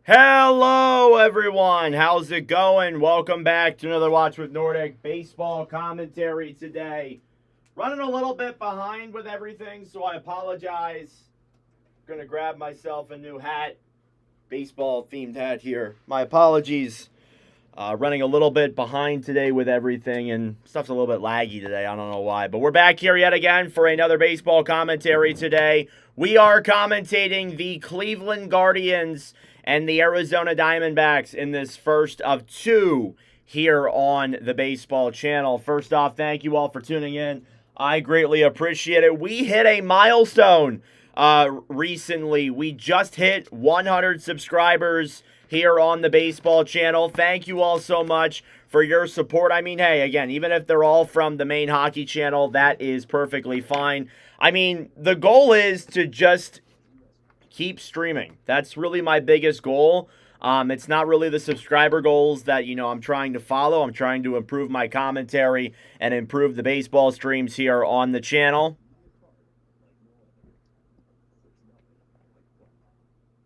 Hello, everyone. How's it going? Welcome back to another Watch with Nordic baseball commentary today. Running a little bit behind with everything, so I apologize. Gonna grab myself a new hat, baseball themed hat here. My apologies. Running a little bit behind today with everything, and stuff's a little bit laggy today. I don't know why, but we're back here yet again for another baseball commentary today. We are commentating the Cleveland Guardians and the Arizona Diamondbacks in this first of two here on the baseball channel. First off, thank you all for tuning in. I greatly appreciate it. We hit a milestone recently. We just hit 100 subscribers here on the baseball channel. Thank you all so much for your support. I mean, hey, again, even if they're all from the main hockey channel, that is perfectly fine. I mean, the goal is to just keep streaming. That's really my biggest goal. It's not really the subscriber goals that, I'm trying to follow. I'm trying to improve my commentary and improve the baseball streams here on the channel.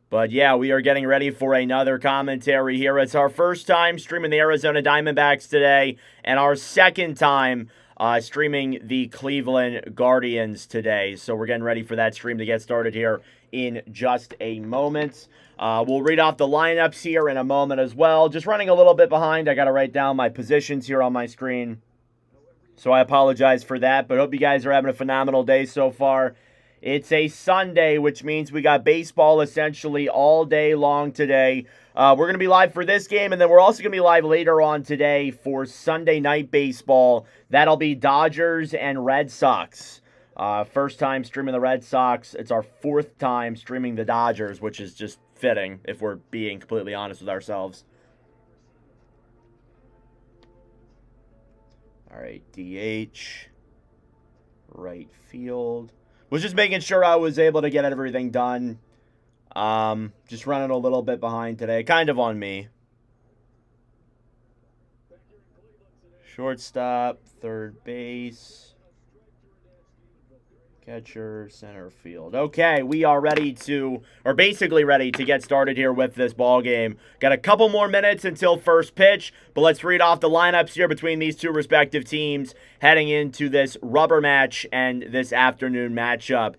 But yeah, we are getting ready for another commentary here. It's our first time streaming the Arizona Diamondbacks today, and our second time streaming the Cleveland Guardians today. So we're getting ready for that stream to get started here in just a moment. We'll read off the lineups here in a moment as well. Just running a little bit behind. I got to write down my positions here on my screen, so I apologize for that. But hope you guys are having a phenomenal day so far. It's a Sunday, which means we got baseball essentially all day long today. We're going to be live for this game, and then we're also going to be live later on today for Sunday Night Baseball. That'll be Dodgers and Red Sox. First time streaming the Red Sox. It's our fourth time streaming the Dodgers, which is just fitting if we're being completely honest with ourselves. All right, DH, right field. Was just making sure I was able to get everything done. Just running a little bit behind today. Kind of on me. Shortstop, third base, catcher, center field. Okay, we are ready to, or basically ready to get started here with this ball game. Got a couple more minutes until first pitch, but let's read off the lineups here between these two respective teams heading into this rubber match and this afternoon matchup.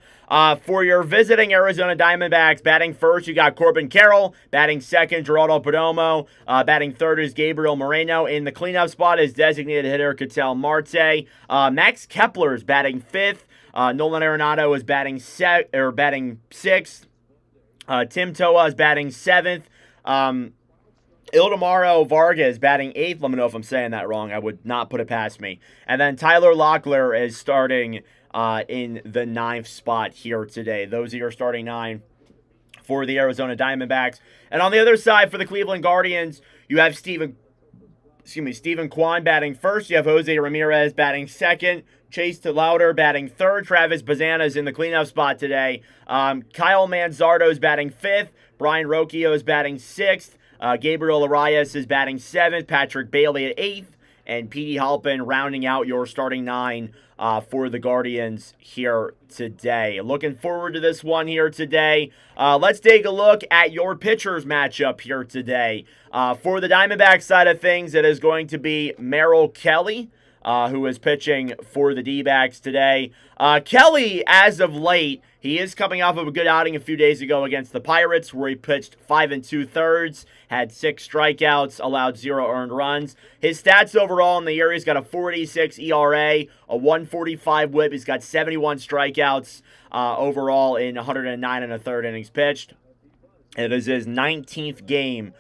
For your visiting Arizona Diamondbacks, batting first, you got Corbin Carroll. Batting second, Geraldo Perdomo. Batting third is Gabriel Moreno. In the cleanup spot is designated hitter Ketel Marte. Max Kepler is batting fifth. Nolan Arenado is batting sixth. Tim Toa is batting seventh. Ildemaro Vargas batting eighth. Let me know if I'm saying that wrong. I would not put it past me. And then Tyler Locklear is starting in the ninth spot here today. Those are your starting nine for the Arizona Diamondbacks. And on the other side for the Cleveland Guardians, you have Stephen Kwan batting first. You have Jose Ramirez batting second. Chase Louder batting third. Travis Bazana is in the cleanup spot today. Kyle Manzardo is batting fifth. Brian Rocchio is batting sixth. Gabriel Arias is batting seventh. Patrick Bailey at eighth. And Petey Halpin rounding out your starting nine for the Guardians here today. Looking forward to this one here today. Let's take a look at your pitchers matchup here today. For the Diamondback side of things, it is going to be Merrill Kelly, who is pitching for the D-backs today. Kelly, as of late, he is coming off of a good outing a few days ago against the Pirates, where he pitched 5 2/3, had 6 strikeouts, allowed 0 earned runs. His stats overall in the year, he's got a 4.86 ERA, a 1.45 WHIP. He's got 71 strikeouts overall in 109 1/3 innings pitched. It is his 19th game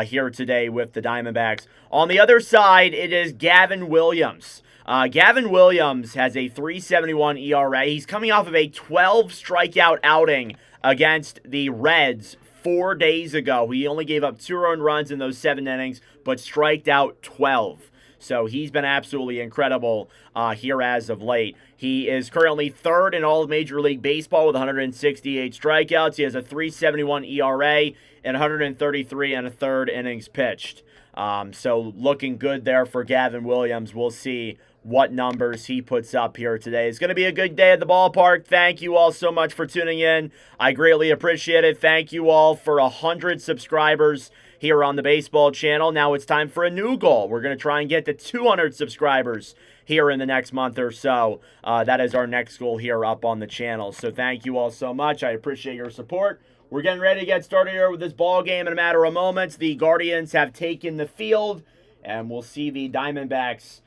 here today with the Diamondbacks. On the other side, it is Gavin Williams. Gavin Williams has a 3.71 ERA. He's coming off of a 12 strikeout outing against the Reds 4 days ago. He only gave up 2 earned runs in those 7 innings, but striked out 12. So he's been absolutely incredible here as of late. He is currently third in all of Major League Baseball with 168 strikeouts. He has a 3.71 ERA and 133 and a third innings pitched. So looking good there for Gavin Williams. We'll see what numbers he puts up here today. It's going to be a good day at the ballpark. Thank you all so much for tuning in. I greatly appreciate it. Thank you all for 100 subscribers here on the baseball channel. Now it's time for a new goal. We're going to try and get to 200 subscribers here in the next month or so. That is our next goal here up on the channel. So thank you all so much. I appreciate your support. We're getting ready to get started here with this ball game in a matter of moments. The Guardians have taken the field, and we'll see the Diamondbacks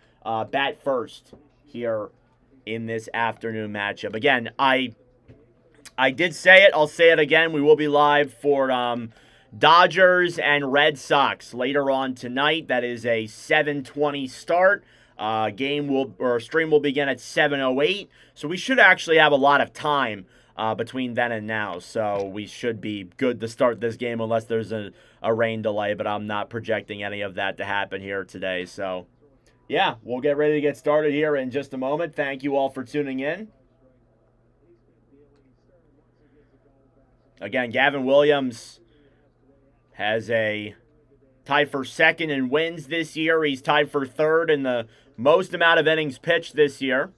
bat first here in this afternoon matchup. Again, I did say it. I'll say it again. We will be live for Dodgers and Red Sox later on tonight. That is a 7:20 start. Stream will begin at 7:08. So we should actually have a lot of time between then and now. So we should be good to start this game unless there's a rain delay. But I'm not projecting any of that to happen here today. So yeah, we'll get ready to get started here in just a moment. Thank you all for tuning in. Again, Gavin Williams has a tied for second in wins this year. He's tied for third in the most amount of innings pitched this year.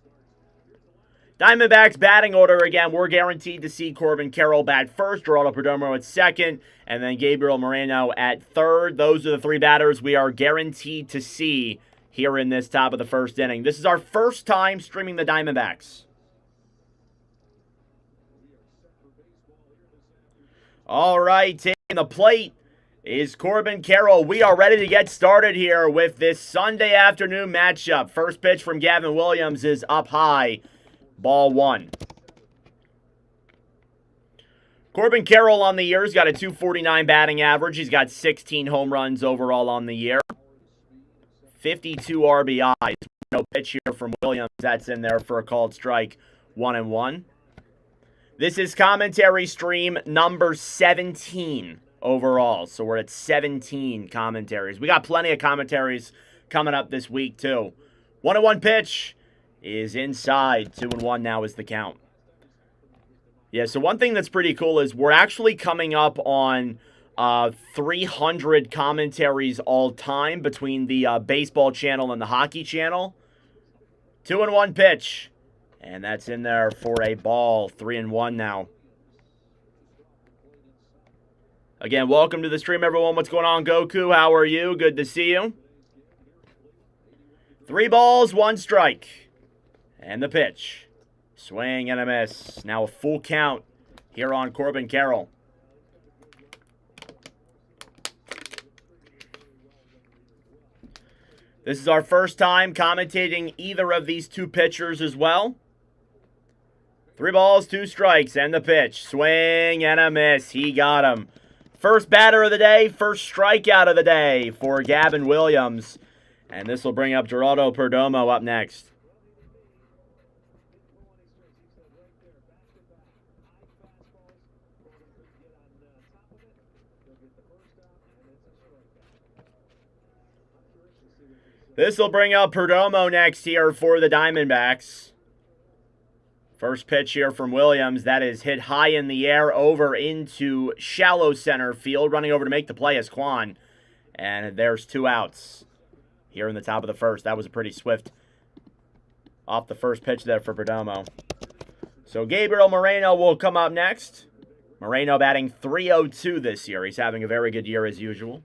Diamondbacks batting order, again, we're guaranteed to see Corbin Carroll bat first, Geraldo Perdomo at second, and then Gabriel Moreno at third. Those are the three batters we are guaranteed to see here in this top of the first inning. This is our first time streaming the Diamondbacks. All right, taking the plate is Corbin Carroll. We are ready to get started here with this Sunday afternoon matchup. First pitch from Gavin Williams is up high. Ball one. Corbin Carroll on the year has got a .249 batting average. He's got 16 home runs overall on the year. 52 RBIs. No pitch here from Williams. That's in there for a called strike. 1-1. This is commentary stream number 17 overall. So we're at 17 commentaries. We got plenty of commentaries coming up this week too. 1-1 pitch is inside. 2-1 now is the count. Yeah, so one thing that's pretty cool is we're actually coming up on 300 commentaries all time between the baseball channel and the hockey channel. 2-1 pitch. And that's in there for a ball. 3-1 now. Again, welcome to the stream, everyone. What's going on, Goku? How are you? Good to see you. 3 balls, 1 strike. And the pitch. Swing and a miss. Now a full count here on Corbin Carroll. This is our first time commentating either of these two pitchers as well. 3 balls, 2 strikes, and the pitch. Swing and a miss. He got him. First batter of the day, first strikeout of the day for Gavin Williams. And this will bring up Geraldo Perdomo up next. This will bring up Perdomo next here for the Diamondbacks. First pitch here from Williams. That is hit high in the air over into shallow center field. Running over to make the play is Kwan. And there's 2 outs here in the top of the first. That was a pretty swift off the first pitch there for Perdomo. So Gabriel Moreno will come up next. Moreno batting .302 this year. He's having a very good year as usual.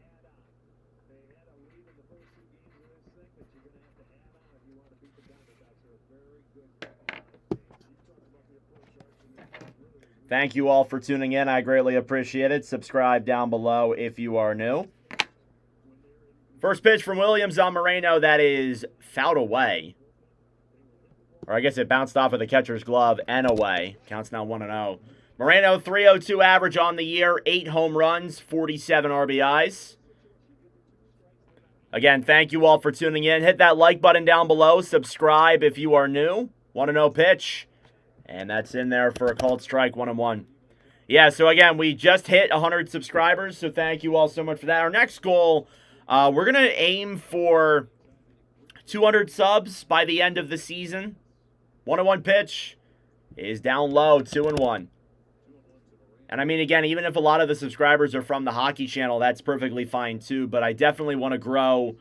Thank you all for tuning in. I greatly appreciate it. Subscribe down below if you are new. First pitch from Williams on Moreno. That is fouled away. Or I guess it bounced off of the catcher's glove and away. Counts now 1-0. Moreno, .302 average on the year. 8 home runs, 47 RBIs. Again, thank you all for tuning in. Hit that like button down below. Subscribe if you are new. 1-0 pitch. And that's in there for a called strike, 1-1. Yeah, so again, we just hit 100 subscribers, so thank you all so much for that. Our next goal, we're going to aim for 200 subs by the end of the season. 1-1 pitch is down low, 2-1. And I mean, again, even if a lot of the subscribers are from the hockey channel, that's perfectly fine too. But I definitely want to grow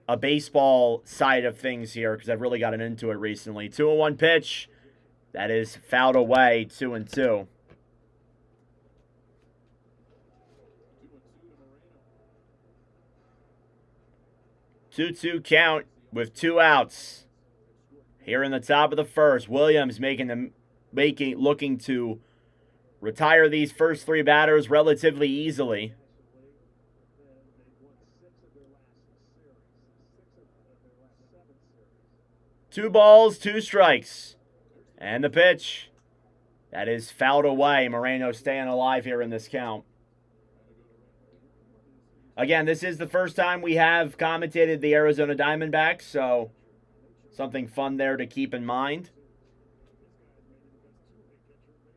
a baseball side of things here because I've really gotten into it recently. 2-1 pitch. That is fouled away, 2-2. 2-2 count with 2 outs. Here in the top of the first, Williams looking to retire these first 3 batters relatively easily. Two balls, 2 strikes. And the pitch. That is fouled away. Moreno staying alive here in this count. Again, this is the first time we have commentated the Arizona Diamondbacks, so something fun there to keep in mind.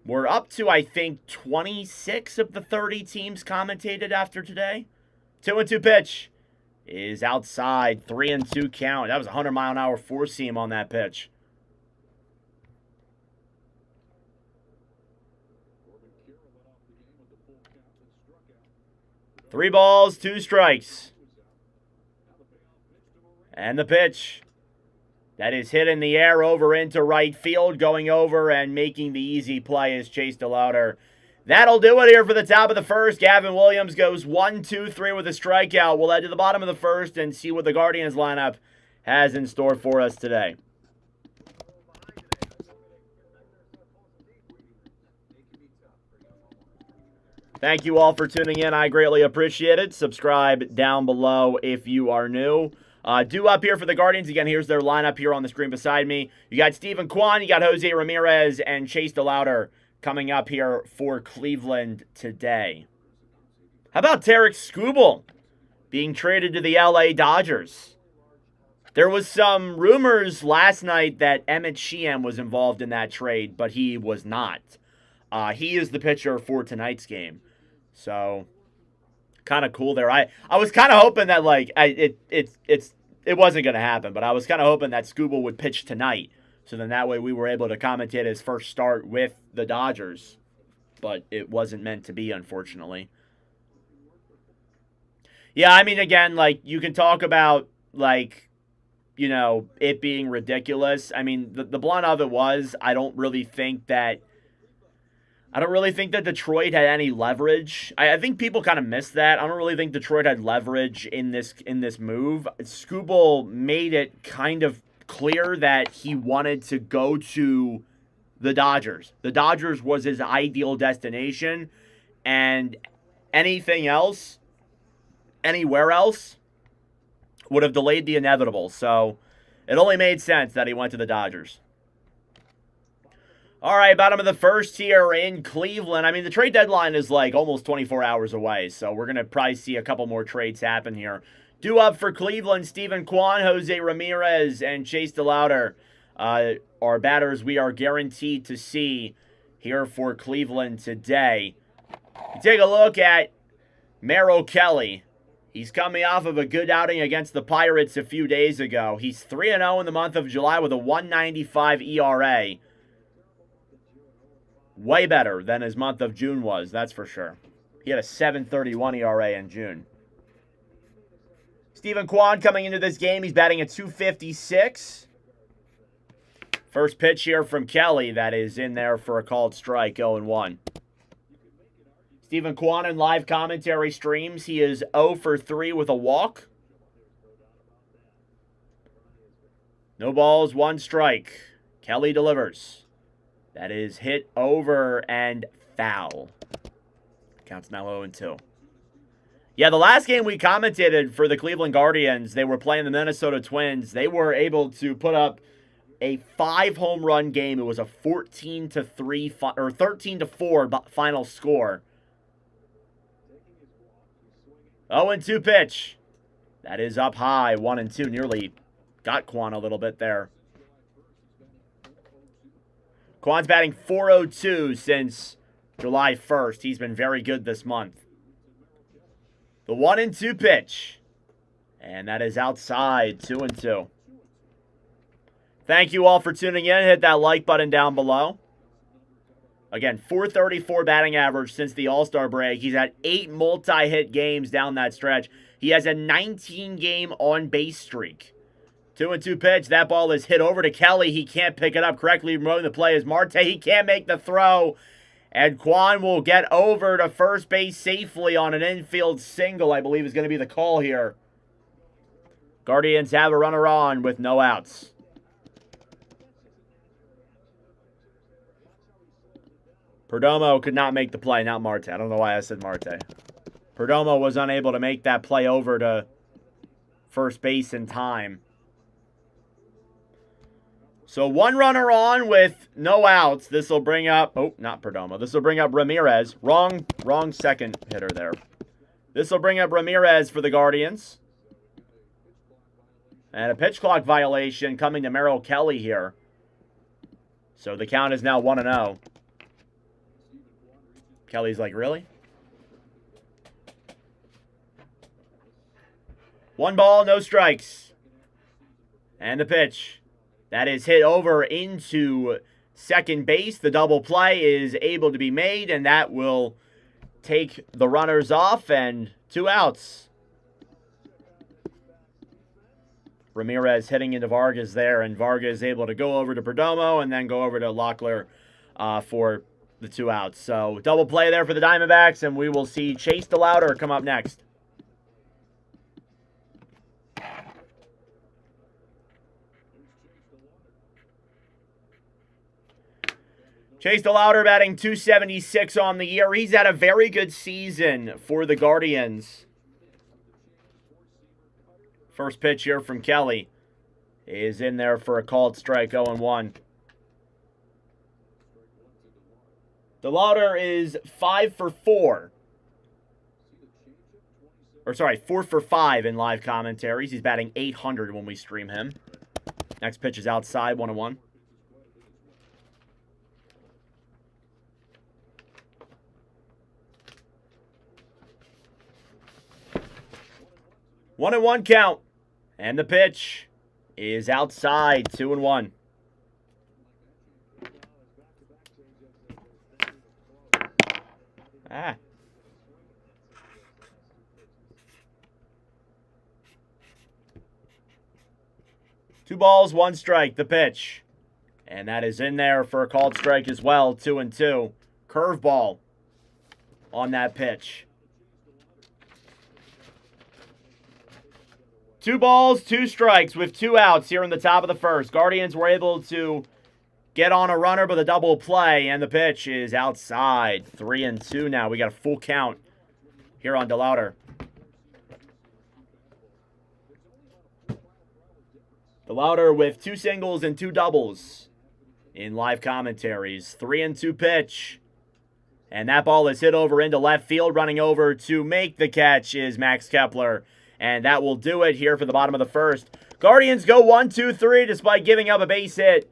We're up to, I think, 26 of the 30 teams commentated after today. 2-2 pitch is outside. 3-2 count. That was a 100-mile-an-hour four-seam on that pitch. Three balls, 2 strikes. And the pitch. That is hit in the air over into right field. Going over and making the easy play is Chase DeLauder. That'll do it here for the top of the first. Gavin Williams goes 1-2-3 with a strikeout. We'll head to the bottom of the first and see what the Guardians lineup has in store for us today. Thank you all for tuning in. I greatly appreciate it. Subscribe down below if you are new. Due up here for the Guardians. Again, here's their lineup here on the screen beside me. You got Steven Kwan, you got Jose Ramirez, and Chase DeLauder coming up here for Cleveland today. How about Tarek Skubal being traded to the LA Dodgers? There was some rumors last night that Emmett Sheehan was involved in that trade, but he was not. He is the pitcher for tonight's game. So, kind of cool there. I was kind of hoping that it wasn't going to happen, but I was kind of hoping that Skubal would pitch tonight. So then that way we were able to commentate his first start with the Dodgers. But it wasn't meant to be, unfortunately. Yeah, I mean, again, you can talk about, it being ridiculous. I mean, the blunt of it was, I don't really think that Detroit had any leverage. I think people kind of missed that. I don't really think Detroit had leverage in this move. Skubal made it kind of clear that he wanted to go to the Dodgers. The Dodgers was his ideal destination, and anything else, anywhere else, would have delayed the inevitable. So it only made sense that he went to the Dodgers. All right, bottom of the first here in Cleveland. I mean, the trade deadline is almost 24 hours away, so we're going to probably see a couple more trades happen here. Due up for Cleveland, Steven Kwan, Jose Ramirez, and Chase DeLauder are batters we are guaranteed to see here for Cleveland today. You take a look at Merrill Kelly. He's coming off of a good outing against the Pirates a few days ago. He's 3-0 in the month of July with a 1.95 ERA. Way better than his month of June was, that's for sure. He had a 7.31 ERA in June. Steven Kwan coming into this game, he's batting at .256. First pitch here from Kelly that is in there for a called strike, 0-1. Steven Kwan in live commentary streams, he is 0 for 3 with a walk. No balls, 1 strike. Kelly delivers. That is hit over and foul. Counts now 0-2. Yeah, the last game we commentated for the Cleveland Guardians, they were playing the Minnesota Twins. They were able to put up a 5-home run game. It was a 14-3 or 13-4 final score. 0-2 pitch. That is up high, 1-2. Nearly got Kwan a little bit there. Kwan's batting .402 since July 1st. He's been very good this month. The 1-2 pitch. And that is outside, 2-2. Thank you all for tuning in. Hit that like button down below. Again, .434 batting average since the All-Star break. He's had 8 multi-hit games down that stretch. He has a 19-game on-base streak. 2-2 pitch. That ball is hit over to Kelly. He can't pick it up correctly. Promoting the play is Marte. He can't make the throw. And Kwan will get over to first base safely on an infield single, I believe is going to be the call here. Guardians have a runner on with no outs. Perdomo could not make the play, not Marte. I don't know why I said Marte. Perdomo was unable to make that play over to first base in time. So one runner on with no outs. This will bring up, oh, not Perdomo. This will bring up Ramirez. Wrong second hitter there. This will bring up Ramirez for the Guardians. And a pitch clock violation coming to Merrill Kelly here. So the count is now 1-0. Kelly's like, really? 1 ball, no strikes. And the pitch. That is hit over into second base. The double play is able to be made, and that will take the runners off, and 2 outs. Ramirez hitting into Vargas there, and Vargas able to go over to Perdomo and then go over to Locklear for the 2 outs. So double play there for the Diamondbacks, and we will see Chase DeLauder come up next. Chase DeLauder batting .276 on the year. He's had a very good season for the Guardians. First pitch here from Kelly is in there for a called strike, 0-1. DeLauder is 5 for 4. Or sorry, 4 for 5 in live commentaries. He's batting .800 when we stream him. Next pitch is outside, 1-1. 1-1 count. And the pitch is outside, 2-1. Ah. Two balls, 1 strike, the pitch. And that is in there for a called strike as well, 2-2. Curveball on that pitch. 2 balls, 2 strikes with 2 outs here in the top of the first. Guardians were able to get on a runner with a double play, and the pitch is outside. 3-2 now. We got a full count here on DeLauder. DeLauder with 2 singles and 2 doubles in live commentaries. 3-2 pitch. And that ball is hit over into left field. Running over to make the catch is Max Kepler. And that will do it here for the bottom of the first. Guardians go 1-2-3 despite giving up a base hit.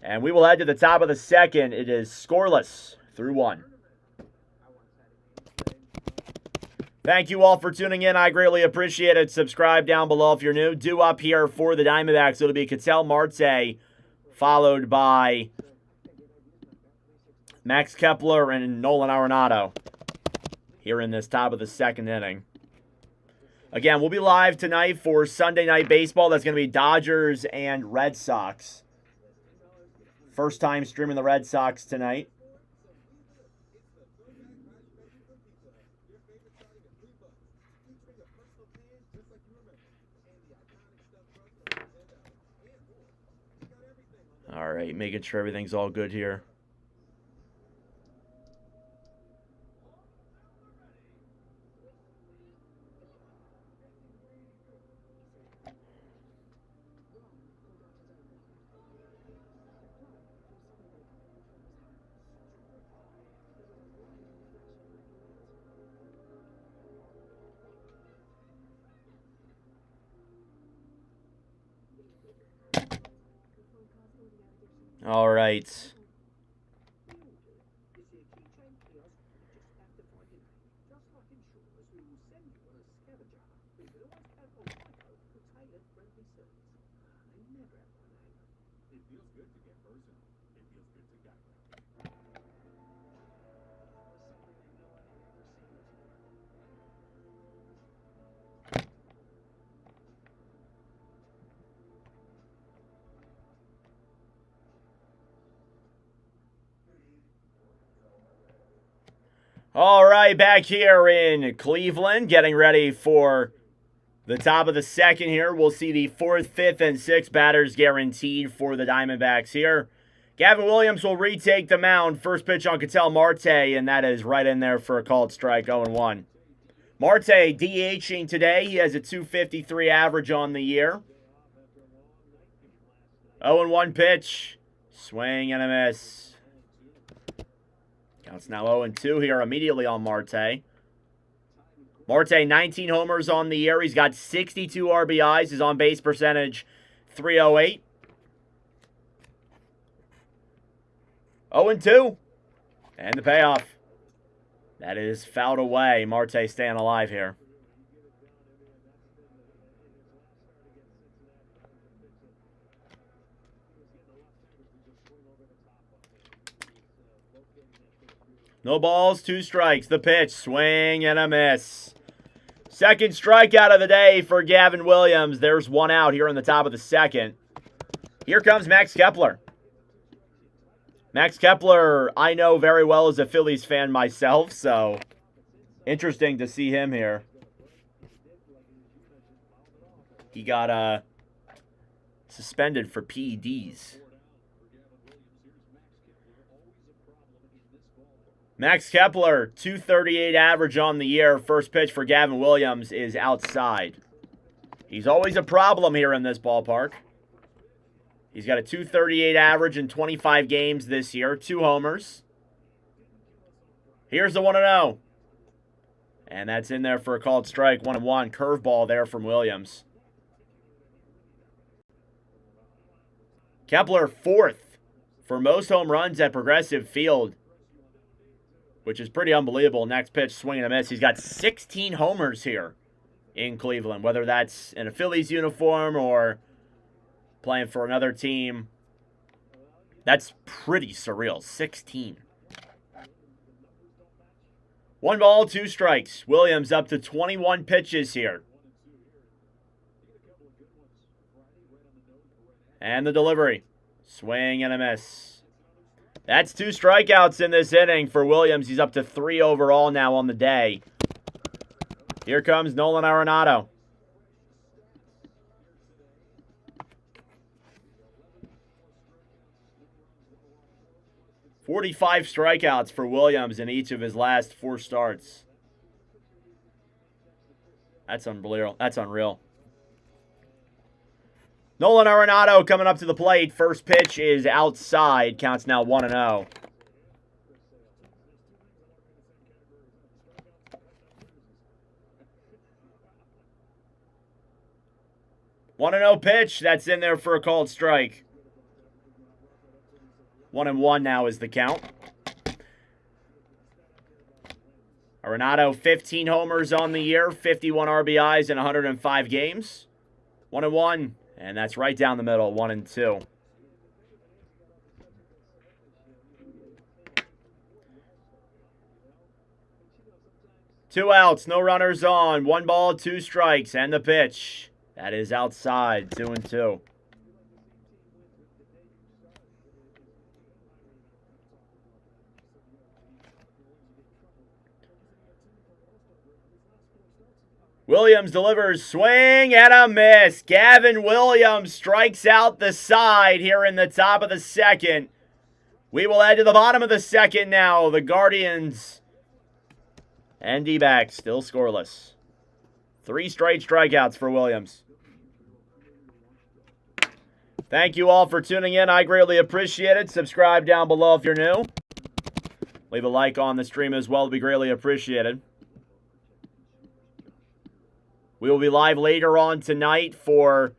And we will head to the top of the second. It is scoreless through 1. Thank you all for tuning in. I greatly appreciate it. Subscribe down below if you're new. Due up here for the Diamondbacks, it'll be Ketel Marte, followed by Max Kepler and Nolan Arenado here in this top of the second inning. Again, we'll be live tonight for Sunday Night Baseball. That's going to be Dodgers and Red Sox. First time streaming the Red Sox tonight. All right, making sure everything's all good here. All right. All right, back here in Cleveland, getting ready for the top of the second here. We'll see the 4th, 5th, and 6th batters guaranteed for the Diamondbacks here. Gavin Williams will retake the mound. First pitch on Ketel Marte, and that is right in there for a called strike, 0-1. Marte DHing today. He has a 253 average on the year. 0-1 pitch. Swing and a miss. Counts now 0-2 here immediately on Marte. Marte, 19 homers on the year. He's got 62 RBIs. His on-base percentage, .308. 0-2. And the payoff. That is fouled away. Marte staying alive here. No balls, 2 strikes. The pitch, swing and a miss. Second strikeout of the day for Gavin Williams. There's 1 out here in the top of the second. Here comes Max Kepler. Max Kepler, I know very well as a Phillies fan myself, so interesting to see him here. He got suspended for PEDs. Max Kepler, 238 average on the year. First pitch for Gavin Williams is outside. He's always a problem here in this ballpark. He's got a 238 average in 25 games this year. 2 homers. Here's the 1-0. And that's in there for a called strike. 1-1. Curveball there from Williams. Kepler, 4th for most home runs at Progressive Field, which is pretty unbelievable. Next pitch, swing and a miss. He's got 16 homers here in Cleveland, whether that's in a Phillies uniform or playing for another team. That's pretty surreal. 16. 1 ball, 2 strikes. Williams up to 21 pitches here. And the delivery. Swing and a miss. That's 2 strikeouts in this inning for Williams. He's up to 3 overall now on the day. Here comes Nolan Arenado. .45 strikeouts for Williams in each of his last 4 starts. That's unbelievable. That's unreal. Nolan Arenado coming up to the plate. First pitch is outside. Counts now 1-0. One and 0 pitch. That's in there for a called strike. 1-1 now is the count. Arenado, 15 homers on the year, 51 RBIs in 105 games. 1-1, and that's right down the middle, 1-2. Two outs, no runners on. 1 ball, 2 strikes, and the pitch. That is outside, 2-2. Williams delivers, swing and a miss. Gavin Williams strikes out the side here in the top of the second. We will head to the bottom of the second now. The Guardians and D-backs still scoreless. 3 straight strikeouts for Williams. Thank you all for tuning in. I greatly appreciate it. Subscribe down below if you're new. Leave a like on the stream as well. It'd be greatly appreciated. We will be live later on tonight for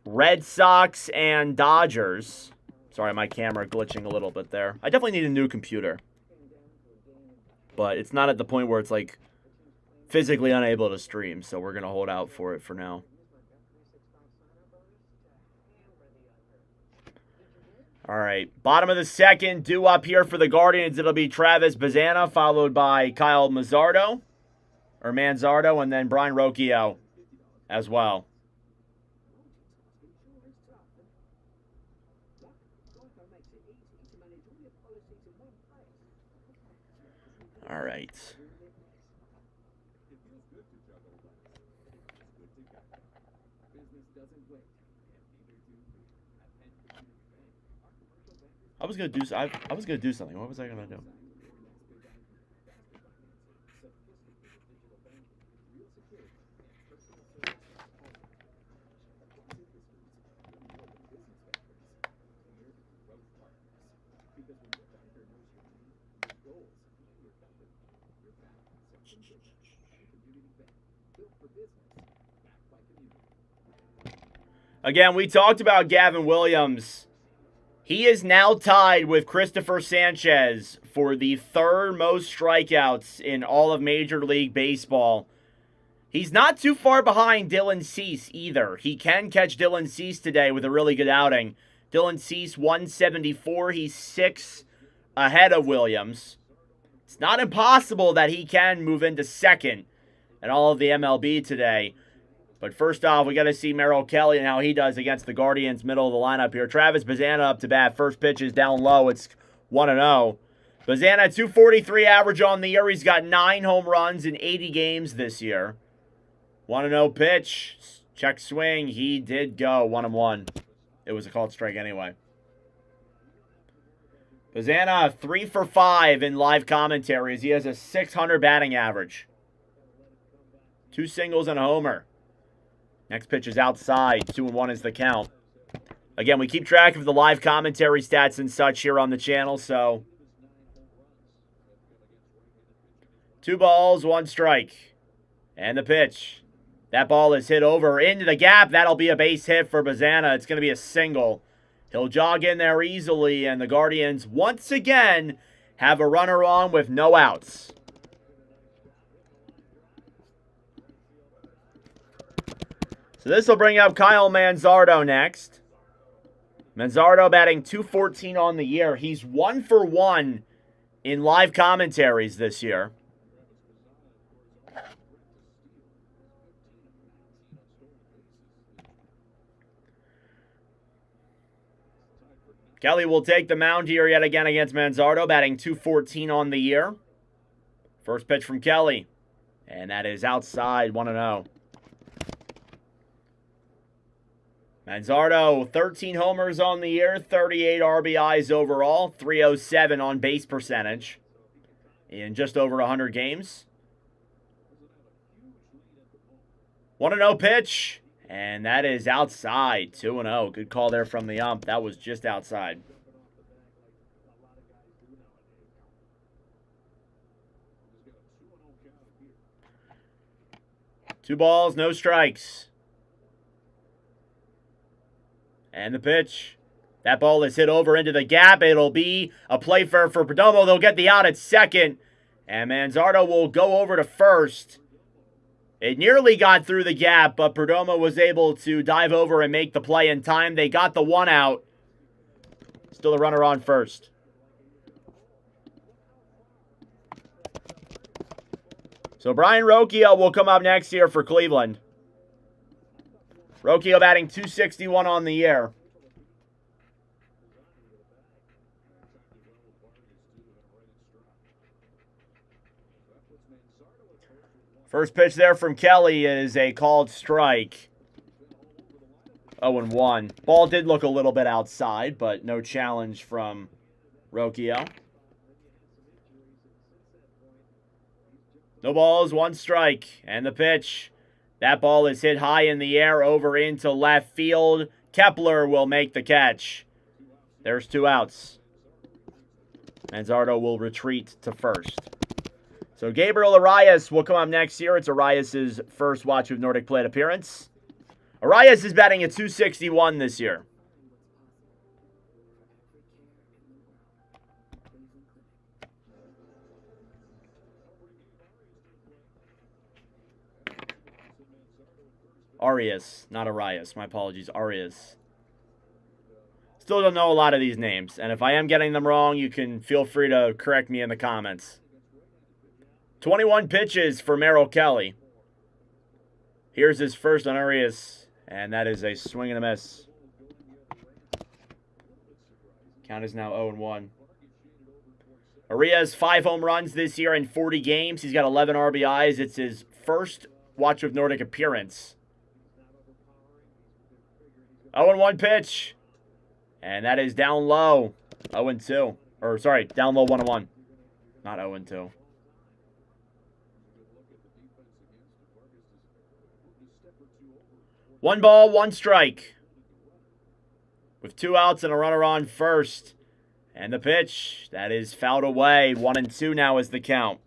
Red Sox and Dodgers. Sorry, my camera glitching a little bit there. I definitely need a new computer. But it's not at the point where it's like physically unable to stream, so we're going to hold out for it for now. All right, bottom of the second, due up here for the Guardians. It'll be Travis Bazzana, followed by Kyle Manzardo, and then Brian Rocchio as well. All right. I was gonna do something. What was I gonna do? Again, we talked about Gavin Williams. He is now tied with Christopher Sanchez for the third most strikeouts in all of Major League Baseball. He's not too far behind Dylan Cease either. He can catch Dylan Cease today with a really good outing. Dylan Cease, 174. He's 6 ahead of Williams. It's not impossible that he can move into second in all of the MLB today. But first off, we got to see Merrill Kelly and how he does against the Guardians, middle of the lineup here. Travis Bazzana up to bat. First pitch is down low. It's 1-0. Bazzana, 243 average on the year. He's got 9 home runs in 80 games this year. 1-0 pitch. Check swing. He did go 1-1. It was a called strike anyway. Bazzana, 3 for 5 in live commentaries. He has a 600 batting average. 2 singles and a homer. Next pitch is outside. 2-1 is the count. Again, we keep track of the live commentary stats and such here on the channel, so 2 balls, 1 strike. And the pitch. That ball is hit over into the gap. That'll be a base hit for Bazzana. It's going to be a single. He'll jog in there easily, and the Guardians once again have a runner on with no outs. So this will bring up Kyle Manzardo next. Manzardo batting .214 on the year. He's 1 for 1 in live commentaries this year. Kelly will take the mound here yet again against Manzardo, batting .214 on the year. First pitch from Kelly, and that is outside, 1-0. Manzardo, 13 homers on the year, 38 RBIs overall, 307 on base percentage in just over 100 games. 1-0 pitch, and that is outside, 2-0. Good call there from the ump. That was just outside. Two balls, no strikes. And the pitch. That ball is hit over into the gap. It'll be a play for Perdomo. They'll get the out at second. And Manzardo will go over to first. It nearly got through the gap, but Perdomo was able to dive over and make the play in time. They got the 1 out. Still a runner on first. So Brian Rocchio will come up next here for Cleveland. Rocchio batting .261 on the year. First pitch there from Kelly is a called strike. 0-1. Ball did look a little bit outside, but no challenge from Rocchio. No balls, 1 strike. And the pitch. That ball is hit high in the air over into left field. Kepler will make the catch. There's 2 outs. Manzardo will retreat to first. So Gabriel Arias will come up next here. It's Arias' first Watch with Nordic plate appearance. Arias is batting at .261 this year. Arias, not Arias. My apologies, Arias. Still don't know a lot of these names, and if I am getting them wrong, you can feel free to correct me in the comments. 21 pitches for Merrill Kelly. Here's his first on Arias, and that is a swing and a miss. Count is now 0-1. Arias, 5 home runs this year in 40 games. He's got 11 RBIs. It's his first Watch with Nordic appearance. 0-1 pitch. And that is down low. 0-2. Or, sorry, down low 1-1. Not 0-2. One ball, one strike. With 2 outs and a runner on first. And the pitch, that is fouled away. 1-2 now is the count.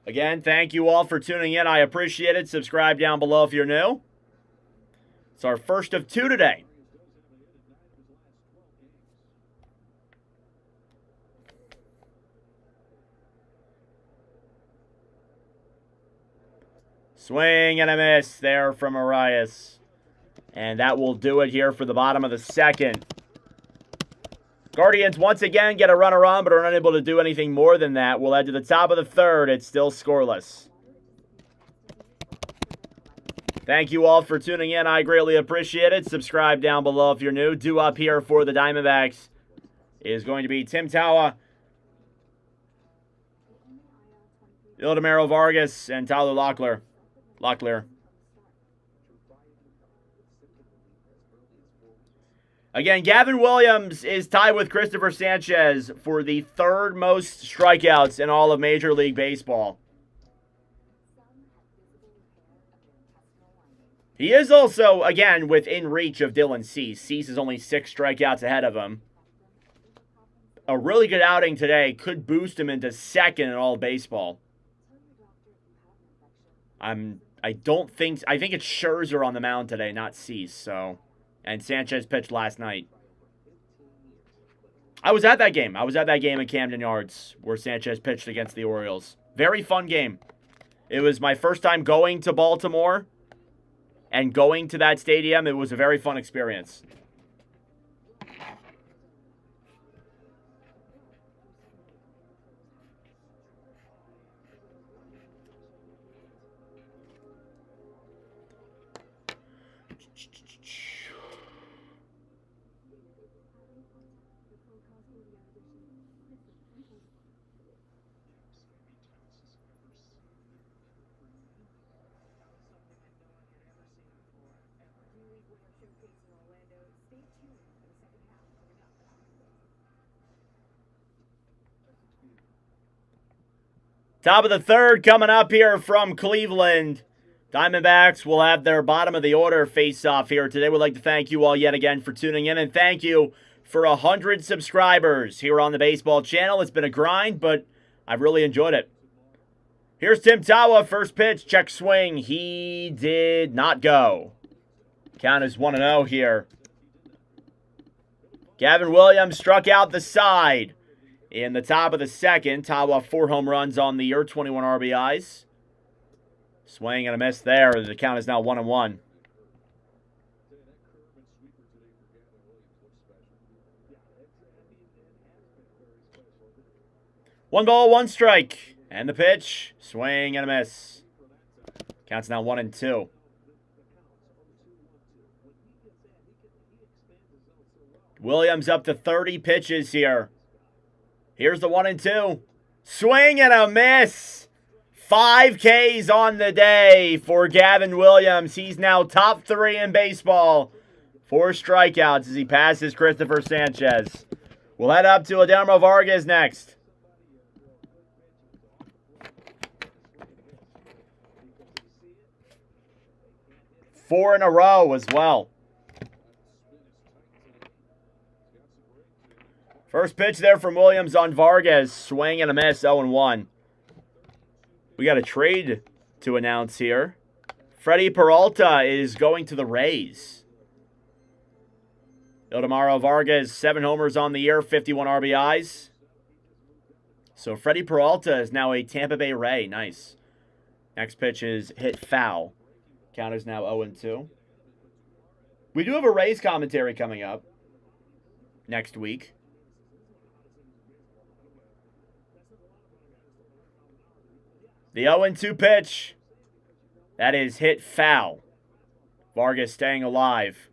Again, thank you all for tuning in. I appreciate it. Subscribe down below if you're new. It's our first of 2 today. Swing and a miss there from Arias. And that will do it here for the bottom of the second. Guardians once again get a runner on, but are unable to do anything more than that. We'll head to the top of the third. It's still scoreless. Thank you all for tuning in. I greatly appreciate it. Subscribe down below if you're new. Due up here for the Diamondbacks is going to be Tim Tawa, Ildemaro Vargas, and Tyler Locklear. Again, Gavin Williams is tied with Christopher Sanchez for the 3rd most strikeouts in all of Major League Baseball. He is also, again, within reach of Dylan Cease. Cease is only 6 strikeouts ahead of him. A really good outing today could boost him into 2nd in all of baseball. I think it's Scherzer on the mound today, not Cease, so... And Sanchez pitched last night. I was at that game. I was at that game at Camden Yards where Sanchez pitched against the Orioles. Very fun game. It was my first time going to Baltimore and going to that stadium. It was a very fun experience. Top of the third coming up here from Cleveland. Diamondbacks will have their bottom of the order face-off here today. We'd like to thank you all yet again for tuning in, and thank you for 100 subscribers here on the baseball channel. It's been a grind, but I've really enjoyed it. Here's Tim Tawa, first pitch, check swing. He did not go. Count is 1-0 here. Gavin Williams struck out the side. In the top of the second, Tawa 4 home runs on the year, 21 RBIs. Swing and a miss there. The count is now 1-1. One ball, one strike. And the pitch. Swing and a miss. Counts now 1-2. Williams up to 30 pitches here. Here's the 1-2. Swing and a miss. 5 Ks on the day for Gavin Williams. He's now top 3 in baseball. 4 strikeouts as he passes Christopher Sanchez. We'll head up to Ildemaro Vargas next. Four in a row as well. First pitch there from Williams on Vargas. Swing and a miss, 0-1. We got a trade to announce here. Freddie Peralta is going to the Rays. Ildemaro Vargas, 7 homers on the year, 51 RBIs. So Freddie Peralta is now a Tampa Bay Ray. Nice. Next pitch is hit foul. Count is now 0-2. We do have a Rays commentary coming up next week. The 0-2 pitch. That is hit foul. Vargas staying alive.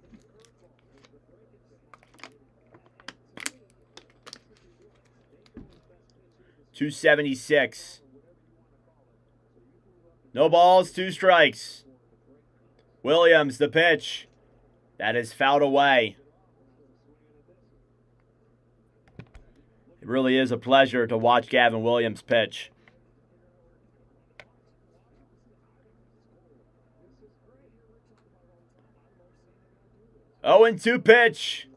.276. No balls, 2 strikes. Williams, the pitch. That is fouled away. It really is a pleasure to watch Gavin Williams pitch. Oh, and 2 pitch.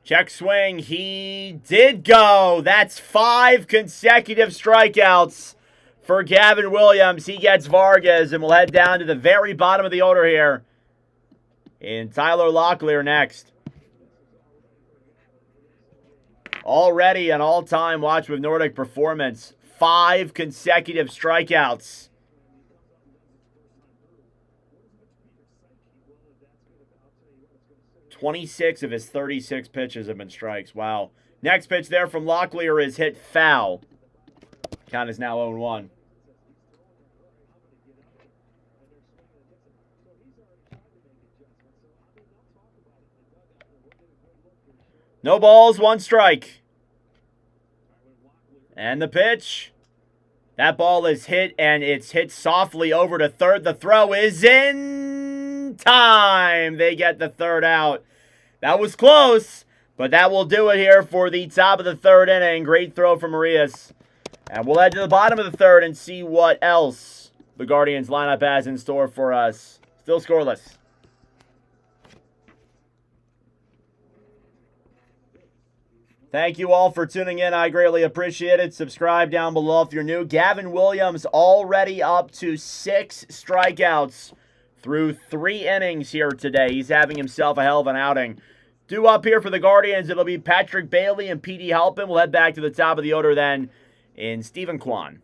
Check swing. He did go. That's 5 consecutive strikeouts for Gavin Williams. He gets Vargas, and we'll head down to the very bottom of the order here. And Tyler Locklear next. Already an all-time watch with Nordic performance. 5 consecutive strikeouts. 26 of his 36 pitches have been strikes. Wow. Next pitch there from Locklear is hit foul. Count is now 0-1. No balls, 1 strike. And the pitch. That ball is hit, and it's hit softly over to third. The throw is in time. They get the third out. That was close, but that will do it here for the top of the 3rd inning. Great throw from Arias. And we'll head to the bottom of the 3rd and see what else the Guardians lineup has in store for us. Still scoreless. Thank you all for tuning in. I greatly appreciate it. Subscribe down below if you're new. Gavin Williams already up to 6 strikeouts through 3 innings here today. He's having himself a hell of an outing. Due up here for the Guardians, it'll be Patrick Bailey and P.D. Halpin. We'll head back to the top of the order then in Stephen Kwan.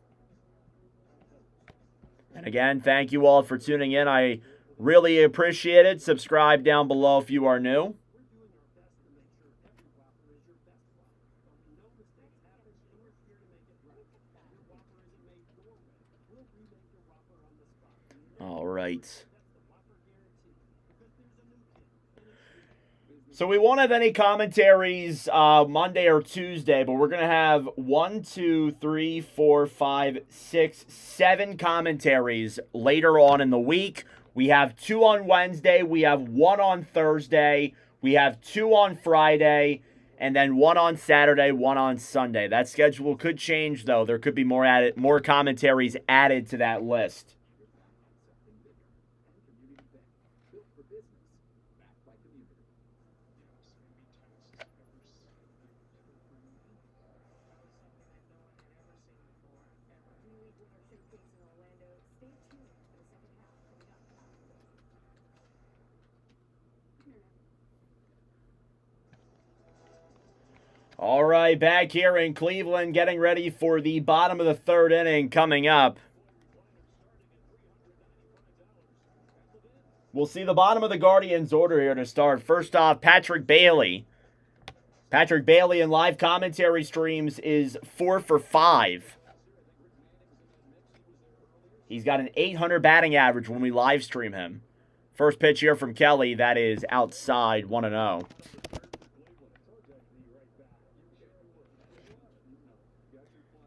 And again, thank you all for tuning in. I really appreciate it. Subscribe down below if you are new. All right. So we won't have any commentaries Monday or Tuesday, but we're going to have 1, 2, 3, 4, 5, 6, 7 commentaries later on in the week. We have 2 on Wednesday. We have 1 on Thursday. We have 2 on Friday. And then 1 on Saturday, 1 on Sunday. That schedule could change, though. There could be more commentaries added to that list. All right, back here in Cleveland, getting ready for the bottom of the 3rd inning coming up. We'll see the bottom of the Guardians order here to start. First off, Patrick Bailey. Patrick Bailey in live commentary streams is 4 for 5. He's got an .800 batting average when we live stream him. First pitch here from Kelly, that is outside, 1-0.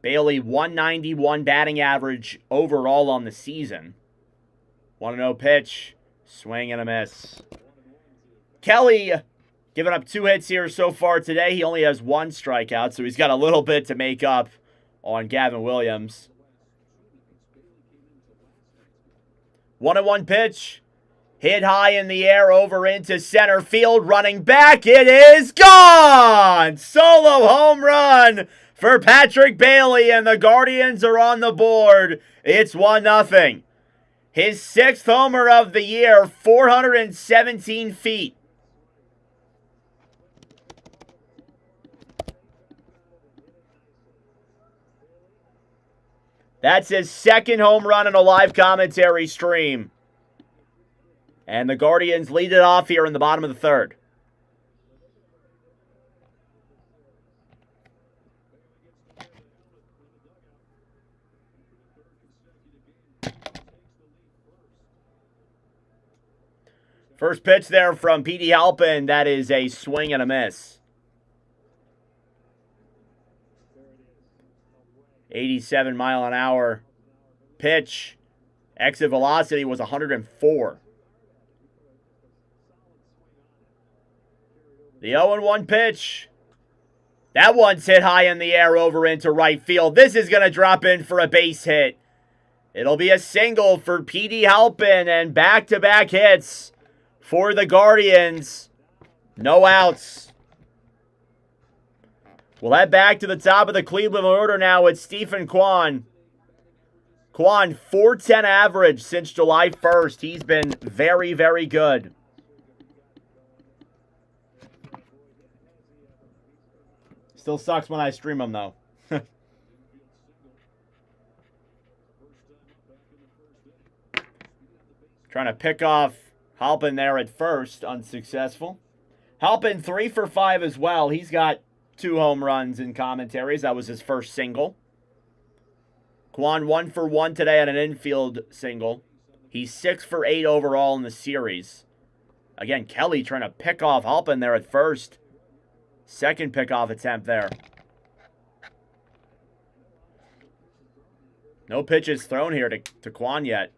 Bailey, 191 batting average overall on the season. 1-0 pitch. Swing and a miss. Kelly giving up 2 hits here so far today. He only has 1 strikeout, so he's got a little bit to make up on Gavin Williams. 1-1 pitch. Hit high in the air over into center field. Running back. It is gone! Solo home run for Patrick Bailey, and the Guardians are on the board. It's 1-0. His 6th homer of the year, 417 feet. That's his second home run in a live commentary stream. And the Guardians lead it off here in the bottom of the third. First pitch there from Petey Halpin. That is a swing and a miss. 87 mile an hour pitch. Exit velocity was 104. The 0-1 pitch. That one's hit high in the air over into right field. This is going to drop in for a base hit. It'll be a single for Petey Halpin and back-to-back hits for the Guardians. No outs. We'll head back to the top of the Cleveland order now with Stephen Kwan. Kwan, .410 average since July 1st. He's been very, very good. Still sucks when I stream him, though. Trying to pick off Halpin there at first. Unsuccessful. Halpin 3 for 5 as well. He's got 2 home runs in commentaries. That was his first single. Kwan 1 for 1 today on an infield single. He's 6 for 8 overall in the series. Again, Kelly trying to pick off Halpin there at first. Second pickoff attempt there. No pitches thrown here to Kwan yet.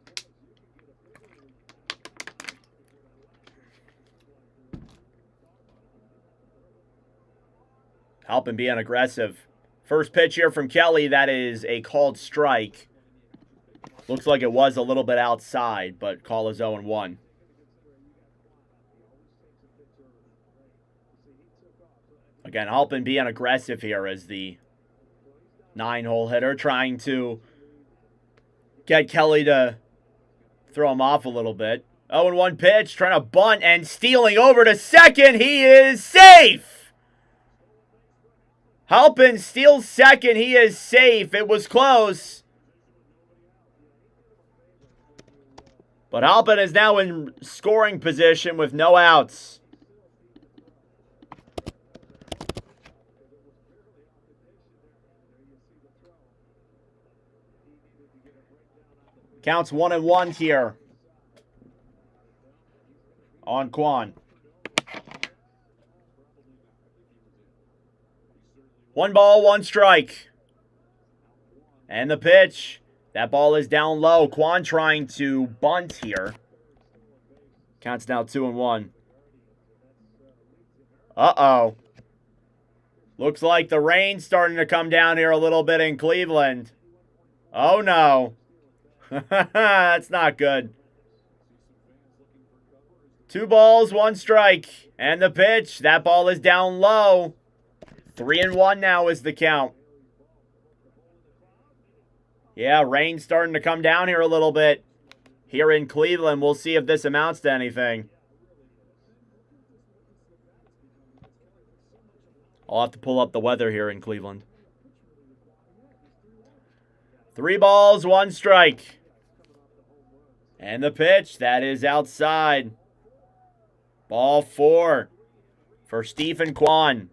Halpin being aggressive. First pitch here from Kelly. That is a called strike. Looks like it was a little bit outside, but call is 0-1. Again, Halpin being aggressive here as the 9-hole hitter, trying to get Kelly to throw him off a little bit. 0-1 pitch, trying to bunt and stealing over to second. He is safe! Halpin steals second. He is safe. It was close. But Halpin is now in scoring position with no outs. Counts 1-1 here on Kwan. 1 ball, 1 strike. And the pitch. That ball is down low. Kwan trying to bunt here. Counts now 2-1. Uh-oh. Looks like the rain's starting to come down here a little bit in Cleveland. Oh, no. That's not good. 2 balls, 1 strike. And the pitch. That ball is down low. 3-1 now is the count. Yeah, rain's starting to come down here a little bit. Here in Cleveland, we'll see if this amounts to anything. I'll have to pull up the weather here in Cleveland. 3 balls, 1 strike. And the pitch, that is outside. Ball 4 for Stephen Kwan.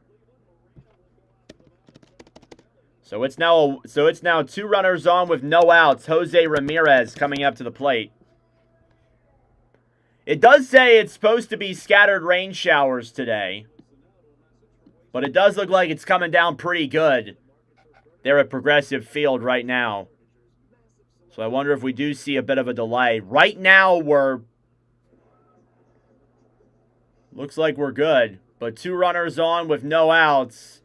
So it's now 2 runners on with no outs. Jose Ramirez coming up to the plate. It does say it's supposed to be scattered rain showers today. But it does look like it's coming down pretty good. They're at Progressive Field right now. So I wonder if we do see a bit of a delay. Right now, looks like we're good. But 2 runners on with no outs.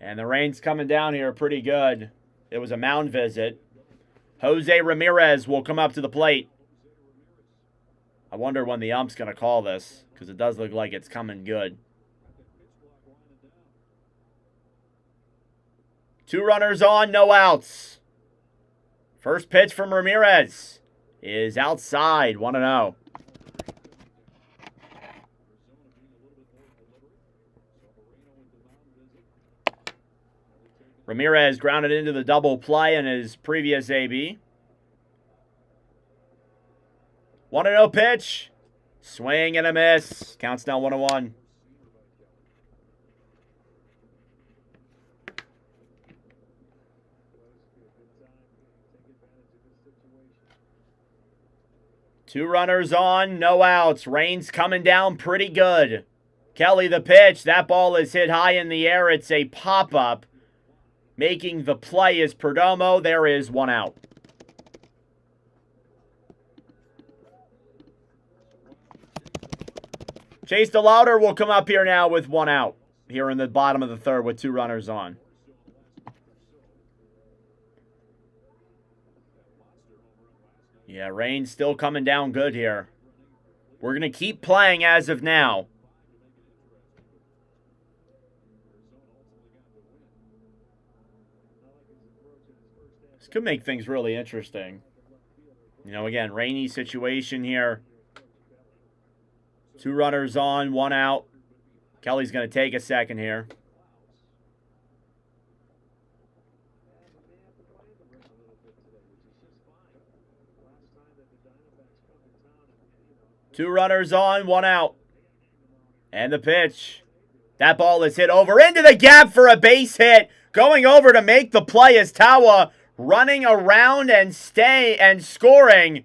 And the rain's coming down here pretty good. It was a mound visit. Jose Ramirez will come up to the plate. I wonder when the ump's going to call this, because it does look like it's coming good. 2 runners on, no outs. First pitch from Ramirez is outside, 1-0. Ramirez grounded into the double play in his previous AB. 1-0 pitch. Swing and a miss. Counts now 1-1. Two runners on, no outs. Rain's coming down pretty good. Kelly the pitch. That ball is hit high in the air. It's a pop-up. Making the play is Perdomo. There is 1 out. Chase DeLauder will come up here now with 1 out. Here in the bottom of the third with 2 runners on. Yeah, Rain's still coming down good here. We're going to keep playing as of now. This could make things really interesting. You know, again, rainy situation here. 2 runners on, 1 out. Kelly's going to take a second here. Two runners on, 1 out. And the pitch. That ball is hit over into the gap for a base hit. Going over to make the play is Tawa, running around and scoring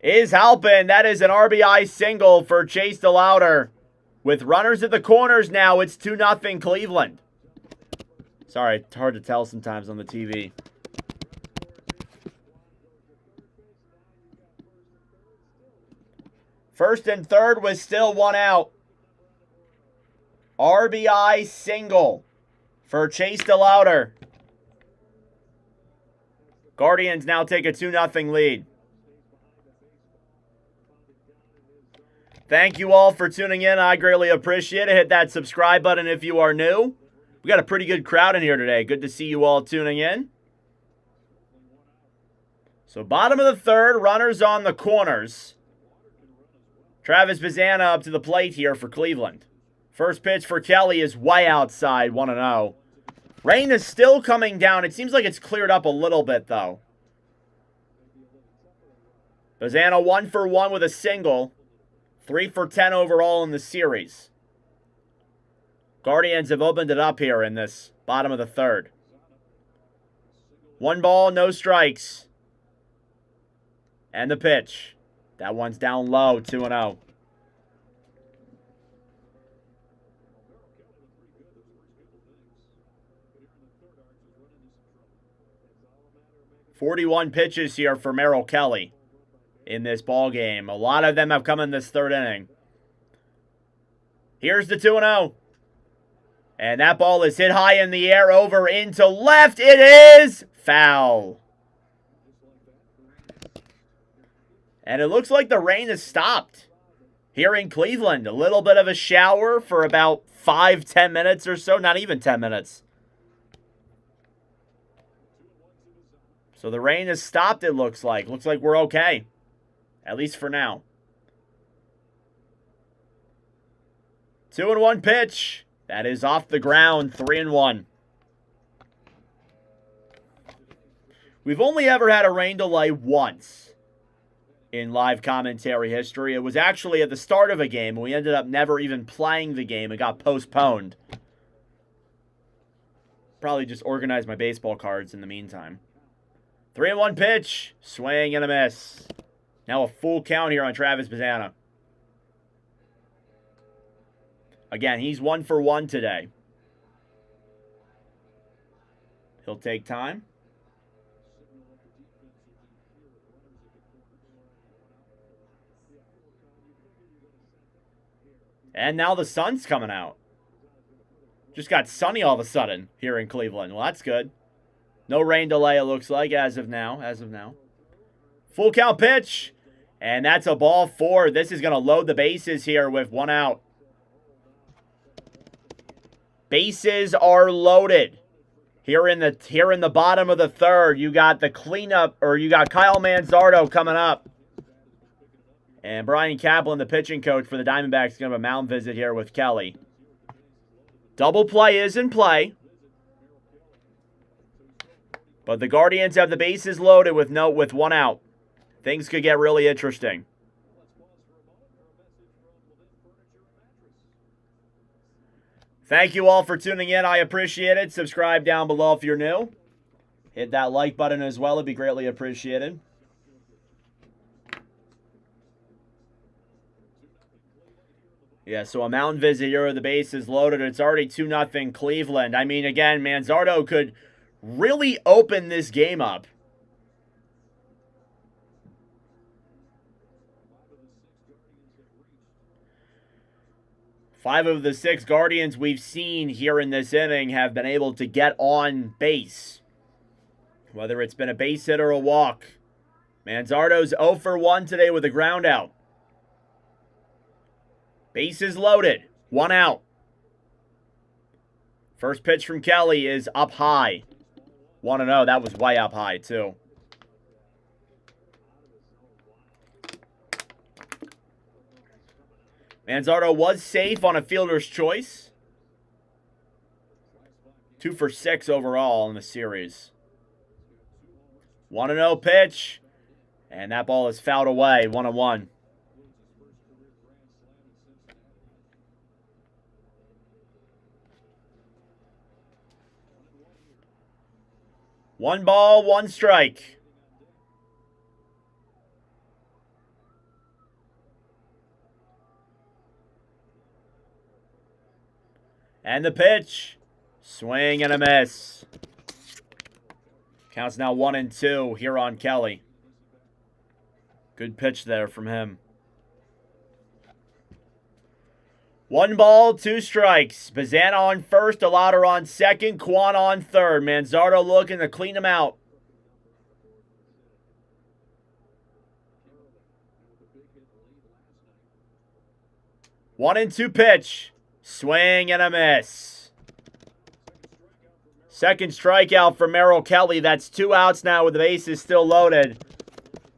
is Halpin. That is an RBI single for Chase DeLauder. With runners at the corners now, it's 2-0 Cleveland. Sorry, it's hard to tell sometimes on the TV. First and third was still 1 out. RBI single for Chase DeLauder. Guardians now take a 2-0 lead. Thank you all for tuning in. I greatly appreciate it. Hit that subscribe button if you are new. We got a pretty good crowd in here today. Good to see you all tuning in. So bottom of the third, runners on the corners. Travis Bazzana up to the plate here for Cleveland. First pitch for Kelly is way outside, 1-0. Rain is still coming down. It seems like it's cleared up a little bit, though. Bazzana 1 for 1 with a single. 3 for 10 overall in the series. Guardians have opened it up here in this bottom of the third. 1 ball, no strikes. And the pitch. That one's down low, 2-0. "41 pitches here for Merrill Kelly in this ball game. A lot of them have come in this third inning. Here's the 2-0. And that ball is hit high in the air over into left. It is foul. And it looks like the rain has stopped here in Cleveland. A little bit of a shower for about 5-10 minutes or so. Not even 10 minutes. So the rain has stopped, it looks like. Looks like we're okay. At least for now. 2-1 pitch. That is off the ground. 3-1. We've only ever had a rain delay once in live commentary history. It was actually at the start of a game. We ended up never even playing the game. It got postponed. Probably just organized my baseball cards in the meantime. 3-1 pitch. Swing and a miss. Now a full count here on Travis Bazzana. Again, he's 1 for 1 today. He'll take time. And now the sun's coming out. Just got sunny all of a sudden here in Cleveland. Well, that's good. No rain delay, it looks like, as of now. Full count pitch. And that's a ball 4. This is going to load the bases here with 1 out. Bases are loaded. Here in the bottom of the third, you got the cleanup, or you got Kyle Manzardo coming up. And Brian Kaplan, the pitching coach for the Diamondbacks, is going to have a mound visit here with Kelly. Double play is in play. But the Guardians have the bases loaded with one out. Things could get really interesting. Thank you all for tuning in. I appreciate it. Subscribe down below if you're new. Hit that like button as well. It'd be greatly appreciated. Yeah, so a mountain visit here. The base is loaded. It's already 2-0 Cleveland. I mean, again, Manzardo could really open this game up. Five of the 6 Guardians we've seen here in this inning have been able to get on base. Whether it's been a base hit or a walk. Manzardo's 0 for 1 today with a ground out. Bases loaded. 1 out. First pitch from Kelly is up high. 1-0. That was way up high, too. Manzardo was safe on a fielder's choice. 2 for 6 overall in the series. 1-0 pitch. And that ball is fouled away. 1-1. One ball, 1 strike. And the pitch. Swing and a miss. Counts now 1-2 here on Kelly. Good pitch there from him. 1 ball, 2 strikes. Bazana on first, Alauder on second, Kwan on third. Manzardo looking to clean him out. One and 2 pitch. Swing and a miss. Second strikeout for Merrill Kelly. That's 2 outs now with the bases still loaded.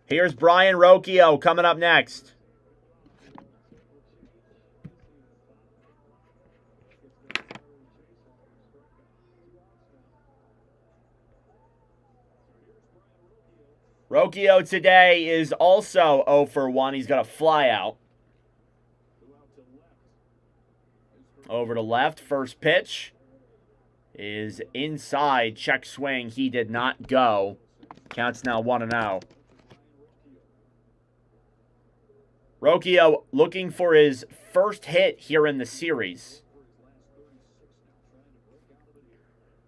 Here's Brian Rocchio coming up next. Rocchio today is also 0 for 1. He's got a fly out. Over to left. First pitch is inside. Check swing. He did not go. Counts now 1-0. Rocchio looking for his first hit here in the series.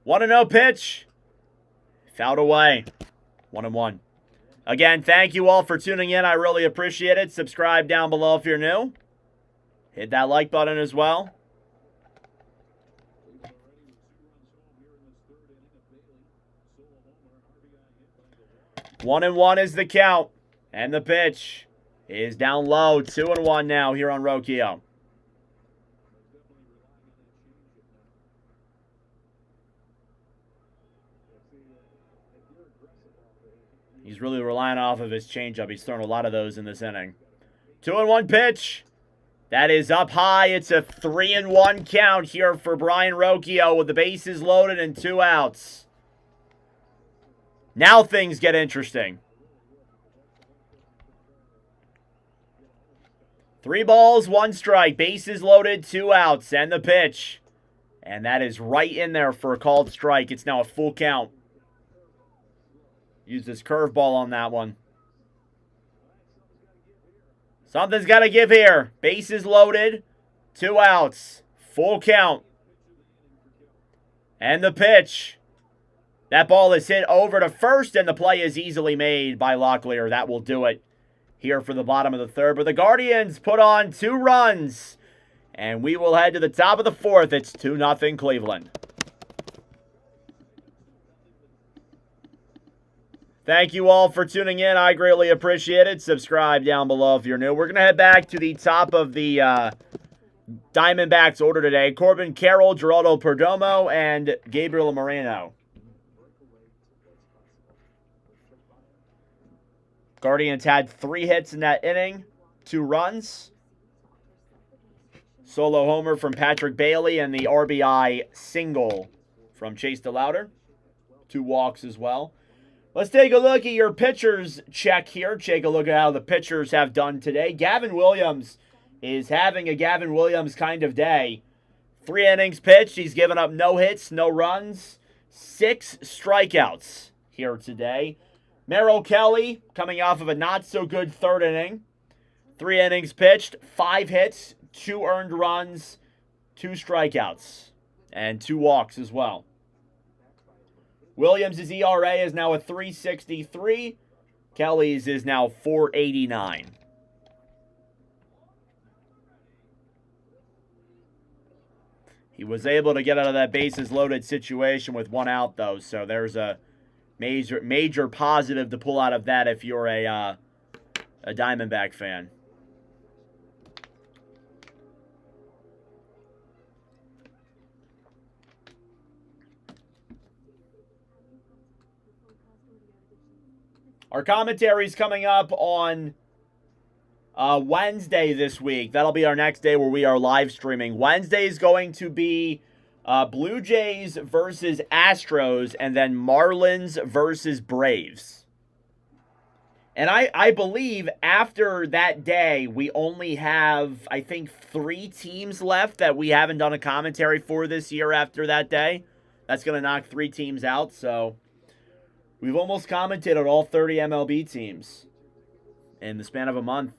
1-0 pitch. Fouled away. 1-1. Again, thank you all for tuning in. I really appreciate it. Subscribe down below if you're new. Hit that like button as well. One and 1 is the count. And the pitch is down low. 2-1 now here on Rocchio. He's really relying off of his changeup. He's thrown a lot of those in this inning. 2-1 pitch. That is up high. It's a 3-1 count here for Brian Rocchio with the bases loaded and 2 outs. Now things get interesting. 3 balls, 1 strike. Bases loaded, 2 outs. And the pitch. And that is right in there for a called strike. It's now a full count. Used his curveball on that one. Something's got to give here. Bases loaded. 2 outs. Full count. And the pitch. That ball is hit over to first, and the play is easily made by Locklear. That will do it here for the bottom of the 3rd. But the Guardians put on 2 runs. And we will head to the top of the 4th. It's 2-0 Cleveland. Thank you all for tuning in. I greatly appreciate it. Subscribe down below if you're new. We're going to head back to the top of the Diamondbacks order today. Corbin Carroll, Geraldo Perdomo, and Gabriel Moreno. Guardians had 3 hits in that inning, 2 runs. Solo homer from Patrick Bailey and the RBI single from Chase DeLauder. 2 walks as well. Let's take a look at your pitchers check here. Take a look at how the pitchers have done today. Gavin Williams is having a Gavin Williams kind of day. 3 innings pitched. He's given up no hits, no runs, 6 strikeouts here today. Merrill Kelly coming off of a not-so-good 3rd inning. 3 innings pitched, 5 hits, 2 earned runs, 2 strikeouts, and 2 walks as well. Williams' ERA is now a 3.63. Kelly's is now 4.89. He was able to get out of that bases loaded situation with 1 out, though, so there's a major positive to pull out of that if you're a Diamondback fan. Our commentary's coming up on Wednesday this week. That'll be our next day where we are live streaming. Wednesday is going to be Blue Jays versus Astros, and then Marlins versus Braves. And I believe after that day, we only have, I think, 3 teams left that we haven't done a commentary for this year after that day. That's going to knock 3 teams out, so we've almost commented on all 30 MLB teams in the span of a month.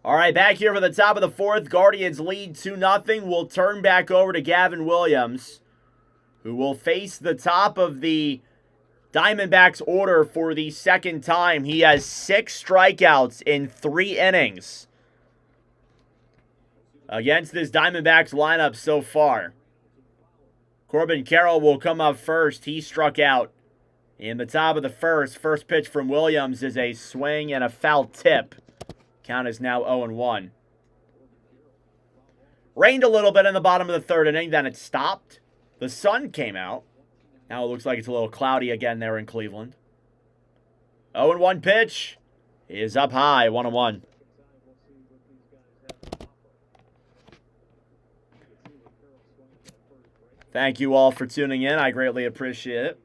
All right, back here for the top of the 4th. Guardians lead 2-0. We'll turn back over to Gavin Williams, who will face the top of the Diamondbacks order for the 2nd time. He has 6 strikeouts in 3 innings against this Diamondbacks lineup so far. Corbin Carroll will come up first. He struck out in the top of the 1st. First pitch from Williams is a swing and a foul tip. Count is now 0-1. Rained a little bit in the bottom of the 3rd inning, then it stopped. The sun came out. Now it looks like it's a little cloudy again there in Cleveland. 0-1 pitch is up high, 1-1. Thank you all for tuning in. I greatly appreciate it.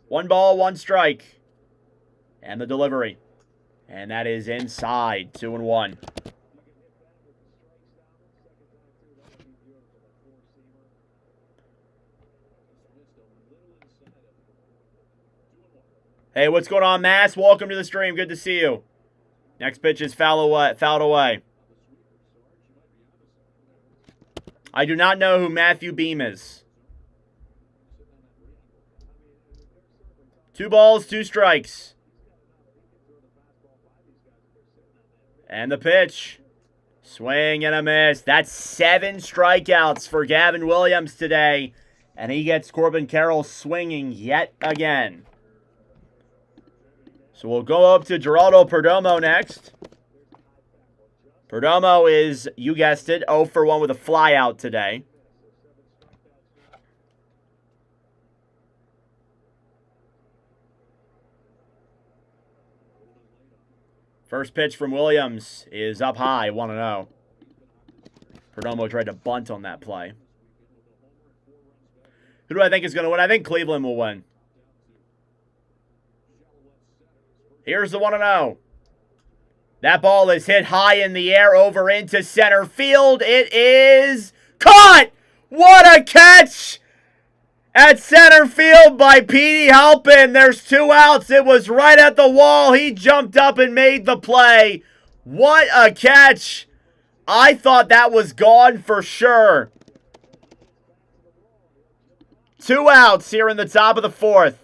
1 ball, 1 strike. And the delivery. And that is inside, 2-1. Hey, what's going on, Mass? Welcome to the stream. Good to see you. Next pitch is fouled away. I do not know who Matthew Beam is. 2 balls, 2 strikes. And the pitch. Swing and a miss. That's 7 strikeouts for Gavin Williams today. And he gets Corbin Carroll swinging yet again. So we'll go up to Geraldo Perdomo next. Perdomo is, you guessed it, 0 for 1 with a flyout today. First pitch from Williams is up high, 1-0. Perdomo tried to bunt on that play. Who do I think is going to win? I think Cleveland will win. Here's the 1-0. That ball is hit high in the air over into center field. It is caught! What a catch! At center field by Petey Halpin. There's 2 outs. It was right at the wall. He jumped up and made the play. What a catch. I thought that was gone for sure. 2 outs here in the top of the 4th.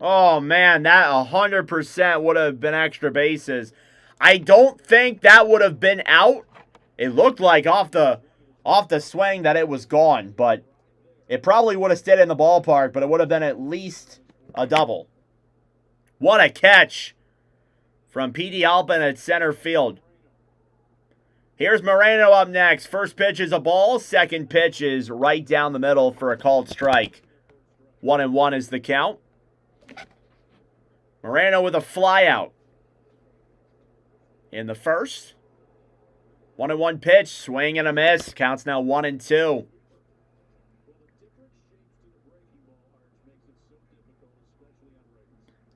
Oh, man, that 100% would have been extra bases. I don't think that would have been out. It looked like off the swing that it was gone, but it probably would have stayed in the ballpark, but it would have been at least a double. What a catch from Petey Halpin at center field. Here's Moreno up next. First pitch is a ball. Second pitch is right down the middle for a called strike. 1-1 is the count. Moreno with a flyout in the first. 1-1 pitch, swing and a miss. Counts now 1-2.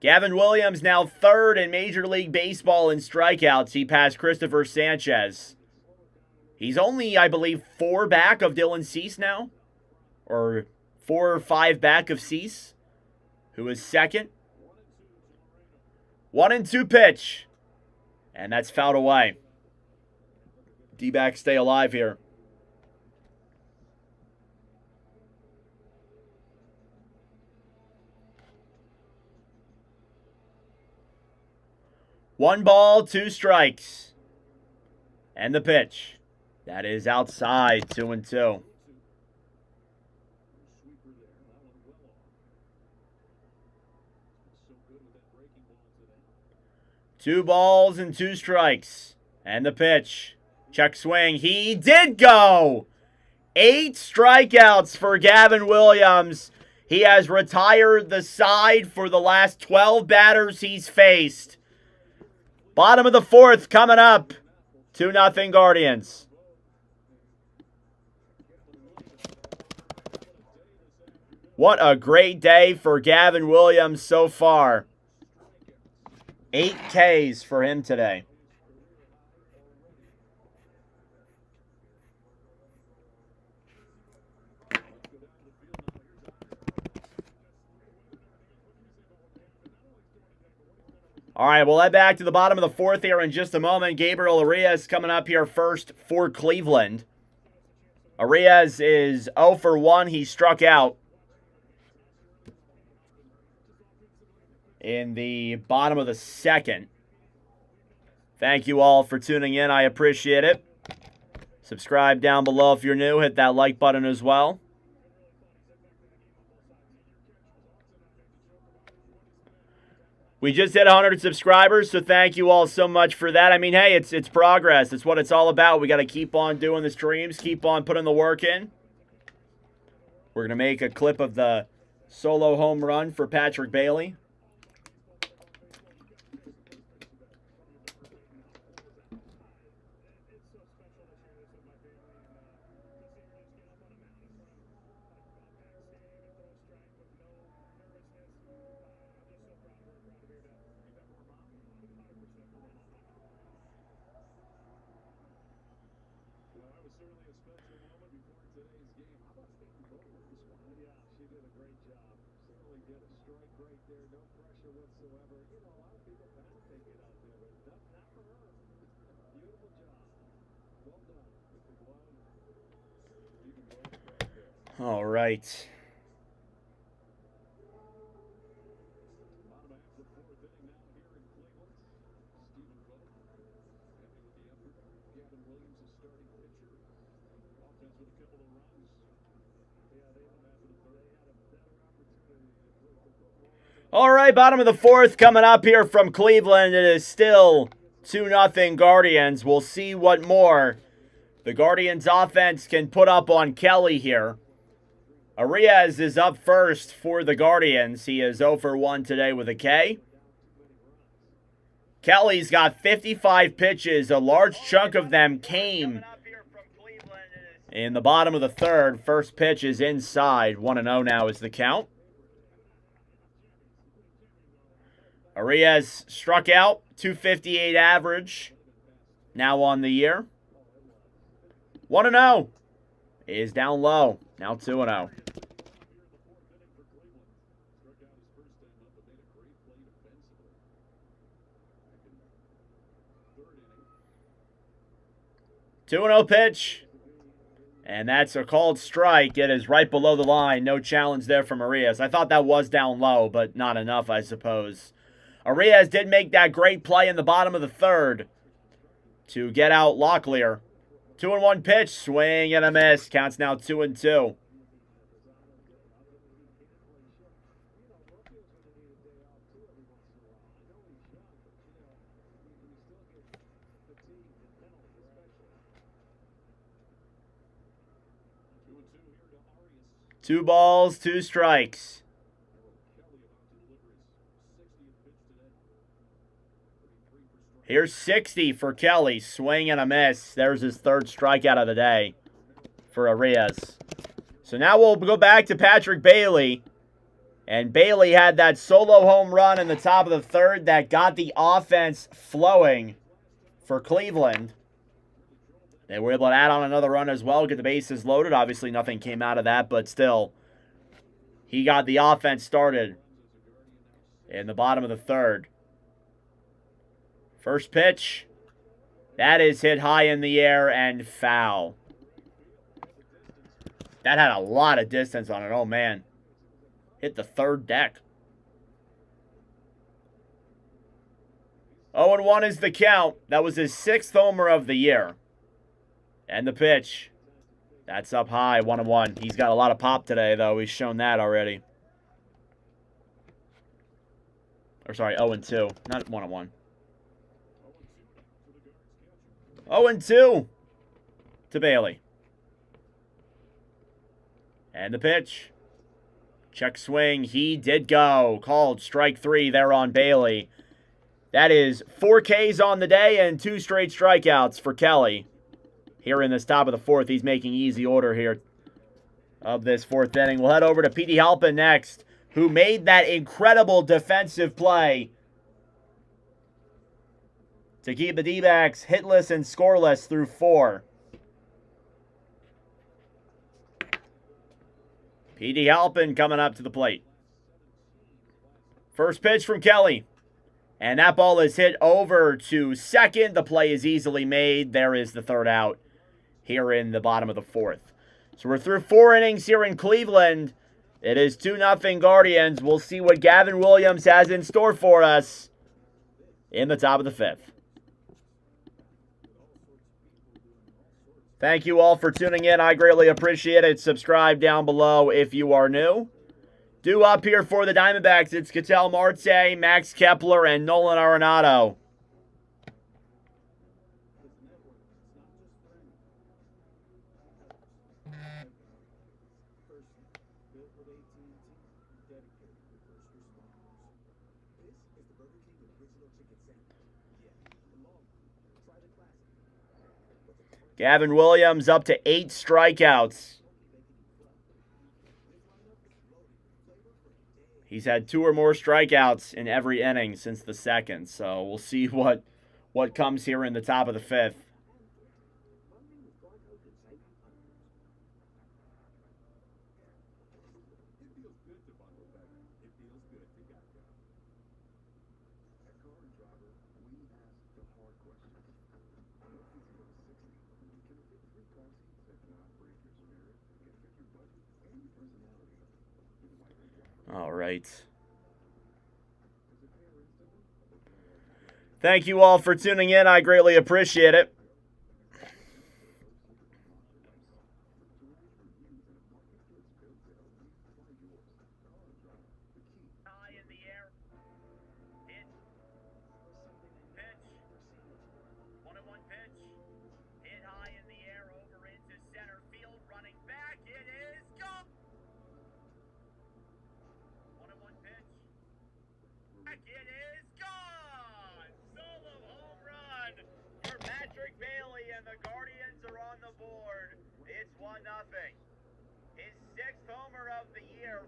Gavin Williams now third in Major League Baseball in strikeouts. He passed Christopher Sanchez. He's only, I believe, 4 back of Dylan Cease now. Or 4 or 5 back of Cease, who is second. 1-2 pitch. And that's fouled away. D-backs stay alive here. One ball, 2 strikes. And the pitch. That is outside, 2-2. Two balls and 2 strikes. And the pitch. Check swing. He did go! 8 strikeouts for Gavin Williams. He has retired the side for the last 12 batters he's faced. Bottom of the 4th coming up. 2-0 Guardians. What a great day for Gavin Williams so far. 8 Ks for him today. All right, we'll head back to the bottom of the 4th here in just a moment. Gabriel Arias coming up here first for Cleveland. Arias is 0 for 1. He struck out in the bottom of the 2nd. Thank you all for tuning in. I appreciate it. Subscribe down below if you're new. Hit that like button as well. We just hit 100 subscribers, so thank you all so much for that. I mean, hey, it's progress. It's what it's all about. We got to keep on doing the streams, keep on putting the work in. We're going to make a clip of the solo home run for Patrick Bailey. All right. All right, bottom of the 4th coming up here from Cleveland. It is still 2-0 Guardians. We'll see what more the Guardians offense can put up on Kelly here. Arias is up first for the Guardians. He is 0 for 1 today with a K. Kelly's got 55 pitches. A large chunk of them came in the bottom of the 3rd. First pitch is inside. 1-0 now is the count. Arias struck out. 258 average. Now on the year. 1-0 is down low. Now 2-0. Pitch. And that's a called strike. It is right below the line. No challenge there from Arias. I thought that was down low, but not enough, I suppose. Arias did make that great play in the bottom of the 3rd to get out Locklear. 2-1 pitch, swing and a miss. Counts now 2-2. Two balls, 2 strikes. Here's 60 for Kelly. Swing and a miss. There's his third strikeout of the day for Arias. So now we'll go back to Patrick Bailey. And Bailey had that solo home run in the top of the third that got the offense flowing for Cleveland. They were able to add on another run as well, get the bases loaded. Obviously, nothing came out of that, but still, he got the offense started in the bottom of the third. First pitch, that is hit high in the air and foul. That had a lot of distance on it. Oh, man. Hit the third deck. 0-1 is the count. That was his 6th homer of the year. And the pitch. That's up high, 1-1. He's got a lot of pop today, though. He's shown that already. Or, sorry, 0-2. Not 1-1. 0-2 to Bailey. And the pitch. Check swing. He did go. Called strike 3 there on Bailey. That is 4 Ks on the day and 2 straight strikeouts for Kelly. Here in this top of the 4th, he's making easy order here of this 4th inning. We'll head over to Petey Halpin next, who made that incredible defensive play to keep the D-backs hitless and scoreless through 4. Petey Halpin coming up to the plate. First pitch from Kelly. And that ball is hit over to second. The play is easily made. There is the third out here in the bottom of the 4th. So we're through 4 innings here in Cleveland. It is 2-0 Guardians. We'll see what Gavin Williams has in store for us in the top of the 5th. Thank you all for tuning in. I greatly appreciate it. Subscribe down below if you are new. Due up here for the Diamondbacks, it's Ketel Marte, Max Kepler, and Nolan Arenado. Gavin Williams up to 8 strikeouts. He's had 2 or more strikeouts in every inning since the 2nd. So we'll see what comes here in the top of the 5th. All right. Thank you all for tuning in. I greatly appreciate it. It is gone! Solo home run for Patrick Bailey, and the Guardians are on the board. It's 1-0. His 6th homer of the year.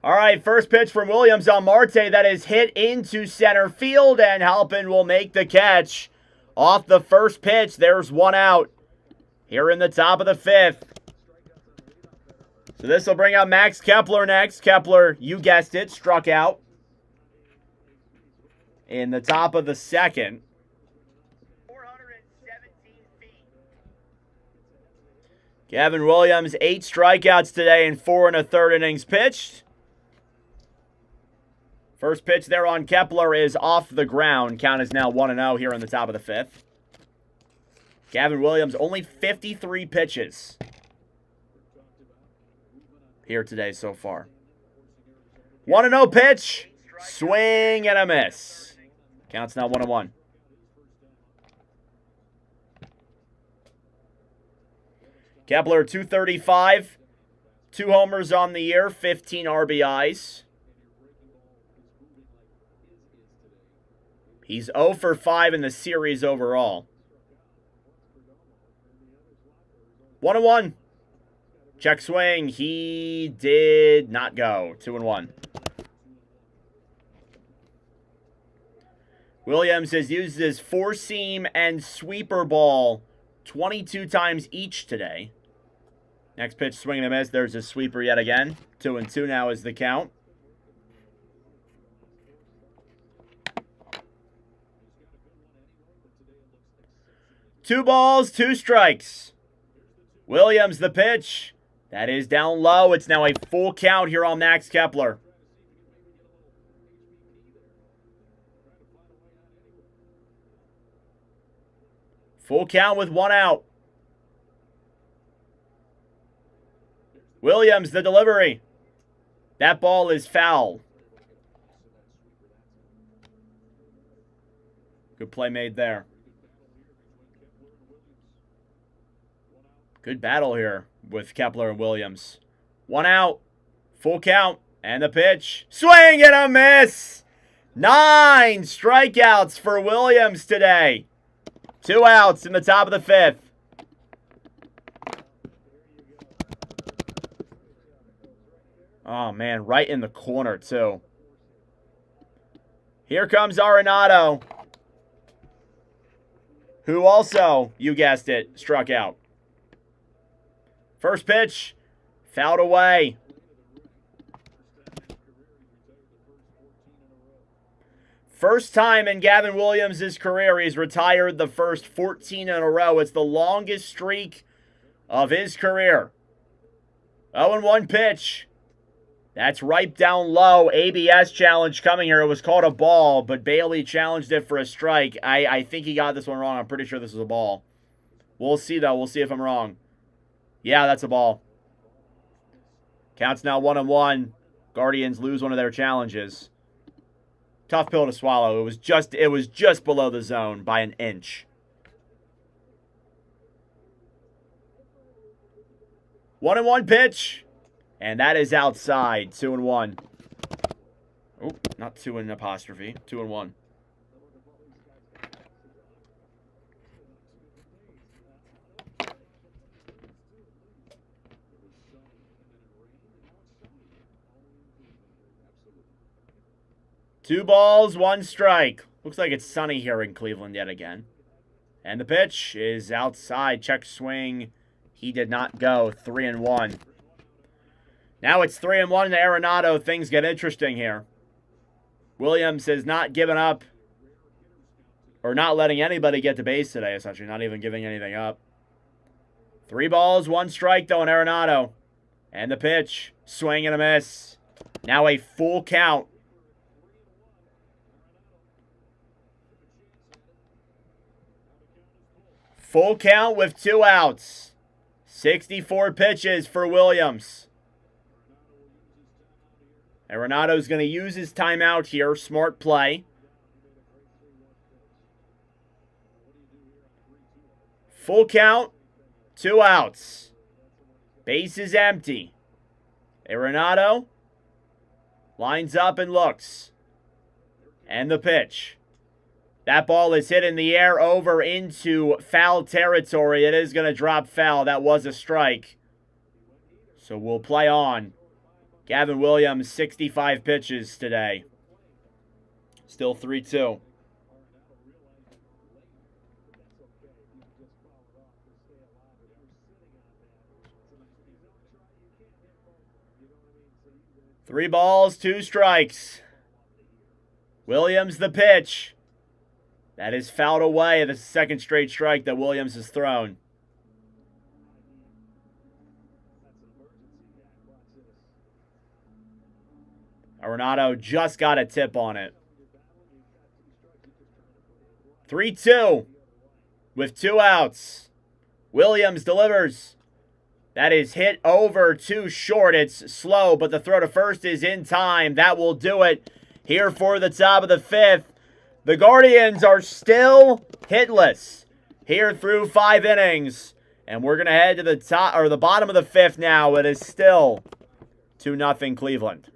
All right, first pitch from Williams on Marte. That is hit into center field, and Halpin will make the catch. Off the first pitch, there's 1 out here in the top of the 5th. So this will bring out Max Kepler next. Kepler, you guessed it, struck out in the top of the 2nd. 417 feet. Gavin Williams, 8 strikeouts today in 4 1/3 innings pitched. First pitch there on Kepler is off the ground. Count is now 1-0 here in the top of the 5th. Gavin Williams, only 53 pitches here today so far. 1-0 pitch. Swing and a miss. Counts now 1-1. Kepler, 235. 2 homers on the year, 15 RBIs. He's 0 for 5 in the series overall. 1-1. Check swing. He did not go. 2-1. Williams has used his four-seam and sweeper ball 22 times each today. Next pitch, swing and a miss. There's a sweeper yet again. 2-2 now is the count. Two balls, two strikes. Williams the pitch. That is down low. It's now a full count here on Max Kepler. Full count with 1 out. Williams, the delivery. That ball is foul. Good play made there. Good battle here with Kepler and Williams. 1 out. Full count. And the pitch. Swing and a miss. 9 strikeouts for Williams today. 2 outs in the top of the 5th. Oh, man, right in the corner, too. Here comes Arenado, who also, you guessed it, struck out. First pitch, fouled away. First time in Gavin Williams' career, he's retired the first 14 in a row. It's the longest streak of his career. 0-1 pitch. That's right down low. ABS challenge coming here. It was called a ball, but Bailey challenged it for a strike. I think he got this one wrong. I'm pretty sure this is a ball. We'll see, though. We'll see if I'm wrong. Yeah, that's a ball. Counts now 1-1. Guardians lose one of their challenges. Tough pill to swallow. It was just below the zone by an inch. 1-1 pitch. And that is outside. 2-1. Oh, not 2 in apostrophe. 2-1. Two balls, 1 strike. Looks like it's sunny here in Cleveland yet again. And the pitch is outside. Check swing. He did not go. 3-1. Now it's 3-1 to Arenado. Things get interesting here. Williams has not given up, or not letting anybody get to base today, essentially. Not even giving anything up. 3 balls, 1 strike, though, in Arenado. And the pitch. Swing and a miss. Now a full count. Full count with 2 outs. 64 pitches for Williams. Arenado's going to use his timeout here. Smart play. Full count. 2 outs. Base is empty. Arenado lines up and looks. And the pitch. That ball is hit in the air over into foul territory. It is going to drop foul. That was a strike. So we'll play on. Gavin Williams, 65 pitches today. Still 3-2. Three balls, 2 strikes. Williams the pitch. That is fouled away. The second straight strike that Williams has thrown. Arenado just got a tip on it. 3-2 with 2 outs. Williams delivers. That is hit over too short. It's slow, but the throw to first is in time. That will do it here for the top of the 5th. The Guardians are still hitless here through 5 innings. And we're going to head to the top or the bottom of the 5th now. It is still 2-0 Cleveland.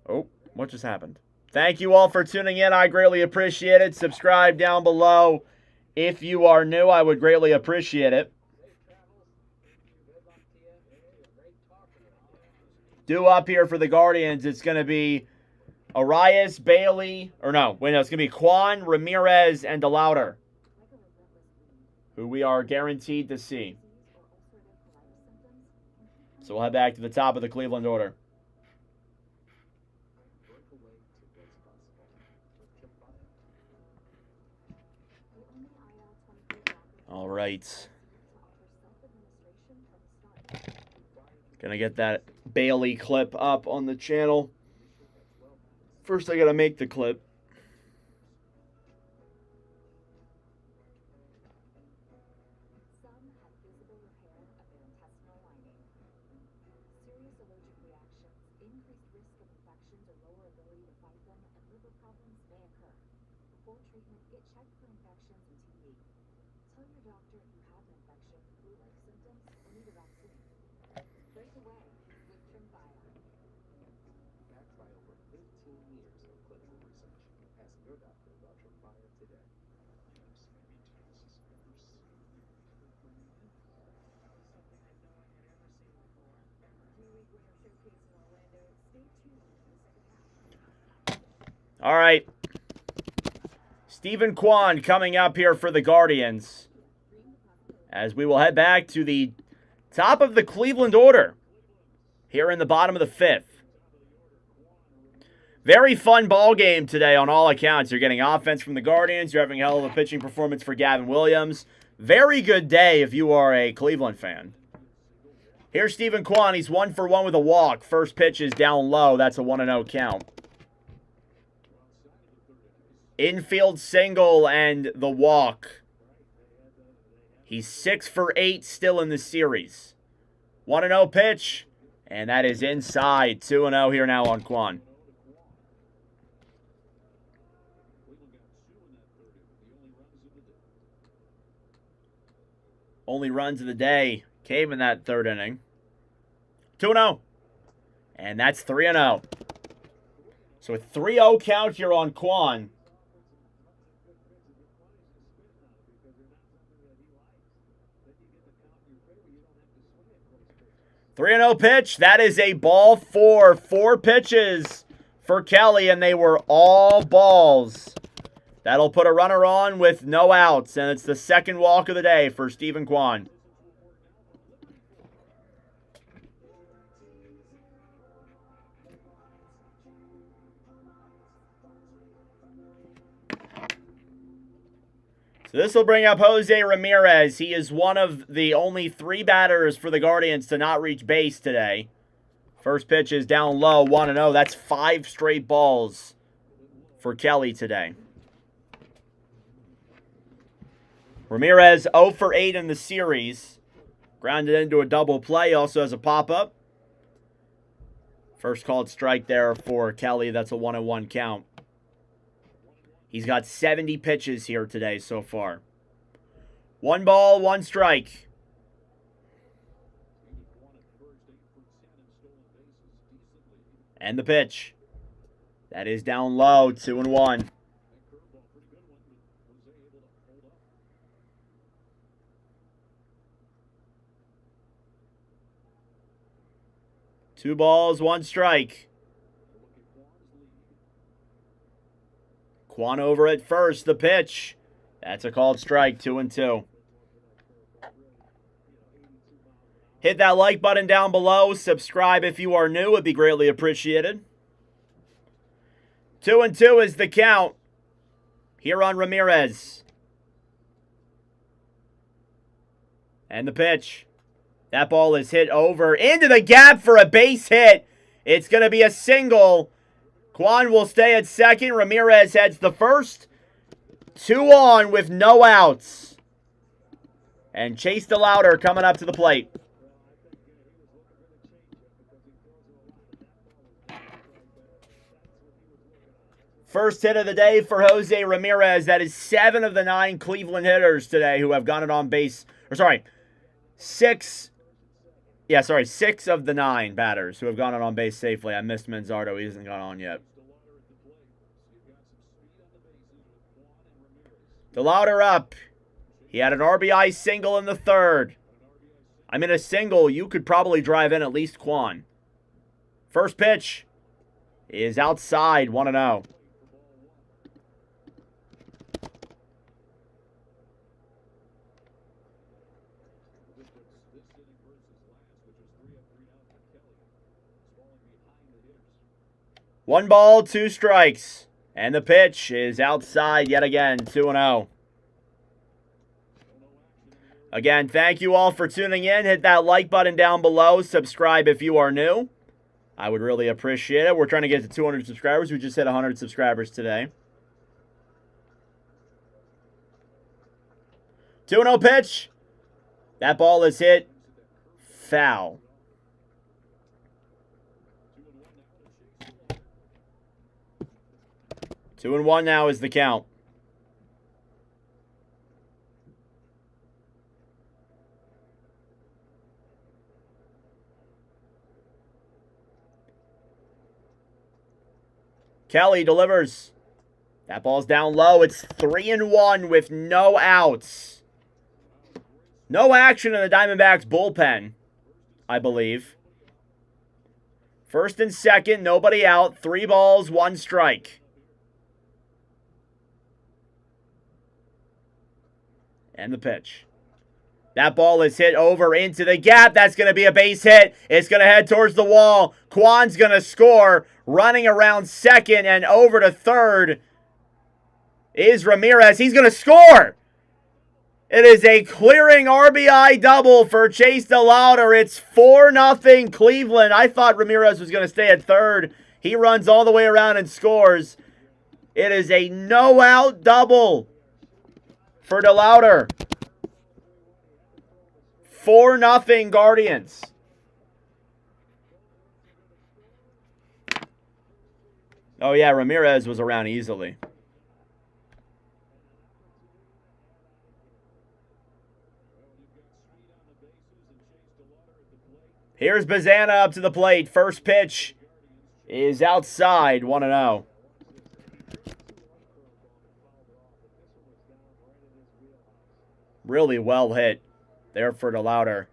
Oh, What just happened? Thank you all for tuning in. I greatly appreciate it. Subscribe down below if you are new. I would greatly appreciate it. Due up here for the Guardians, it's going to be Arias, Bailey, or no, wait, no, it's going to be Kwan, Ramirez, and DeLauder, who we are guaranteed to see. So we'll head back to the top of the Cleveland order. All right. Gonna get that Bailey clip up on the channel. First, I gotta make the clip. All right. Stephen Kwan coming up here for the Guardians, as we will head back to the top of the Cleveland order here in the bottom of the fifth. Very fun ball game today on all accounts. You're getting offense from the Guardians. You're having a hell of a pitching performance for Gavin Williams. Very good day if you are a Cleveland fan. Here's Stephen Kwan. He's 1 for 1 with a walk. First pitch is down low. That's a 1-0 count. Infield single and the walk. He's 6 for 8 still in the series. 1-0 pitch, and that is inside. 2-0 here now on Kwan. Only runs of the day came in that third inning. 2-0. And that's 3-0. So a 3-0 count here on Kwan. 3-0 pitch. That is a ball for 4 pitches for Kelly, and they were all balls. That'll put a runner on with no outs, and it's the second walk of the day for Stephen Kwan. So this will bring up Jose Ramirez. He is one of the only 3 batters for the Guardians to not reach base today. First pitch is down low, 1-0. That's 5 straight balls for Kelly today. Ramirez 0 for 8 in the series. Grounded into a double play. Also has a pop-up. First called strike there for Kelly. That's a 1-1 count. He's got 70 pitches here today so far. 1 ball, 1 strike. And the pitch. That is down low, 2-1. Two balls, 1 strike. Kwan over at first, the pitch. That's a called strike, 2-2. Hit that like button down below. Subscribe if you are new. It'd be greatly appreciated. 2-2 is the count here on Ramirez. And the pitch. That ball is hit over into the gap for a base hit. It's going to be a single. Kwan will stay at second. Ramirez heads the first. 2 on with no outs. And Chase DeLauder coming up to the plate. First hit of the day for Jose Ramirez. That is 7 of the 9 Cleveland hitters today who have gotten it on base. Or sorry, 6 of the 9 batters who have gone it on base safely. I missed Manzardo. He hasn't gone on yet. DeLauder up. He had an RBI single in the third. I mean, a single you could probably drive in at least Quan. First pitch is outside, 1-0. One ball, two strikes. And the pitch is outside yet again, 2-0. Again, thank you all for tuning in. Hit that like button down below. Subscribe if you are new. I would really appreciate it. We're trying to get to 200 subscribers. We just hit 100 subscribers today. 2-0 pitch. That ball is hit. Foul. Two and one now is the count. Kelly delivers. That ball's down low. It's 3-1 with no outs. No action in the Diamondbacks bullpen, I believe. First and second, nobody out. 3 balls, 1 strike. And the pitch. That ball is hit over into the gap. That's going to be a base hit. It's going to head towards the wall. Quan's going to score. Running around second and over to third is Ramirez. He's going to score. It is a clearing RBI double for Chase DeLauder. It's 4-0 Cleveland. I thought Ramirez was going to stay at third. He runs all the way around and scores. It is a no-out double for DeLauder. 4-0 Guardians. Oh, yeah, Ramirez was around easily. Here's Bazana up to the plate. First pitch is outside, 1-0. Really well hit there for DeLauder.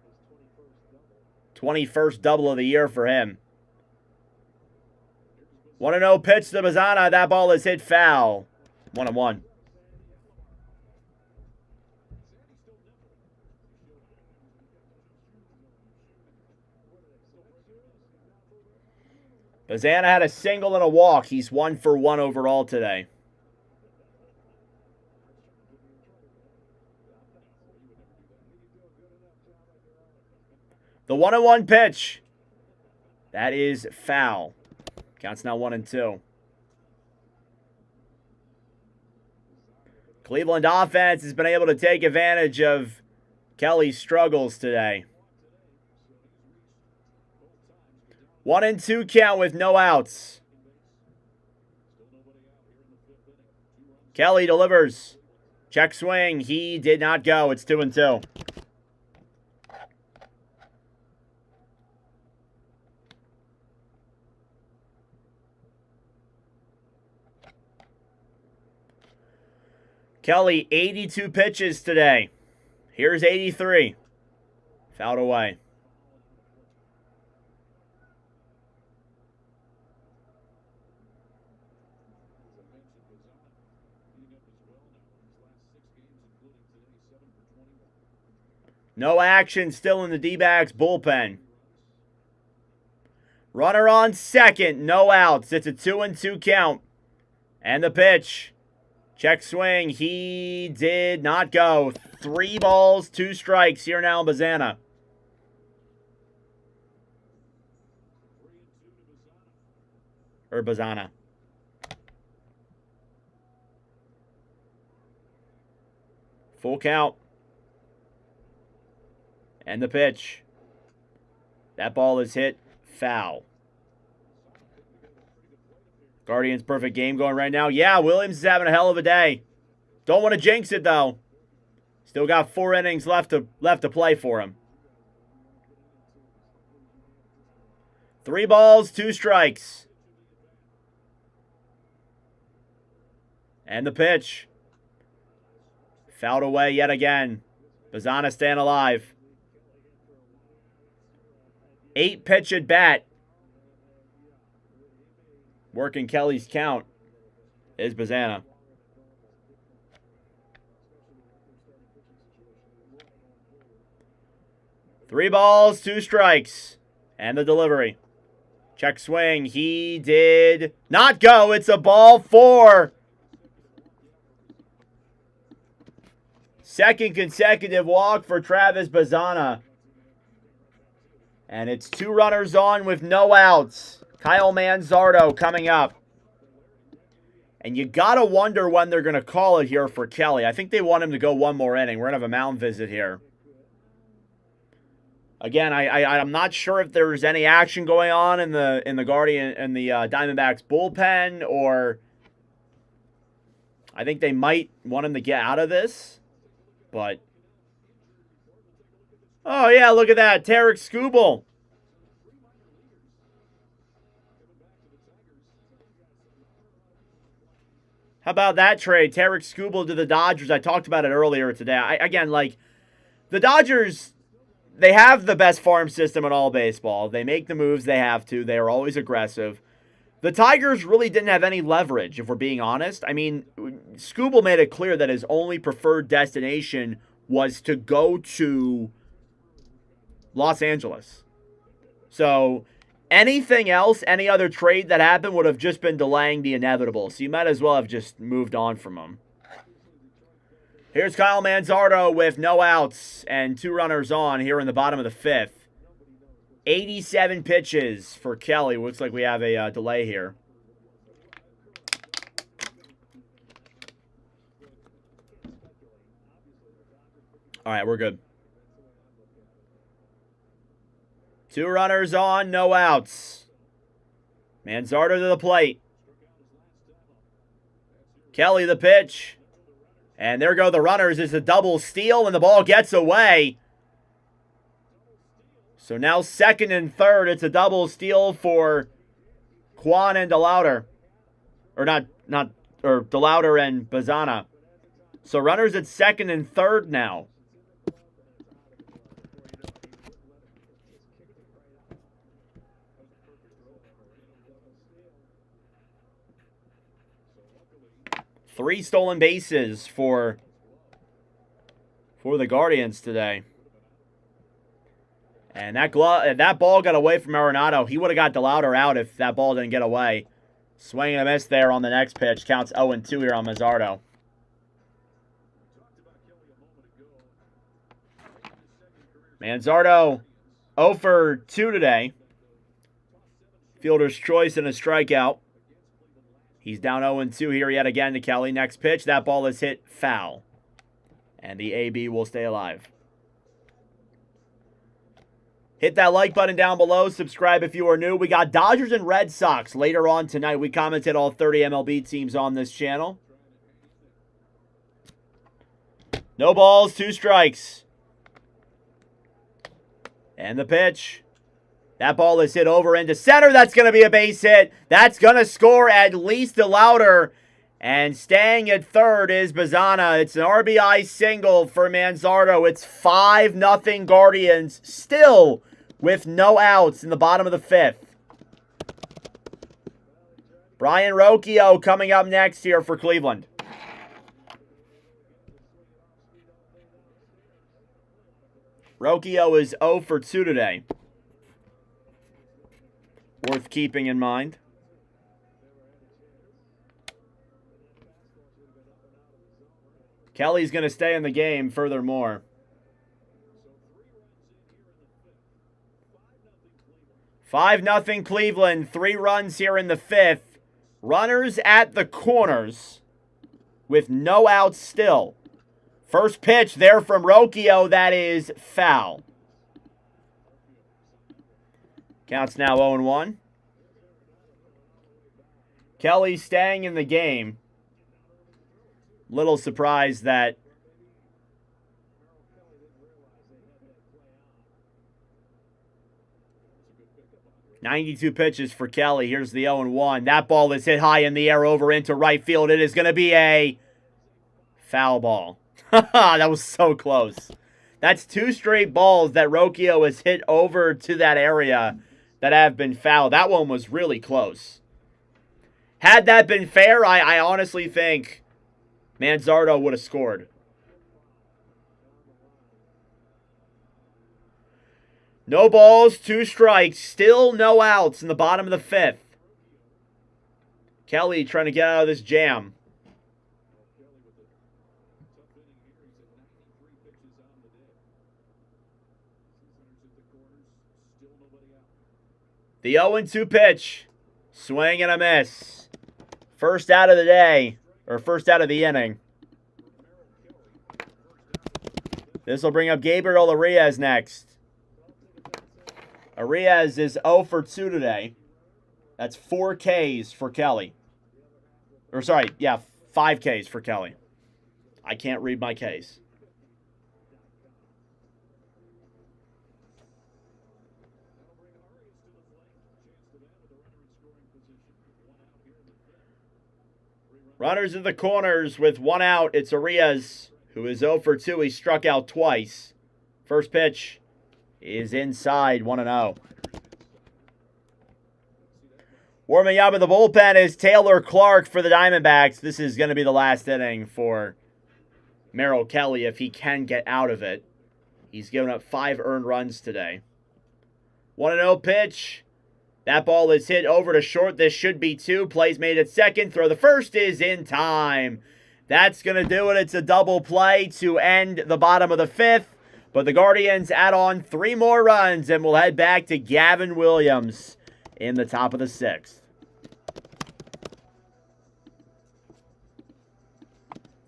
21st double of the year for him. 1-0 pitch to Bazana. That ball is hit foul. 1-1. Bazana had a single and a walk. He's 1 for 1 overall today. The 1-1 pitch. That is foul. Counts now 1-2. Cleveland offense has been able to take advantage of Kelly's struggles today. 1-2 count with no outs. Kelly delivers. Check swing. He did not go. It's 2-2. Kelly, 82 pitches today. Here's 83. Fouled away. No action still in the D-backs bullpen. Runner on second, no outs. It's a 2-2 count. And the pitch. Check swing. He did not go. 3 balls, 2 strikes here now, Bazana. Or Bazana. Full count. And the pitch. That ball is hit foul. Guardians perfect game going right now. Yeah, Williams is having a hell of a day. Don't want to jinx it though. Still got 4 innings left to play for him. 3 balls, 2 strikes. And the pitch. Fouled away yet again. Bazana staying alive. 8-pitch at bat. Working Kelly's count is Bazana. 3 balls, 2 strikes. And the delivery. Check swing. He did not go. It's a ball 4. Second consecutive walk for Travis Bazana. And it's 2 runners on with no outs. Kyle Manzardo coming up. And you got to wonder when they're going to call it here for Kelly. I think they want him to go one more inning. We're going to have a mound visit here. Again, I'm not sure if there's any action going on in the Diamondbacks bullpen, or I think they might want him to get out of this. But oh yeah, look at that, Tarek Skubal. How about that trade? Tarek Skubal to the Dodgers. I talked about it earlier today. The Dodgers, they have the best farm system in all baseball. They make the moves they have to. They are always aggressive. The Tigers really didn't have any leverage, if we're being honest. I mean, Skubal made it clear that his only preferred destination was to go to Los Angeles. So anything else, any other trade that happened would have just been delaying the inevitable. So you might as well have just moved on from him. Here's Kyle Manzardo with no outs and 2 runners on here in the bottom of the 5th. 87 pitches for Kelly. Looks like we have a delay here. All right, we're good. 2 runners on, no outs. Manzardo to the plate. Kelly the pitch. And there go the runners. It's a double steal, and the ball gets away. So now second and third. It's a double steal for Kwan and DeLauder. Or DeLauder and Bazana. So runners at second and third now. Three stolen bases for the Guardians today. And that ball got away from Arenado. He would have got DeLauder out if that ball didn't get away. Swing and a miss there on the next pitch. Counts 0-2 here on Manzardo. Manzardo 0 for 2 today. Fielder's choice and a strikeout. He's down 0-2 here yet again to Kelly. Next pitch, that ball is hit foul. And the AB will stay alive. Hit that like button down below. Subscribe if you are new. We got Dodgers and Red Sox later on tonight. We commented all 30 MLB teams on this channel. No balls, 2 strikes. And the pitch. That ball is hit over into center. That's going to be a base hit. That's going to score at least DeLauder. And staying at third is Bazana. It's an RBI single for Manzardo. It's 5-0 Guardians. Still with no outs in the bottom of the 5th. Brian Rocchio coming up next here for Cleveland. Rocchio is 0 for 2 today. Worth keeping in mind. Kelly's going to stay in the game furthermore. 5-0 Cleveland. 3 runs here in the 5th. Runners at the corners with no outs still. First pitch there from Rocchio. That is foul. Counts now 0-1. Kelly staying in the game. Little surprised that .92 pitches for Kelly. Here's the 0-1. That ball is hit high in the air over into right field. It is going to be a foul ball. That was so close. That's 2 straight balls that Rocchio has hit over to that area that have been fouled. That one was really close. Had that been fair, I honestly think Manzardo would have scored. No balls, 2 strikes. Still no outs in the bottom of the 5th. Kelly trying to get out of this jam. The 0-2 pitch. Swing and a miss. First out of the day. Or first out of the inning. This will bring up Gabriel Arias next. Arias is 0 for 2 today. That's 4 Ks for Kelly. Or sorry, yeah, 5 Ks for Kelly. I can't read my Ks. Runners in the corners with 1 out. It's Arias, who is 0 for 2. He struck out twice. First pitch is inside, 1-0. Warming up in the bullpen is Taylor Clark for the Diamondbacks. This is going to be the last inning for Merrill Kelly if he can get out of it. He's given up 5 earned runs today. 1-0 pitch. That ball is hit over to short. This should be 2. Plays made at second. Throw the first is in time. That's going to do it. It's a double play to end the bottom of the 5th. But the Guardians add on 3 more runs and we'll head back to Gavin Williams in the top of the 6th.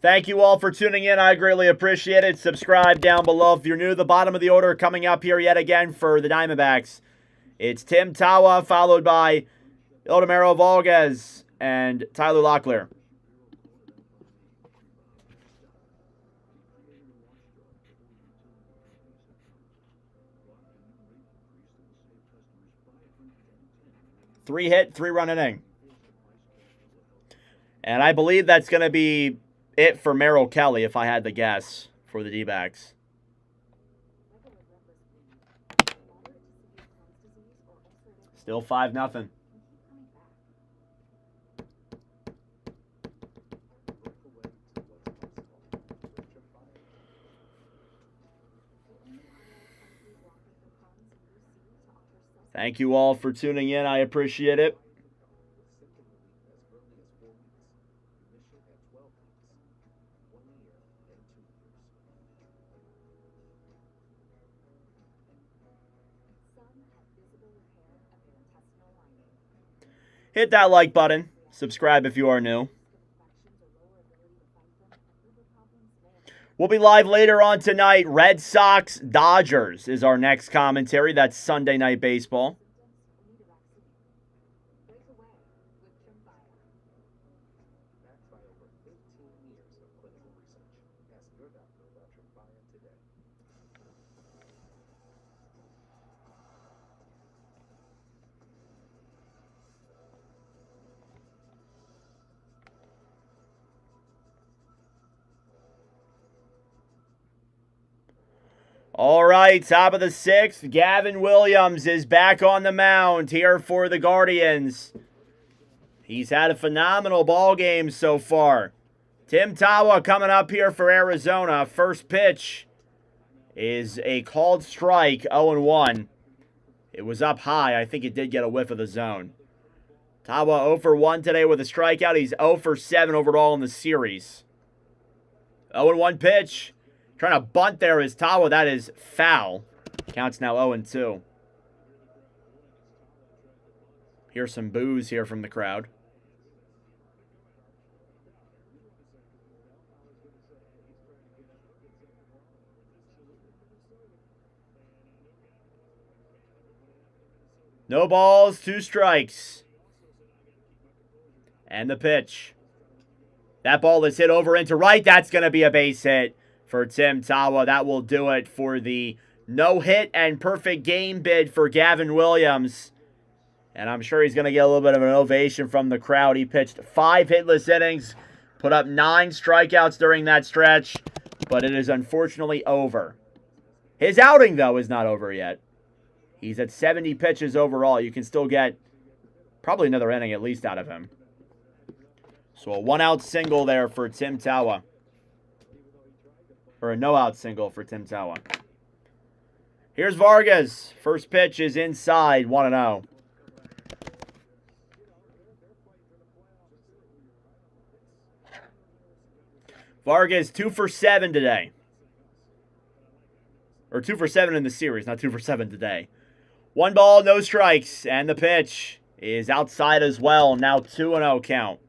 Thank you all for tuning in. I greatly appreciate it. Subscribe down below if you're new. The bottom of the order coming up here yet again for the Diamondbacks. It's Tim Tawa, followed by Ildemaro Vargas and Tyler Locklear. Three hit, 3-run inning. And I believe that's going to be it for Merrill Kelly, if I had to guess, for the D-backs. Still 5-0. Thank you all for tuning in. I appreciate it. Hit that like button. Subscribe if you are new. We'll be live later on tonight. Red Sox Dodgers is our next commentary. That's Sunday Night Baseball. All right, top of the 6th. Gavin Williams is back on the mound here for the Guardians. He's had a phenomenal ball game so far. Tim Tawa coming up here for Arizona. First pitch is a called strike, 0-1. It was up high. I think it did get a whiff of the zone. Tawa 0 for 1 today with a strikeout. He's 0 for 7 overall in the series. 0-1 pitch. Trying to bunt there is Tawa. That is foul. Counts now 0-2. Here's some boos here from the crowd. No balls, 2 strikes. And the pitch. That ball is hit over into right. That's going to be a base hit for Tim Tawa. That will do it for the no-hit and perfect game bid for Gavin Williams. And I'm sure he's going to get a little bit of an ovation from the crowd. He pitched 5 hitless innings, put up 9 strikeouts during that stretch. but it is unfortunately over. His outing, though, is not over yet. He's at 70 pitches overall. You can still get probably another inning at least out of him. So a one-out single there for Tim Tawa. Or a no-out single for Tim Tawa. Here's Vargas. First pitch is inside, 1-0. Vargas 2 for 7 today. Or 2 for 7 in the series, not 2 for 7 today. 1 ball, no strikes, and the pitch is outside as well. Now 2-0 count.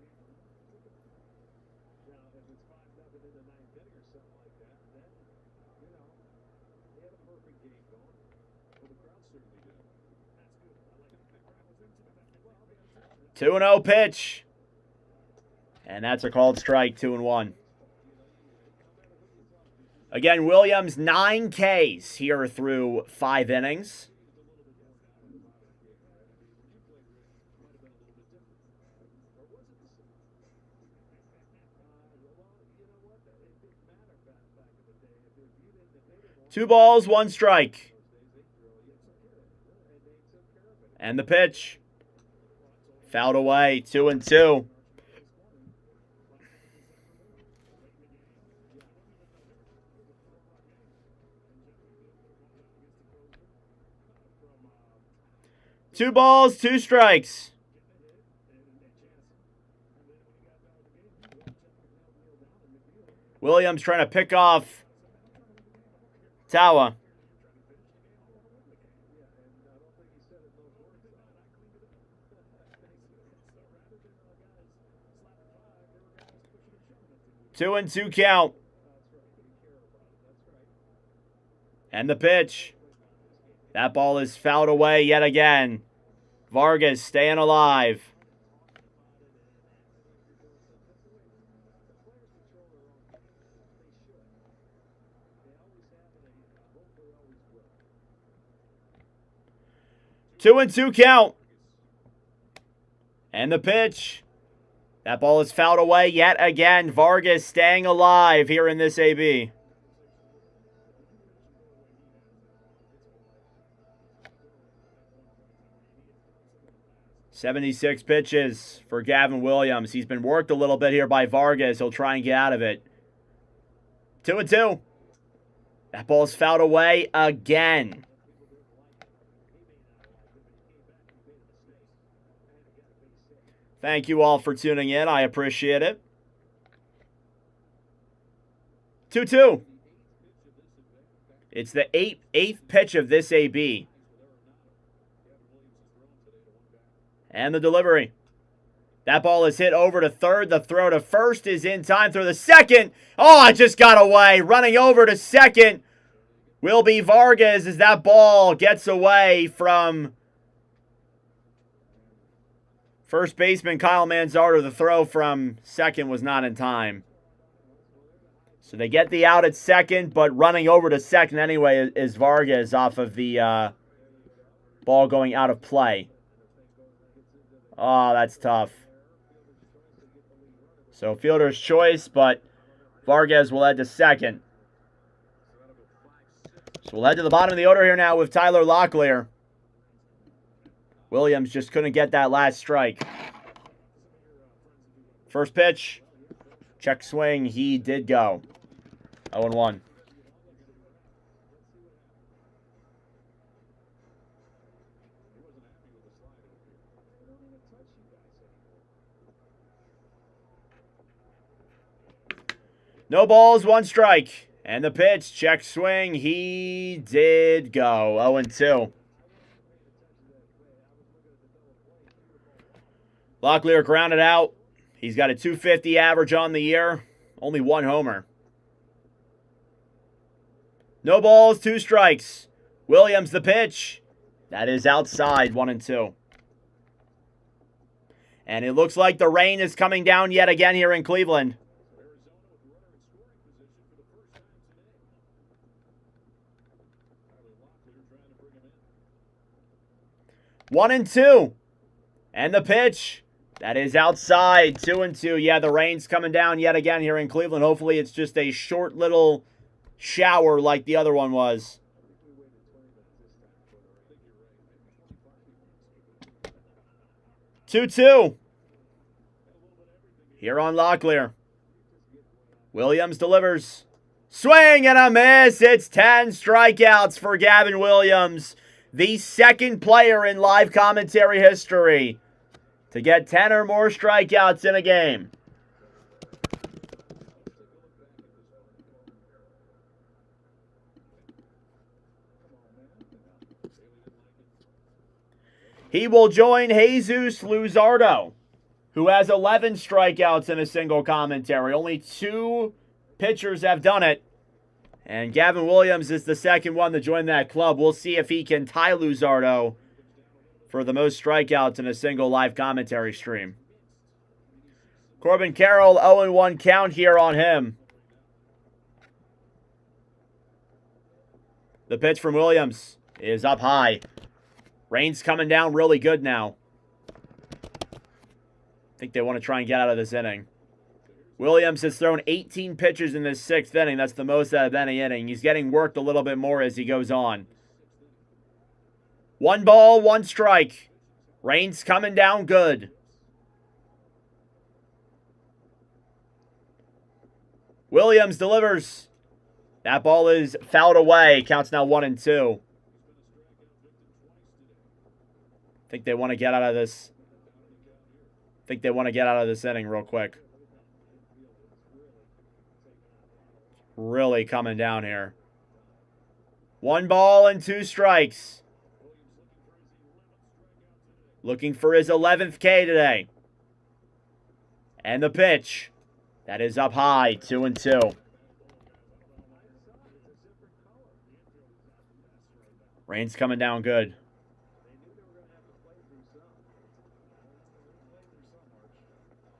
Two and 0 pitch. And that's a called strike, 2-1. Again, Williams, 9 Ks here through 5 innings. Two balls, 1 strike. And the pitch. Fouled away, 2-2. Two balls, 2 strikes. Williams trying to pick off Tawa. Two and 2 count. And the pitch. That ball is fouled away yet again. Vargas staying alive. Two and 2 count. And the pitch. That ball is fouled away yet again. Vargas staying alive here in this AB. "76 pitches for Gavin Williams. He's been worked a little bit here by Vargas. He'll try and get out of it. 2-2. That ball is fouled away again. Thank you all for tuning in. I appreciate it. 2-2. It's the eighth pitch of this AB. And the delivery. That ball is hit over to third. The throw to first is in time. Throw to second. Oh, it just got away. Running over to second will be Vargas as that ball gets away from first baseman Kyle Manzardo. The throw from second was not in time. So they get the out at second, but running over to second anyway is Vargas off of the ball going out of play. Oh, that's tough. So fielder's choice, but Vargas will head to second. So we'll head to the bottom of the order here now with Tyler Locklear. Williams just couldn't get that last strike. First pitch. Check swing. He did go. 0-1. No balls, 1 strike. And the pitch, check swing, he did go. 0-2. Locklear grounded out. He's got a .250 average on the year. Only 1 homer. No balls, 2 strikes. Williams the pitch. That is outside, 1-2. And it looks like the rain is coming down yet again here in Cleveland. One and 2. And the pitch. That is outside. 2-2. Yeah, the rain's coming down yet again here in Cleveland. Hopefully it's just a short little shower like the other one was. 2-2. Here on Locklear. Williams delivers. Swing and a miss. It's 10 strikeouts for Gavin Williams, the second player in live commentary history to get 10 or more strikeouts in a game. He will join Jesus Luzardo, who has 11 strikeouts in a single commentary. Only 2 pitchers have done it. And Gavin Williams is the second one to join that club. We'll see if he can tie Luzardo for the most strikeouts in a single live commentary stream. Corbin Carroll, 0-1 count here on him. The pitch from Williams is up high. Rain's coming down really good now. I think they want to try and get out of this inning. Williams has thrown 18 pitches in this 6th inning. That's the most out of any inning. He's getting worked a little bit more as he goes on. 1 ball, 1 strike. Rain's coming down good. Williams delivers. That ball is fouled away. Counts now 1-2. I think they want to get out of this. Inning real quick. Really coming down here. 1 ball and 2 strikes. Looking for his 11th K today. And the pitch. That is up high. 2-2. Rain's coming down good.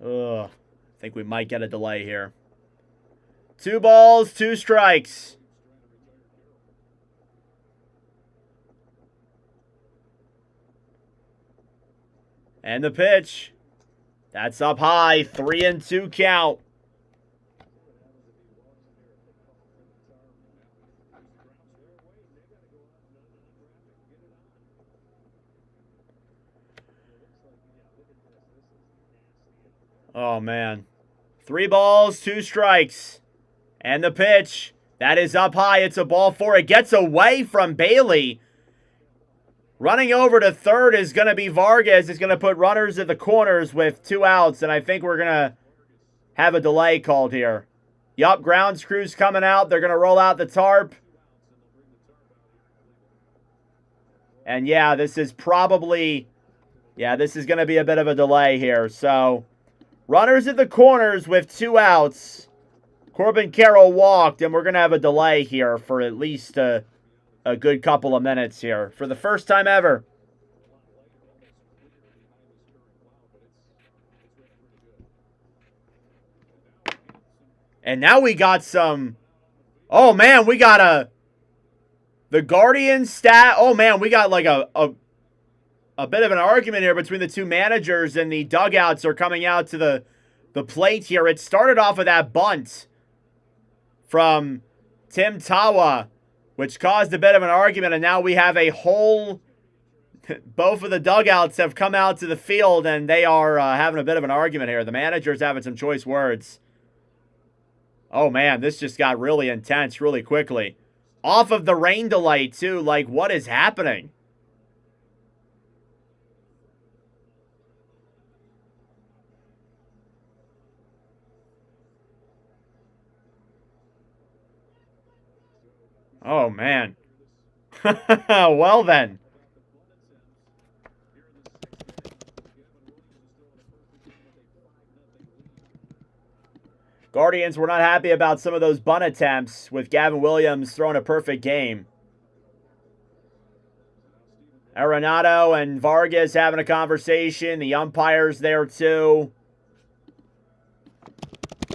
I think we might get a delay here. 2 balls, 2 strikes. And the pitch. That's up high. 3-2 count. Oh, man. 3 balls, 2 strikes. And the pitch. That is up high. It's a ball 4. It gets away from Bailey. Running over to third is going to be Vargas. Is going to put runners at the corners with 2 outs. And I think we're going to have a delay called here. Yup, grounds crew's coming out. They're going to roll out the tarp. And yeah, this is probably... Yeah, this is going to be a bit of a delay here. So, runners at the corners with 2 outs. Corbin Carroll walked, and we're going to have a delay here for at least a good couple of minutes here. For the first time ever. And now we got some... Oh, man, we got the Guardians stat... Oh, man, we got like a bit of an argument here between the 2 managers, and the dugouts are coming out to the plate here. It started off with that bunt from Tim Tawa, which caused a bit of an argument, and now we have a whole... Both of the dugouts have come out to the field, and they are having a bit of an argument here. The manager's having some choice words. Oh, man, this just got really intense really quickly. Off of the rain delay, too. Like, what is happening? Oh, man. Well, then. Guardians were not happy about some of those bunt attempts with Gavin Williams throwing a perfect game. Arenado and Vargas having a conversation. The umpire's there, too.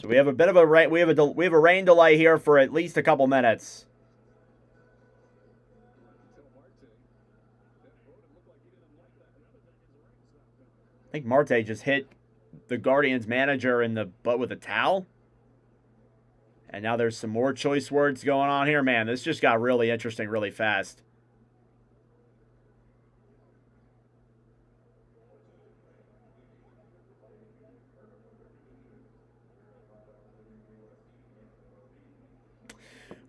So we have a bit of a rain, we have a rain delay here for at least a couple minutes. think Marte just hit the Guardians manager in the butt with a towel. And now there's some more choice words going on here. Man, this just got really interesting really fast.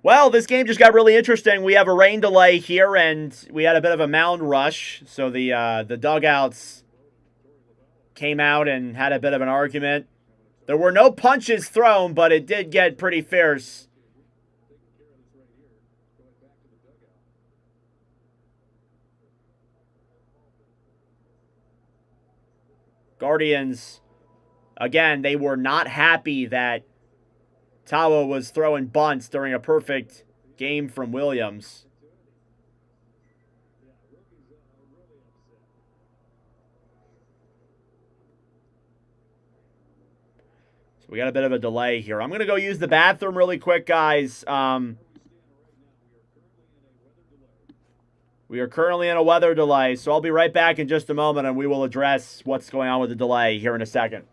Well, this game just got really interesting. We have a rain delay here, and we had a bit of a mound rush. So the dugouts came out and had a bit of an argument. There were no punches thrown, but it did get pretty fierce. Guardians, again, they were not happy that Tawa was throwing bunts during a perfect game from Williams. So we got a bit of a delay here. I'm going to go use the bathroom really quick, guys. We are currently in a weather delay, so I'll be right back in just a moment, and we will address what's going on with the delay here in a second.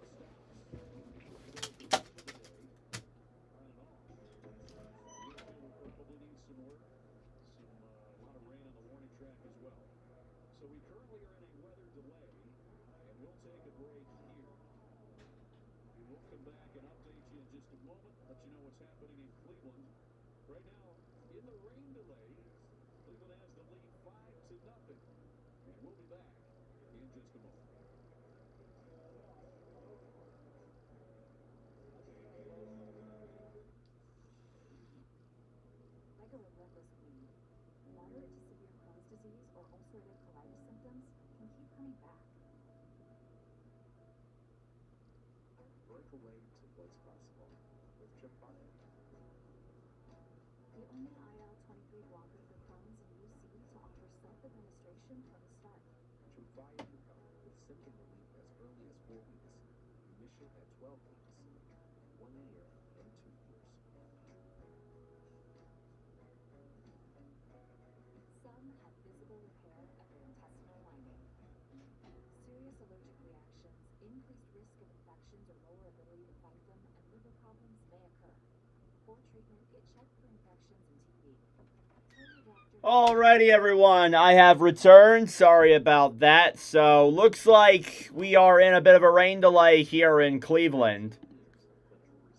Alrighty, everyone. I have returned. Sorry about that. So, looks like we are in a bit of a rain delay here in Cleveland.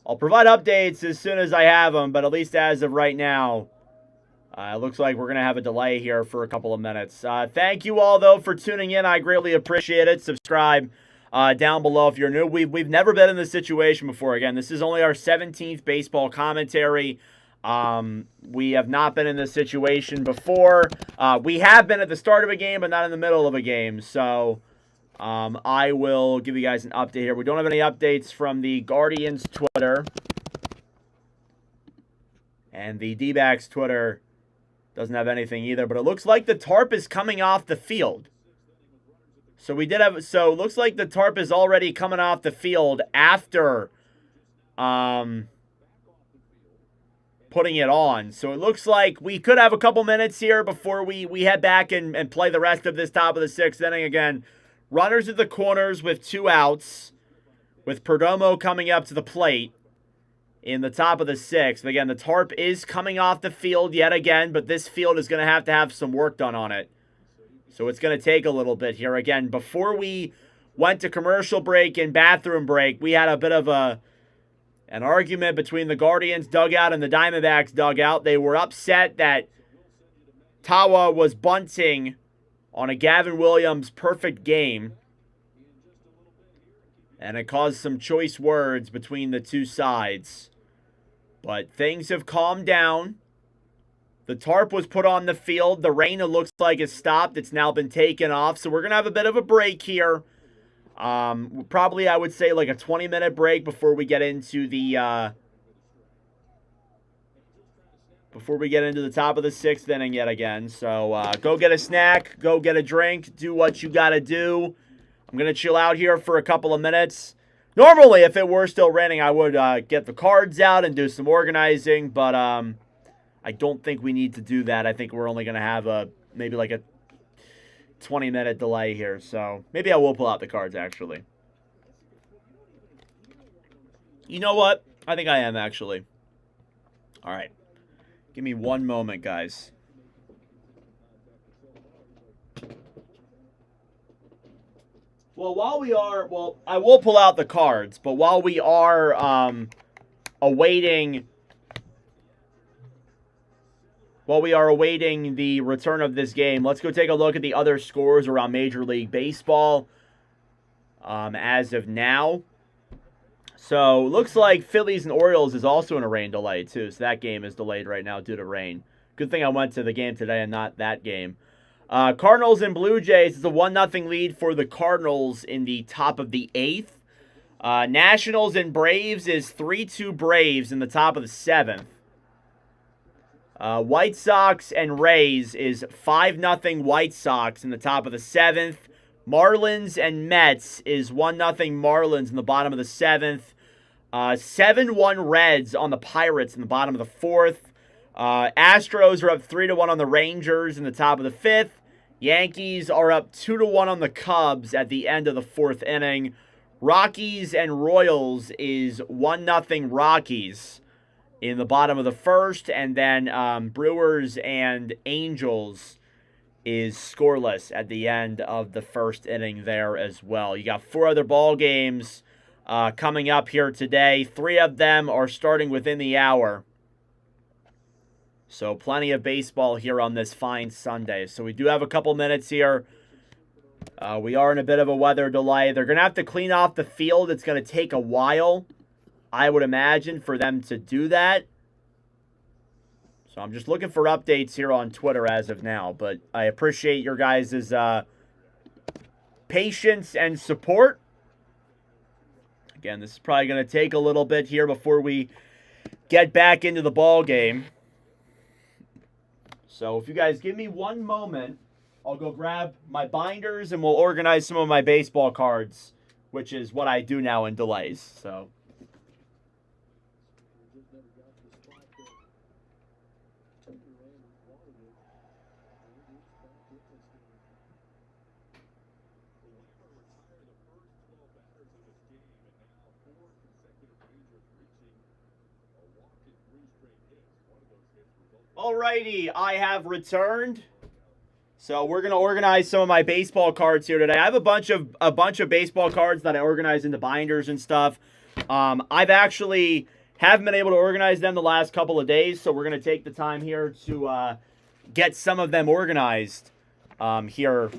I'll provide updates as soon as I have them, but at least as of right now, it looks like we're going to have a delay here for a couple of minutes. Thank you all, though, for tuning in. I greatly appreciate it. Subscribe down below if you're new. We've never been in this situation before. Again, this is only our 17th baseball commentary. We have not been in this situation before. We have been at the start of a game, but not in the middle of a game. So, I will give you guys an update here. We don't have any updates from the Guardians Twitter. And the D-backs Twitter doesn't have anything either. But it looks like the tarp is coming off the field. So it looks like the tarp is already coming off the field after, putting it on. So it looks like we could have a couple minutes here before we head back and play the rest of this top of the sixth inning. Again, runners at the corners with 2 outs, with Perdomo coming up to the plate in the top of the sixth. Again, the tarp is coming off the field yet again, but this field is going to have some work done on it. So it's going to take a little bit here. Again, before we went to commercial break and bathroom break, we had a bit of an argument between the Guardians dugout and the Diamondbacks dugout. They were upset that Tawa was bunting on a Gavin Williams perfect game, and it caused some choice words between the two sides. But things have calmed down. The tarp was put on the field. The rain, it looks like, has stopped. It's now been taken off. So we're going to have a bit of a break here. Probably, I would say, like a 20-minute break before we get into the top of the sixth inning yet again. So go get a snack, go get a drink, do what you got to do. I'm going to chill out here for a couple of minutes. Normally, if it were still raining, I would get the cards out and do some organizing, but I don't think we need to do that. I think we're only going to have maybe like a 20-minute delay here, so maybe I will pull out the cards, actually. You know what? I think I am, actually. All right. Give me one moment, guys. Well, I will pull out the cards, but while we are awaiting the return of this game, let's go take a look at the other scores around Major League Baseball as of now. So, looks like Phillies and Orioles is also in a rain delay, too. So, that game is delayed right now due to rain. Good thing I went to the game today and not that game. Cardinals and Blue Jays is a 1-0 lead for the Cardinals in the top of the 8th. Nationals and Braves is 3-2 Braves in the top of the 7th. White Sox and Rays is 5-0 White Sox in the top of the 7th. Marlins and Mets is 1-0 Marlins in the bottom of the 7th. 7-1 Reds on the Pirates in the bottom of the 4th. Astros are up 3-1 on the Rangers in the top of the 5th. Yankees are up 2-1 on the Cubs at the end of the 4th inning. Rockies and Royals is 1-0 Rockies in the bottom of the 1st. And then Brewers and Angels is scoreless at the end of the 1st inning there as well. You got 4 other ball games coming up here today. 3 of them are starting within the hour. So plenty of baseball here on this fine Sunday. So we do have a couple minutes here. We are in a bit of a weather delay. They're going to have to clean off the field. It's going to take a while, I would imagine, for them to do that. So I'm just looking for updates here on Twitter as of now. But I appreciate your guys' patience and support. Again, this is probably going to take a little bit here before we get back into the ball game. So if you guys give me one moment, I'll go grab my binders and we'll organize some of my baseball cards, which is what I do now in delays. So. Alrighty, I have returned. So we're gonna organize some of my baseball cards here today. I have a bunch of baseball cards that I organize into binders and stuff. I've actually haven't been able to organize them the last couple of days, so we're gonna take the time here to get some of them organized here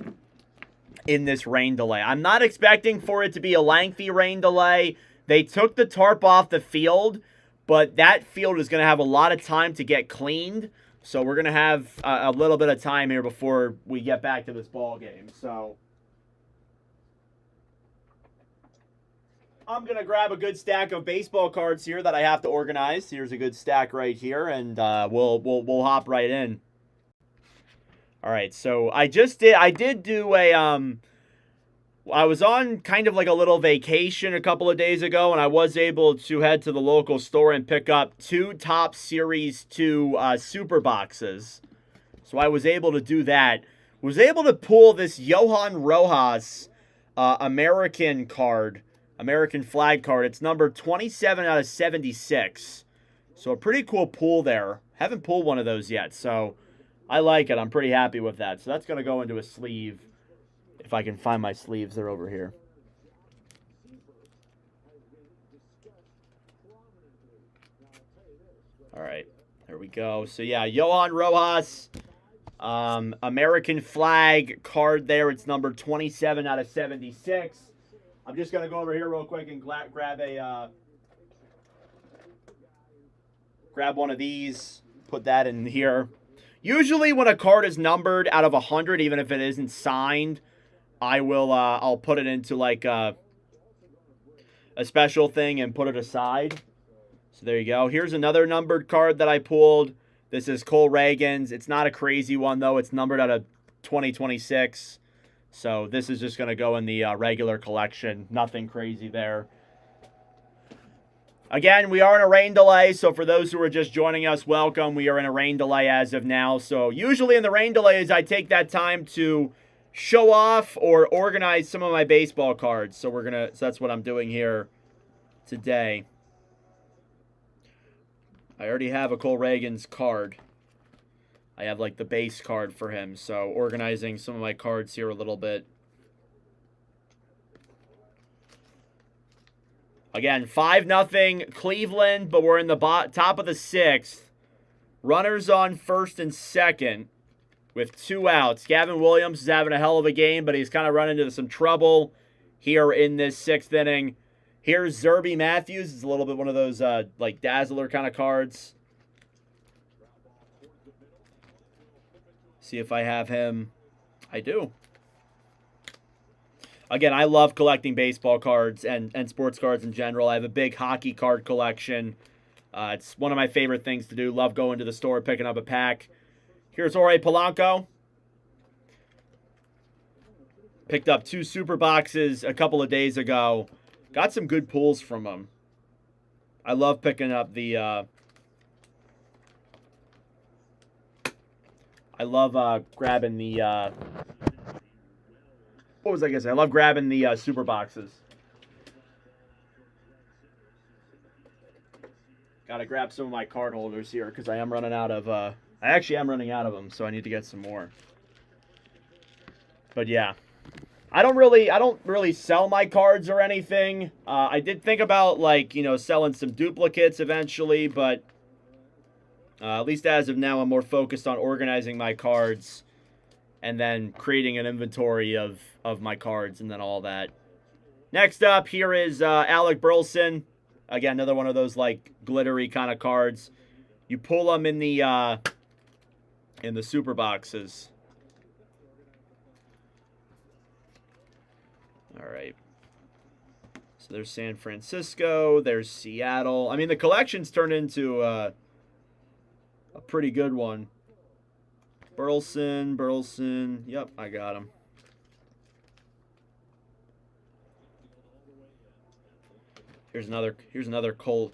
in this rain delay. I'm not expecting for it to be a lengthy rain delay. They took the tarp off the field, but that field is going to have a lot of time to get cleaned. So we're going to have a little bit of time here before we get back to this ball game. So I'm going to grab a good stack of baseball cards here that I have to organize. Here's a good stack right here, and we'll hop right in. All right, so I did do a I was on kind of like a little vacation a couple of days ago, and I was able to head to the local store and pick up 2 Top Series 2 super boxes. So I was able to do that. Was able to pull this Johan Rojas American flag card. It's number 27 out of 76. So a pretty cool pull there. Haven't pulled one of those yet, so I like it. I'm pretty happy with that. So that's going to go into a sleeve. If I can find my sleeves, they're over here. All right, there we go. So, yeah, Johan Rojas, American flag card there. It's number 27 out of 76. I'm just going to go over here real quick and grab one of these, put that in here. Usually when a card is numbered out of 100, even if it isn't signed, I'll put it into like a special thing and put it aside. So there you go. Here's another numbered card that I pulled. This is Cole Reagan's. It's not a crazy one though. It's numbered out of 2026. So this is just going to go in the regular collection. Nothing crazy there. Again, we are in a rain delay, so for those who are just joining us, welcome. We are in a rain delay as of now. So usually in the rain delays, I take that time to show off or organize some of my baseball cards. So that's what I'm doing here today. I already have a Cole Reagan's card. I have like the base card for him. So organizing some of my cards here a little bit. Again, 5-0 Cleveland, but we're in the top of the 6th. Runners on first and second with 2 outs. Gavin Williams is having a hell of a game, but he's kind of run into some trouble here in this 6th inning. Here's Zerby Matthews. It's a little bit one of those like Dazzler kind of cards. See if I have him. I do. Again, I love collecting baseball cards and sports cards in general. I have a big hockey card collection. It's one of my favorite things to do. Love going to the store, picking up a pack. Here's Jorge Polanco. Picked up 2 super boxes a couple of days ago. Got some good pulls from them. I love picking up the... I love grabbing the... what was I going to say? I love grabbing the super boxes. Got to grab some of my card holders here because I am running out of... I actually am running out of them, so I need to get some more. But yeah. I don't really sell my cards or anything. I did think about, like, selling some duplicates eventually, but at least as of now, I'm more focused on organizing my cards and then creating an inventory of my cards and then all that. Next up, here is Alec Burleson. Again, another one of those, like, glittery kind of cards. You pull them in the super boxes. All right. So there's San Francisco. There's Seattle. I mean, the collection's turned into a pretty good one. Burleson. Yep, I got him. Here's another Cole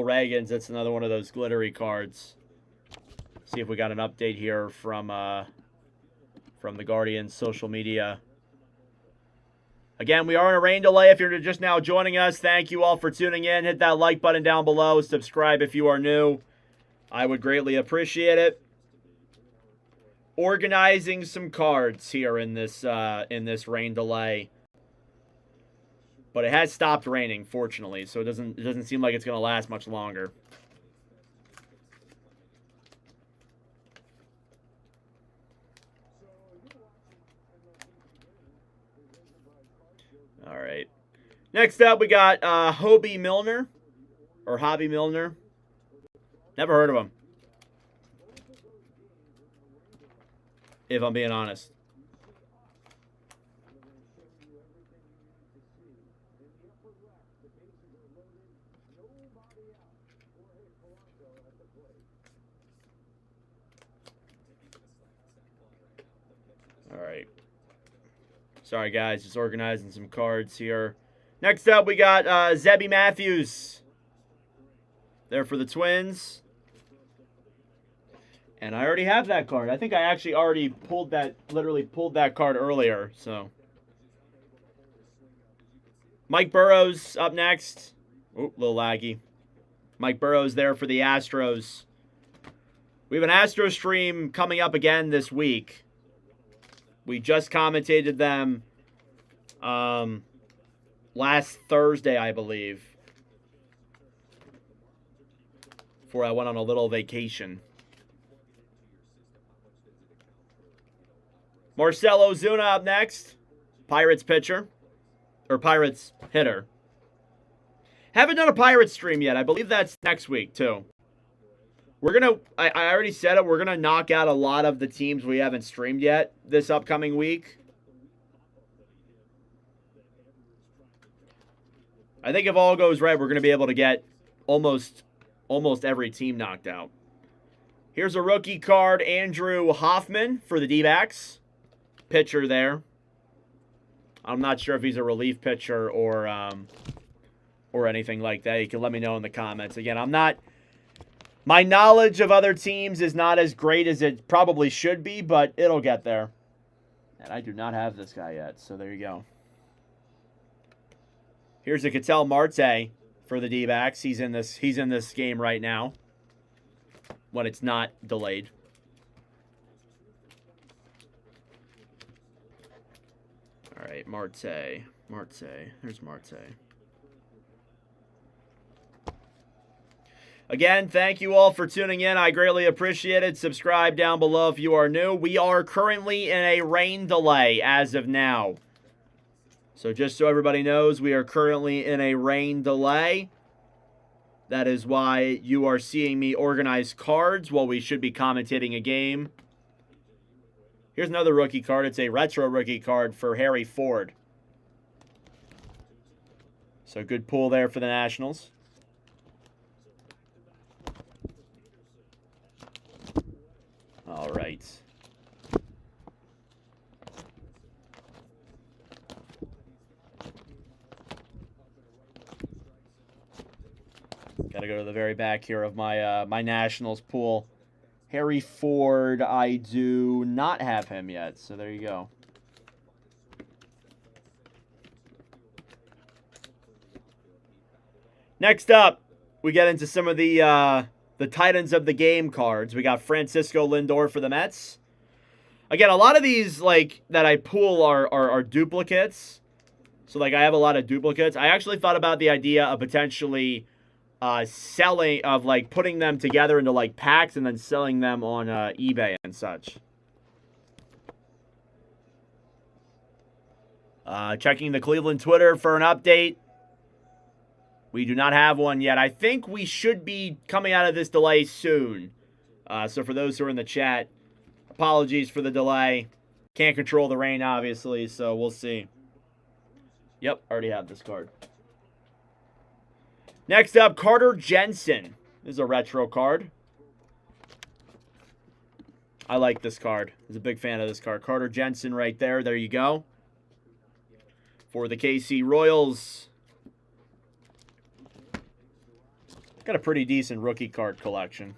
Reagan's. That's another one of those glittery cards. See if we got an update here from the Guardians social media. Again, we are in a rain delay. If you're just now joining us, thank you all for tuning in. Hit that like button down below. Subscribe if you are new. I would greatly appreciate it. Organizing some cards here in this rain delay. But it has stopped raining, fortunately, so it doesn't seem like it's going to last much longer. All right. Next up, we got Hobie Milner, or Hobby Milner. Never heard of him, if I'm being honest. All right. Sorry, guys. Just organizing some cards here. Next up, we got Zebby Matthews. There for the Twins. And I already have that card. I think I actually already literally pulled that card earlier. So, Mike Burrows up next. Oh, a little laggy. Mike Burrows there for the Astros. We have an Astros stream coming up again this week. We just commentated them last Thursday, I believe, before I went on a little vacation. Marcell Ozuna up next. Pirates pitcher. Or Pirates hitter. Haven't done a Pirates stream yet. I believe that's next week, too. We're going to, I already said it, we're going to knock out a lot of the teams we haven't streamed yet this upcoming week. I think if all goes right, we're going to be able to get almost every team knocked out. Here's a rookie card, Andrew Hoffman for the D-backs. Pitcher there. I'm not sure if he's a relief pitcher or anything like that. You can let me know in the comments. Again, my knowledge of other teams is not as great as it probably should be, but it'll get there. And I do not have this guy yet, so there you go. Here's a Ketel Marte for the D-backs. He's in this game right now when it's not delayed. All right, Marte. There's Marte. Again, thank you all for tuning in. I greatly appreciate it. Subscribe down below if you are new. We are currently in a rain delay as of now. So just so everybody knows, we are currently in a rain delay. That is why you are seeing me organize cards while we should be commentating a game. Here's another rookie card. It's a retro rookie card for Harry Ford. So good pull there for the Nationals. All right. Got to go to the very back here of my my Nationals pool. Harry Ford, I do not have him yet, so there you go. Next up, we get into some of the Titans of the Game cards. We got Francisco Lindor for the Mets. Again, a lot of these like that I pull are duplicates. So like I have a lot of duplicates. I actually thought about the idea of potentially selling, of like putting them together into like packs and then selling them on eBay and such. Checking the Cleveland Twitter for an update. We do not have one yet. I think we should be coming out of this delay soon. So for those who are in the chat, apologies for the delay. Can't control the rain, obviously, so we'll see. Yep, already have this card. Next up, Carter Jensen. This is a retro card. I like this card. I was a big fan of this card. Carter Jensen right there. There you go. For the KC Royals. Got a pretty decent rookie card collection.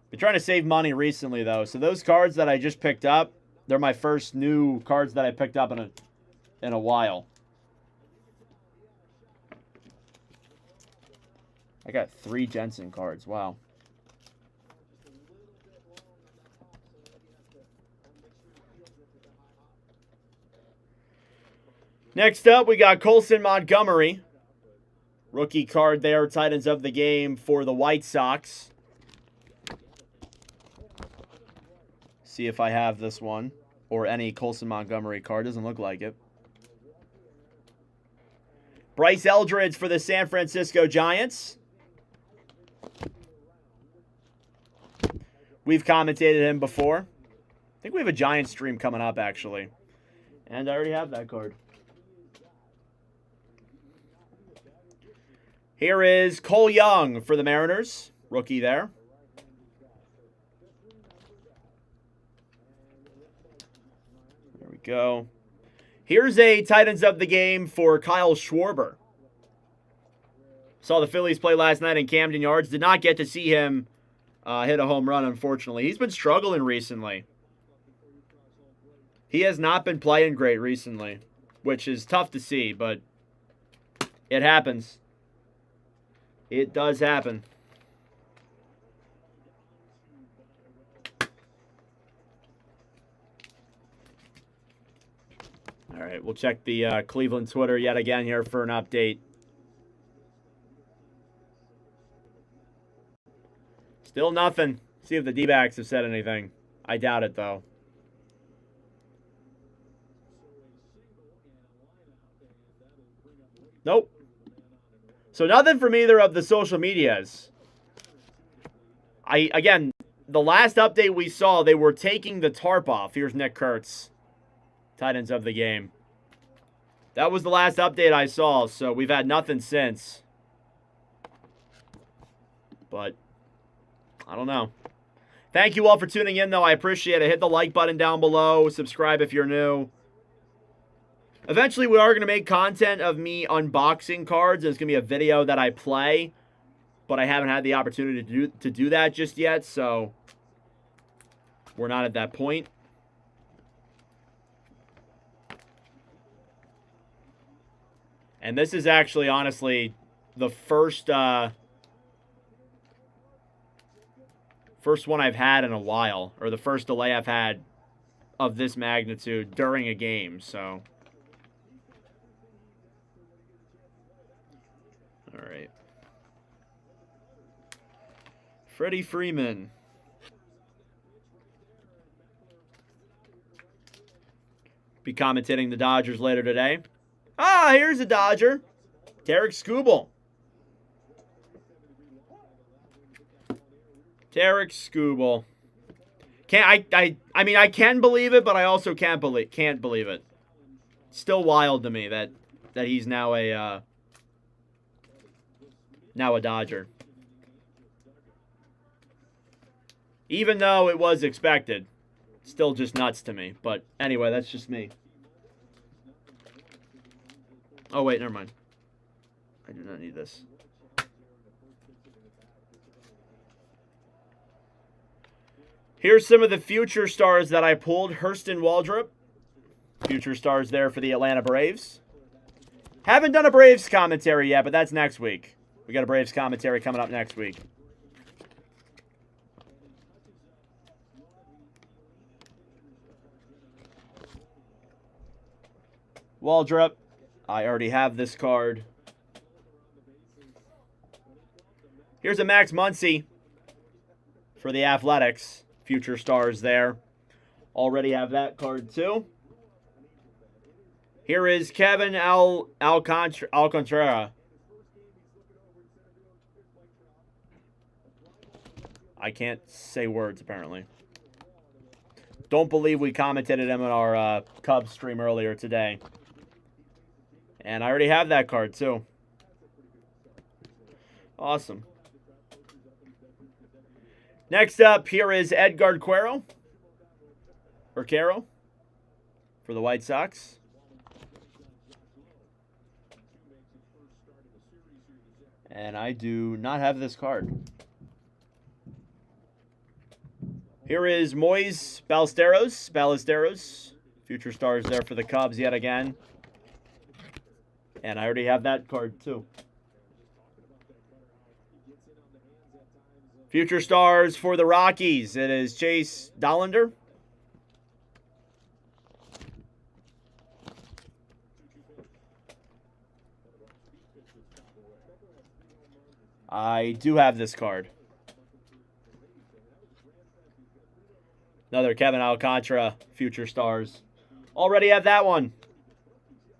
Been trying to save money recently, though. So those cards that I just picked up, they're my first new cards that I picked up in a while. I got 3 Jensen cards. Wow. Next up, we got Colson Montgomery. Rookie card there, Titans of the Game for the White Sox. See if I have this one or any Colson Montgomery card. Doesn't look like it. Bryce Eldridge for the San Francisco Giants. We've commentated him before. I think we have a Giants stream coming up, actually. And I already have that card. Here is Cole Young for the Mariners. Rookie there. There we go. Here's a Titans of the Game for Kyle Schwarber. Saw the Phillies play last night in Camden Yards. Did not get to see him hit a home run, unfortunately. He's been struggling recently. He has not been playing great recently, which is tough to see, but it happens. It does happen. All right, we'll check the Cleveland Twitter yet again here for an update. Still nothing. See if the D-backs have said anything. I doubt it, though. Nope. So nothing from either of the social medias. Again, the last update we saw, they were taking the tarp off. Here's Nick Kurtz, Titans of the Game. That was the last update I saw, so we've had nothing since. But I don't know. Thank you all for tuning in, though. I appreciate it. Hit the like button down below. Subscribe if you're new. Eventually, we are going to make content of me unboxing cards. There's going to be a video that I play, but I haven't had the opportunity to do that just yet, so we're not at that point. And this is actually, honestly, the first first one I've had in a while, or the first delay I've had of this magnitude during a game, so. All right. Freddie Freeman. Be commentating the Dodgers later today. Ah, here's a Dodger. Tarek Skubal. Tarek Skubal. I mean I can believe it, but I also can't believe it. Still wild to me that he's now a Dodger. Even though it was expected. Still just nuts to me. But anyway, that's just me. Oh, wait, never mind. I do not need this. Here's some of the future stars that I pulled. Hurston Waldrop. Future stars there for the Atlanta Braves. Haven't done a Braves commentary yet, but that's next week. We got a Braves commentary coming up next week. Waldrop. I already have this card. Here's a Max Muncy for the Athletics. Future stars there. Already have that card too. Here is Kevin Alcantara. I can't say words, apparently. Don't believe we commented him on our Cubs stream earlier today. And I already have that card, too. Awesome. Next up, here is Edgar Quero. Or Caro. For the White Sox. And I do not have this card. Here is Moise Ballesteros. Future stars there for the Cubs yet again. And I already have that card too. Future stars for the Rockies. It is Chase Dollander. I do have this card. Another Kevin Alcantara, future stars. Already have that one.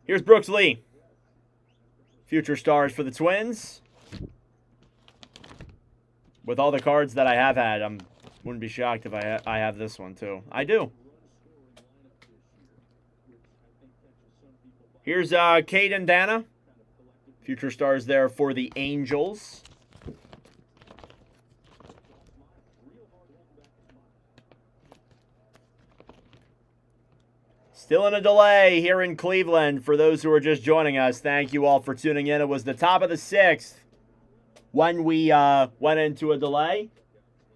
Here's Brooks Lee. Future stars for the Twins. With all the cards that I have had, I wouldn't be shocked if I have this one too. I do. Here's Caden Dana. Future stars there for the Angels. Still in a delay here in Cleveland. For those who are just joining us, thank you all for tuning in. It was the top of the 6th when we went into a delay.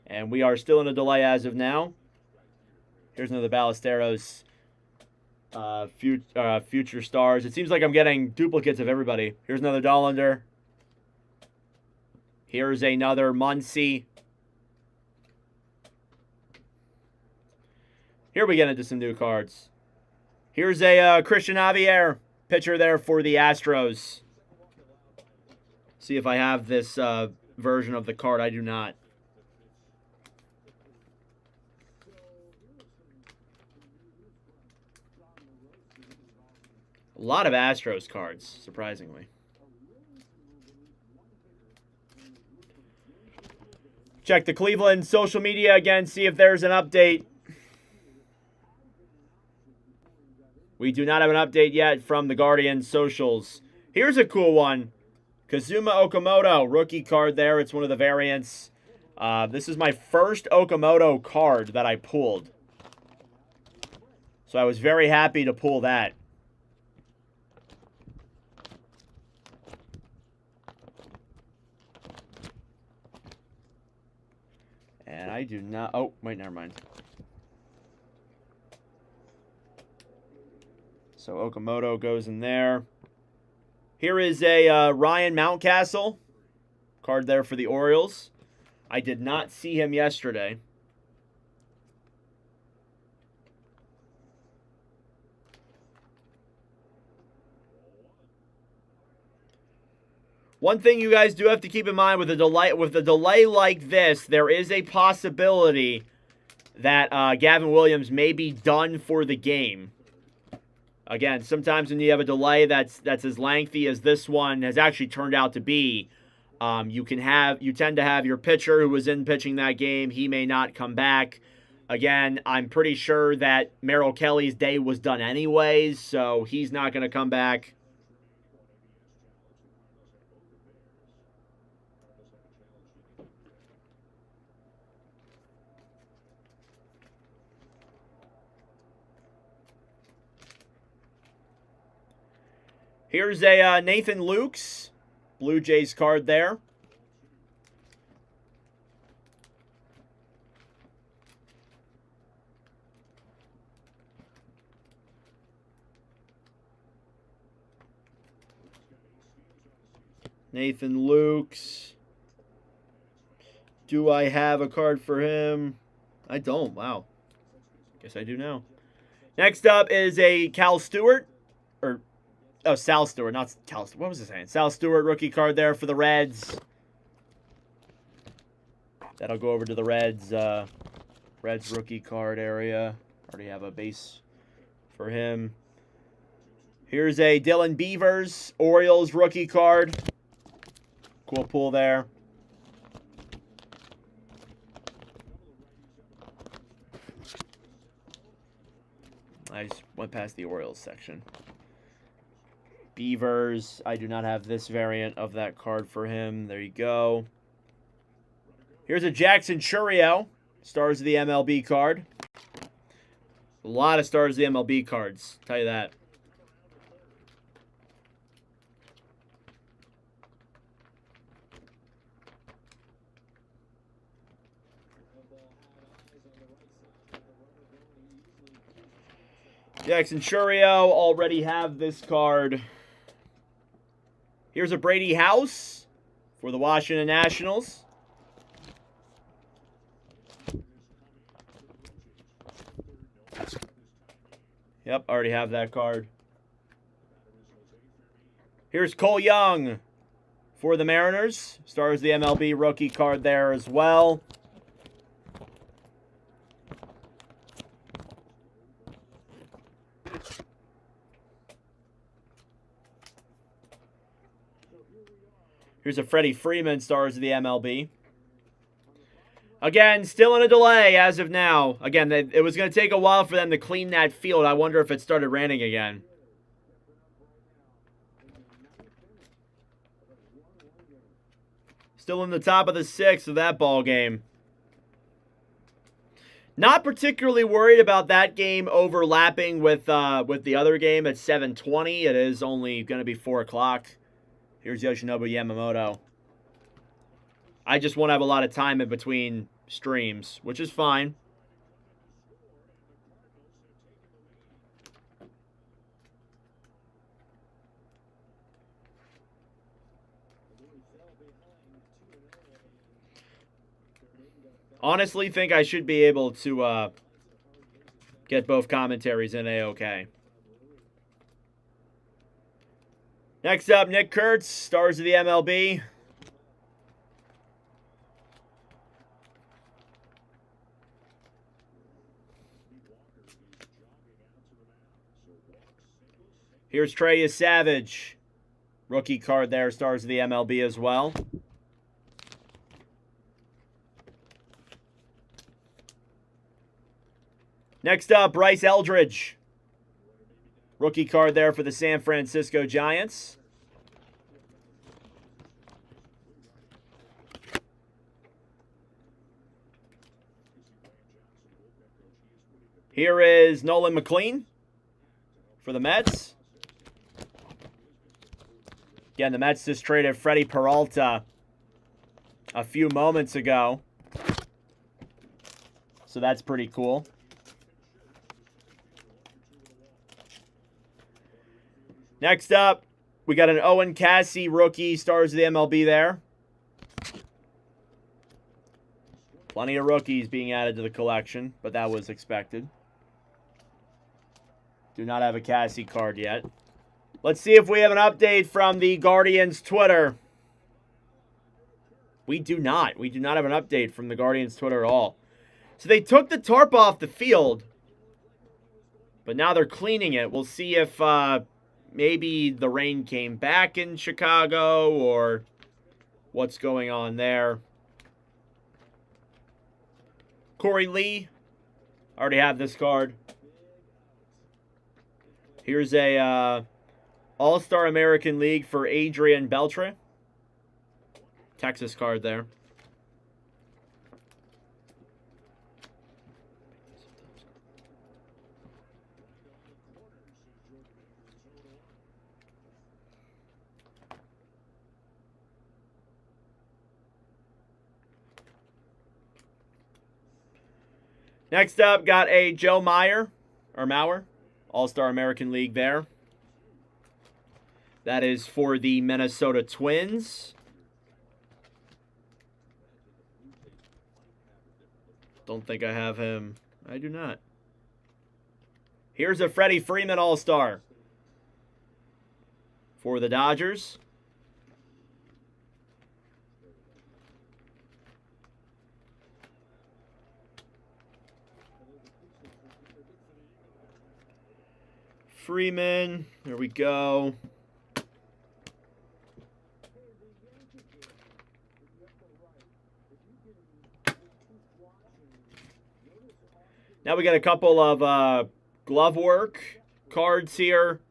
And we are still in a delay as of now. Here's another Ballesteros future stars. It seems like I'm getting duplicates of everybody. Here's another Dollander. Here's another Muncy. Here we get into some new cards. Here's a Christian Javier, pitcher there for the Astros. See if I have this version of the card. I do not. A lot of Astros cards, surprisingly. Check the Cleveland social media again, see if there's an update. We do not have an update yet from the Guardians socials. Here's a cool one. Kazuma Okamoto, rookie card there. It's one of the variants. This is my first Okamoto card that I pulled. So I was very happy to pull that. And I do not... Oh, wait, never mind. So Okamoto goes in there. Here is a Ryan Mountcastle card there for the Orioles. I did not see him yesterday. One thing you guys do have to keep in mind with a delay like this, there is a possibility that Gavin Williams may be done for the game. Again, sometimes when you have a delay that's as lengthy as this one has actually turned out to be, you tend to have your pitcher who was in pitching that game. He may not come back. Again, I'm pretty sure that Merrill Kelly's day was done anyways, so he's not going to come back. Here's a Nathan Lukes, Blue Jays card there. Nathan Lukes. Do I have a card for him? I don't. Wow. Guess I do now. Next up is a Cal Stewart. Sal Stewart, not Cal Stewart. What was I saying? Sal Stewart rookie card there for the Reds. That'll go over to the Reds rookie card area. Already have a base for him. Here's a Dylan Beavers Orioles rookie card. Cool pull there. I just went past the Orioles section. Beavers. I do not have this variant of that card for him. There you go. Here's a Jackson Chourio. Stars of the MLB card. A lot of stars of the MLB cards. Tell you that. Jackson Chourio. Already have this card. Here's a Brady House for the Washington Nationals. Yep, already have that card. Here's Cole Young for the Mariners. Stars the MLB rookie card there as well. Here's a Freddie Freeman, stars of the MLB. Again, still in a delay as of now. Again, it was going to take a while for them to clean that field. I wonder if it started raining again. Still in the top of the sixth of that ball game. Not particularly worried about that game overlapping with the other game at 7:20. It is only going to be 4 o'clock. Here's Yoshinobu Yamamoto. I just won't have a lot of time in between streams, which is fine. Honestly, think I should be able to get both commentaries in A-OK. Next up, Nick Kurtz, stars of the MLB. Here's Trey Savage, rookie card there, stars of the MLB as well. Next up, Bryce Eldridge. Rookie card there for the San Francisco Giants. Here is Nolan McLean for the Mets. Again, the Mets just traded Freddie Peralta a few moments ago. So that's pretty cool. Next up, We got an Owen Cassie rookie, stars of the MLB there. Plenty of rookies being added to the collection, but that was expected. Do not have a Cassie card yet. Let's see if we have an update from the Guardians Twitter. We do not. We do not have an update from the Guardians Twitter at all. So they took the tarp off the field, but now they're cleaning it. We'll see if maybe the rain came back in Chicago or what's going on there. Corey Lee. I already have this card. Here's a All-Star American League for Adrian Beltre. Texas card there. Next up, got a Joe Mauer, All-Star American League there. That is for the Minnesota Twins. Don't think I have him. I do not. Here's a Freddie Freeman All-Star for the Dodgers. Freeman, there we go. Now we got a couple of glove work cards here.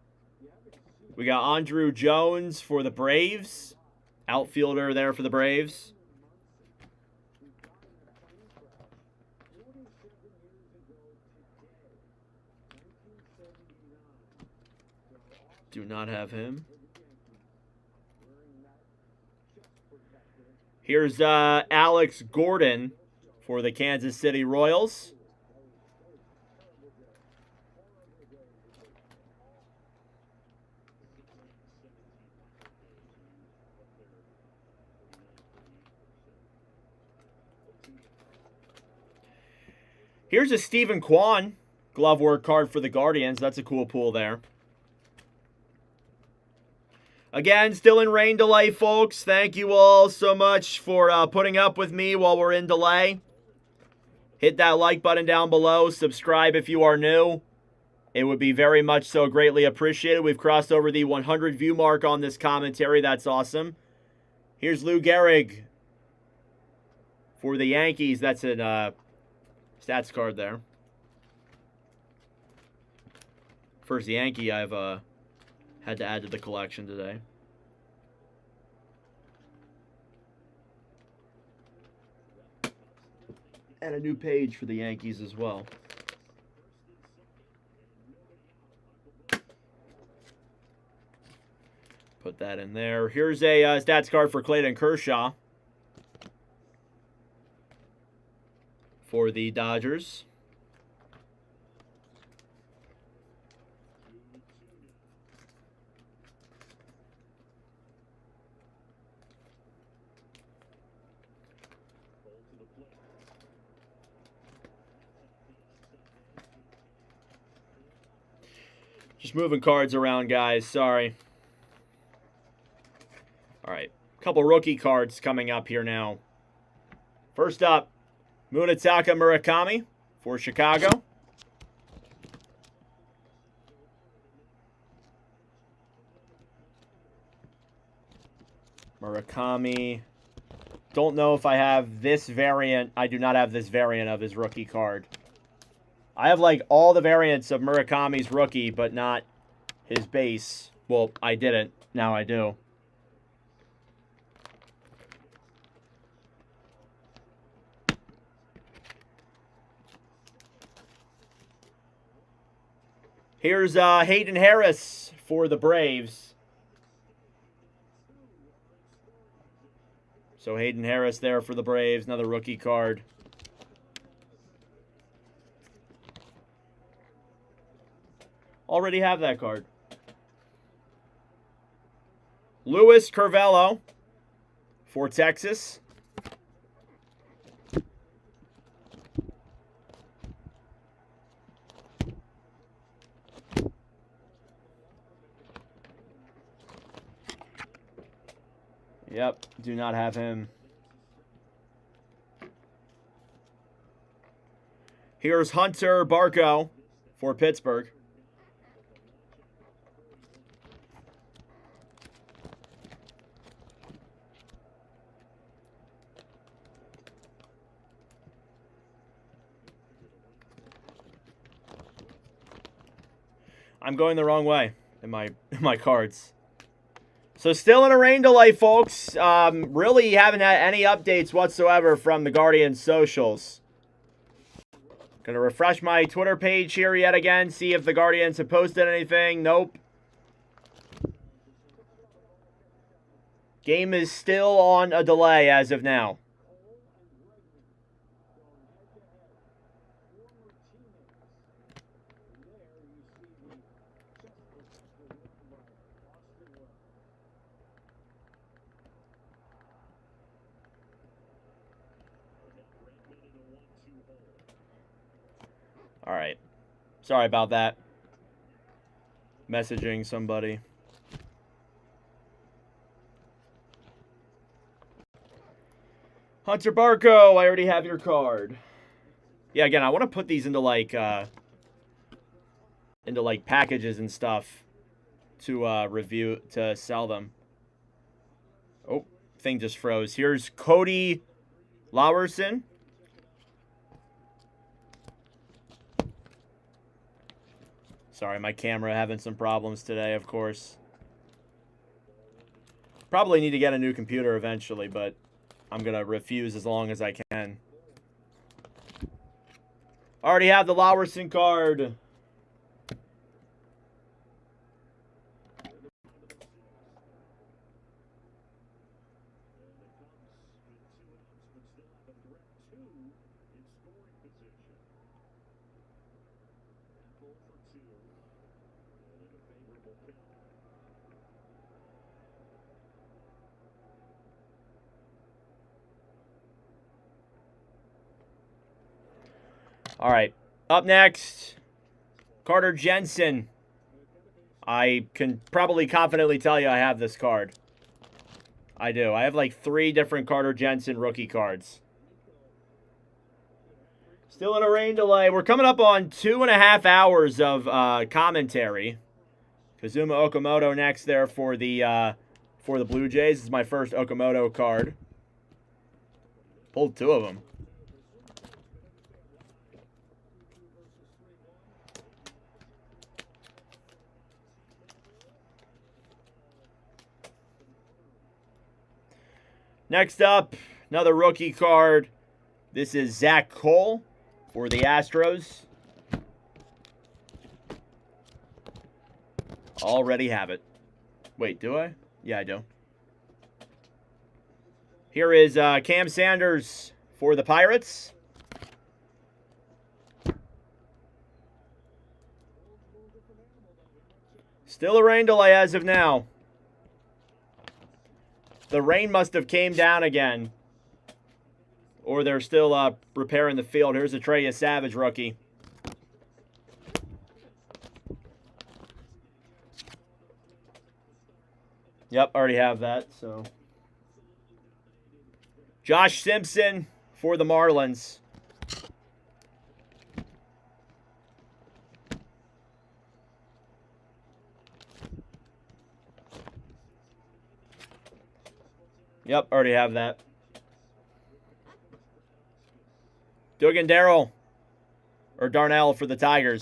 We got Andrew Jones for the Braves. Outfielder there for the Braves. Do not have him. Here's Alex Gordon for the Kansas City Royals. Here's a Stephen Kwan glove work card for the Guardians. That's a cool pull there. Again, still in rain delay, folks. Thank you all so much for putting up with me while we're in delay. Hit that like button down below. Subscribe if you are new. It would be very much so greatly appreciated. We've crossed over the 100 view mark on this commentary. That's awesome. Here's Lou Gehrig for the Yankees. That's an stats card there. First Yankee I've had to add to the collection today. And a new page for the Yankees as well. Put that in there. Here's a stats card for Clayton Kershaw for the Dodgers. Just moving cards around, guys. Sorry. All right. A couple rookie cards coming up here now. First up, Munetaka Murakami for Chicago. Murakami. Don't know if I have this variant. I do not have this variant of his rookie card. I have like all the variants of Murakami's rookie, but not his base. Well, I didn't. Now I do. Here's Hayden Harris for the Braves. So Hayden Harris there for the Braves. Another rookie card. Already have that card. Luis Curvello for Texas. Yep, do not have him. Here's Hunter Barco for Pittsburgh. I'm going the wrong way in my cards. So still in a rain delay, folks. Really haven't had any updates whatsoever from the Guardians socials. Gonna refresh my Twitter page here yet again, see if the Guardians have posted anything. Nope. Game is still on a delay as of now. All right. Sorry about that. Messaging somebody. Hunter Barco, I already have your card. Yeah, again, I want to put these into like packages and stuff to review, to sell them. Oh, thing just froze. Here's Cody Lowerson. Sorry, my camera having some problems today, of course. Probably need to get a new computer eventually, but I'm going to refuse as long as I can. Already have the Lowerson card. All right, up next, Carter Jensen. I can probably confidently tell you I have this card. I do. I have like 3 different Carter Jensen rookie cards. Still in a rain delay. We're coming up on 2.5 hours of commentary. Kazuma Okamoto next there for the Blue Jays. This is my first Okamoto card. Pulled 2 of them. Next up, another rookie card. This is Zach Cole for the Astros. Already have it. Wait, do I? Yeah, I do. Here is Cam Sanders for the Pirates. Still a rain delay as of now. The rain must have came down again. Or they're still repairing the field. Here's a Atreya Savage rookie. Yep, already have that, so. Josh Simpson for the Marlins. Yep, already have that. Dugan Darrell or Darnell for the Tigers.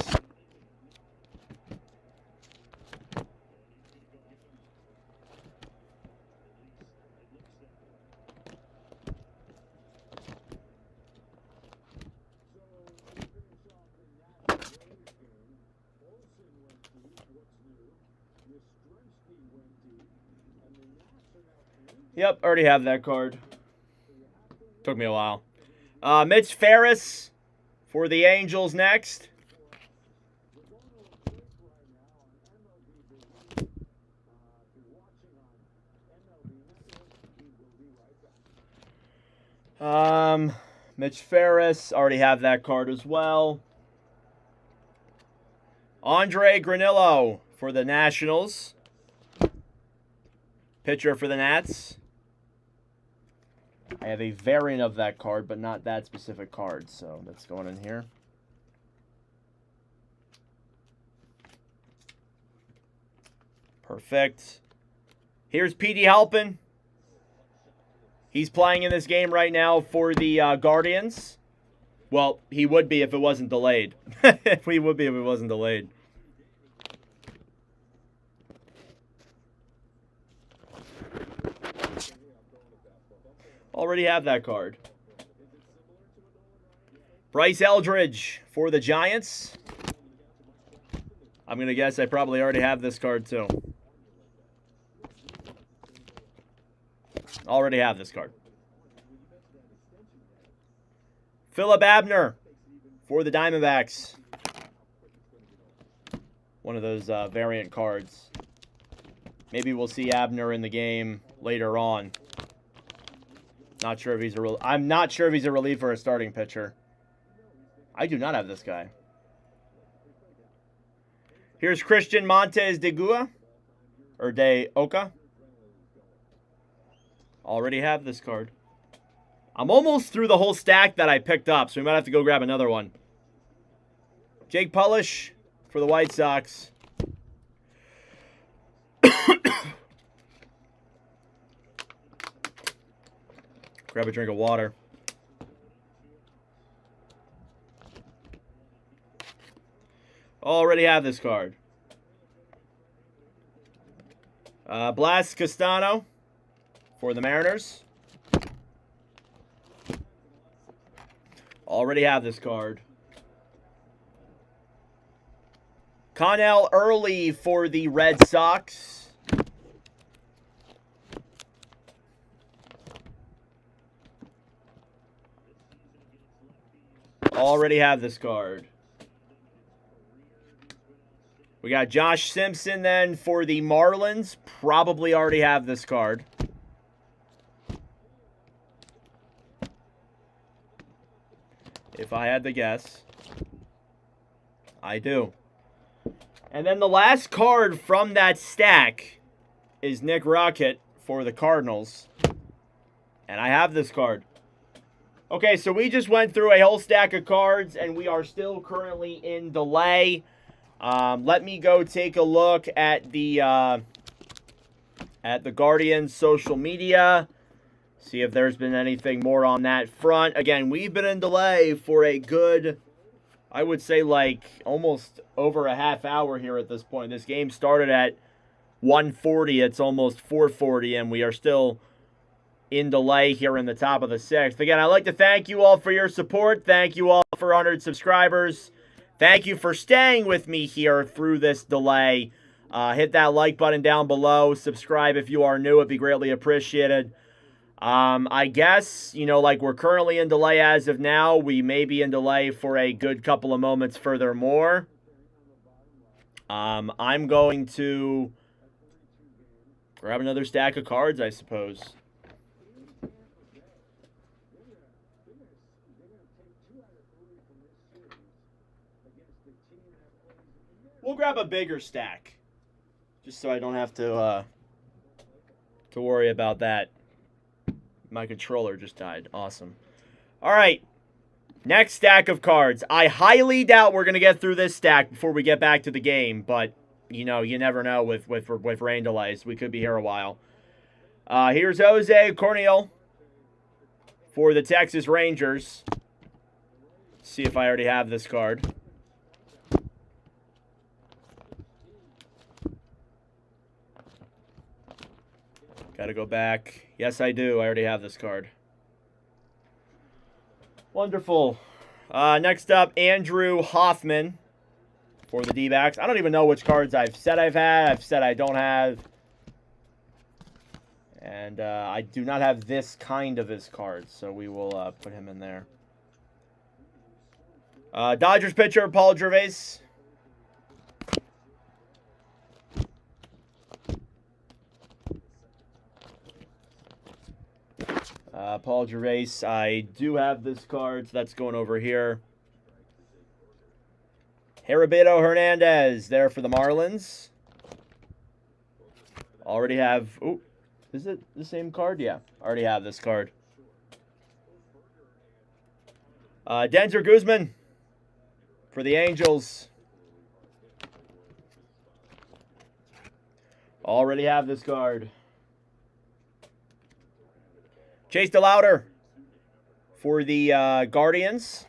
Yep, already have that card. Took me a while. Mitch Ferris for the Angels next. Mitch Ferris, already have that card as well. Andre Granillo for the Nationals. Pitcher for the Nats. I have a variant of that card, but not that specific card, so that's going in here. Perfect. Here's Petey Halpin. He's playing in this game right now for the Guardians. Well, he would be if it wasn't delayed. He would be if it wasn't delayed. Already have that card. Bryce Eldridge for the Giants. I'm going to guess I probably already have this card too. Already have this card. Philip Abner for the Diamondbacks. One of those variant cards. Maybe we'll see Abner in the game later on. Not sure if he's a I'm not sure if he's a reliever or a starting pitcher. I do not have this guy. Here's Christian Montes de Gua or de Oca. Already have this card. I'm almost through the whole stack that I picked up, so we might have to go grab another one. Jake Polish for the White Sox. Grab a drink of water. Already have this card. Blas Castano for the Mariners. Already have this card. Connell Early for the Red Sox. Already have this card. We got Josh Simpson then for the Marlins. Probably already have this card. If I had to guess. I do. And then the last card from that stack is Nick Rocket for the Cardinals. And I have this card. Okay, so we just went through a whole stack of cards, and we are still currently in delay. Let me go take a look at the Guardians' social media. See if there's been anything more on that front. Again, we've been in delay for a good, I would say, like almost over a half hour here at this point. This game started at 1:40. It's almost 4:40, and we are still in delay here in the top of the sixth. Again, I'd like to thank you all for your support. Thank you all for 100 subscribers. Thank you for staying with me here through this delay. Hit that like button down below. Subscribe if you are new. It'd be greatly appreciated. I guess, you know, like we're currently in delay as of now. We may be in delay for a good couple of moments furthermore. I'm going to grab another stack of cards, I suppose. We'll grab a bigger stack, just so I don't have to worry about that. My controller just died. Awesome. All right, next stack of cards. I highly doubt we're gonna get through this stack before we get back to the game, but you know, you never know with rain delays. We could be here a while. Here's Jose Corniel for the Texas Rangers. See if I already have this card. Gotta go back. Yes, I do. I already have this card. Wonderful. Next up, Andrew Hoffman for the D-backs. I don't even know which cards I've said I've had. I've said I don't have. And I do not have this kind of his card, so we will put him in there. Dodgers pitcher, Paul Gervais. Paul Gervais, I do have this card, so that's going over here. Heriberto Hernandez there for the Marlins. Already have... Ooh, is it the same card? Yeah, already have this card. Denzer Guzman for the Angels. Already have this card. Chase DeLauder for the Guardians.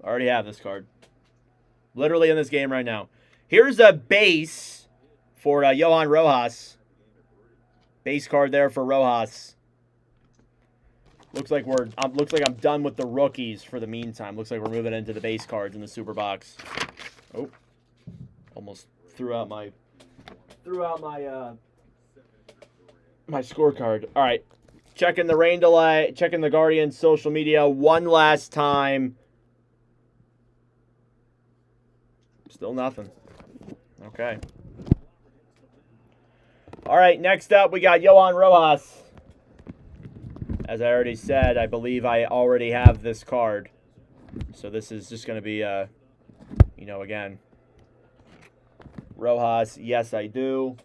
Already have this card. Literally in this game right now. Here's a base for Johan Rojas. Base card there for Rojas. Looks like I'm done with the rookies for the meantime. Looks like we're moving into the base cards in the super box. Oh, almost threw out my my scorecard. All right, checking the rain delay, checking the Guardians social media one last time. Still nothing. Okay. All right, next up we got Johan Rojas. As I already said, I believe I already have this card. So this is just going to be, again. Rojas, yes, I do.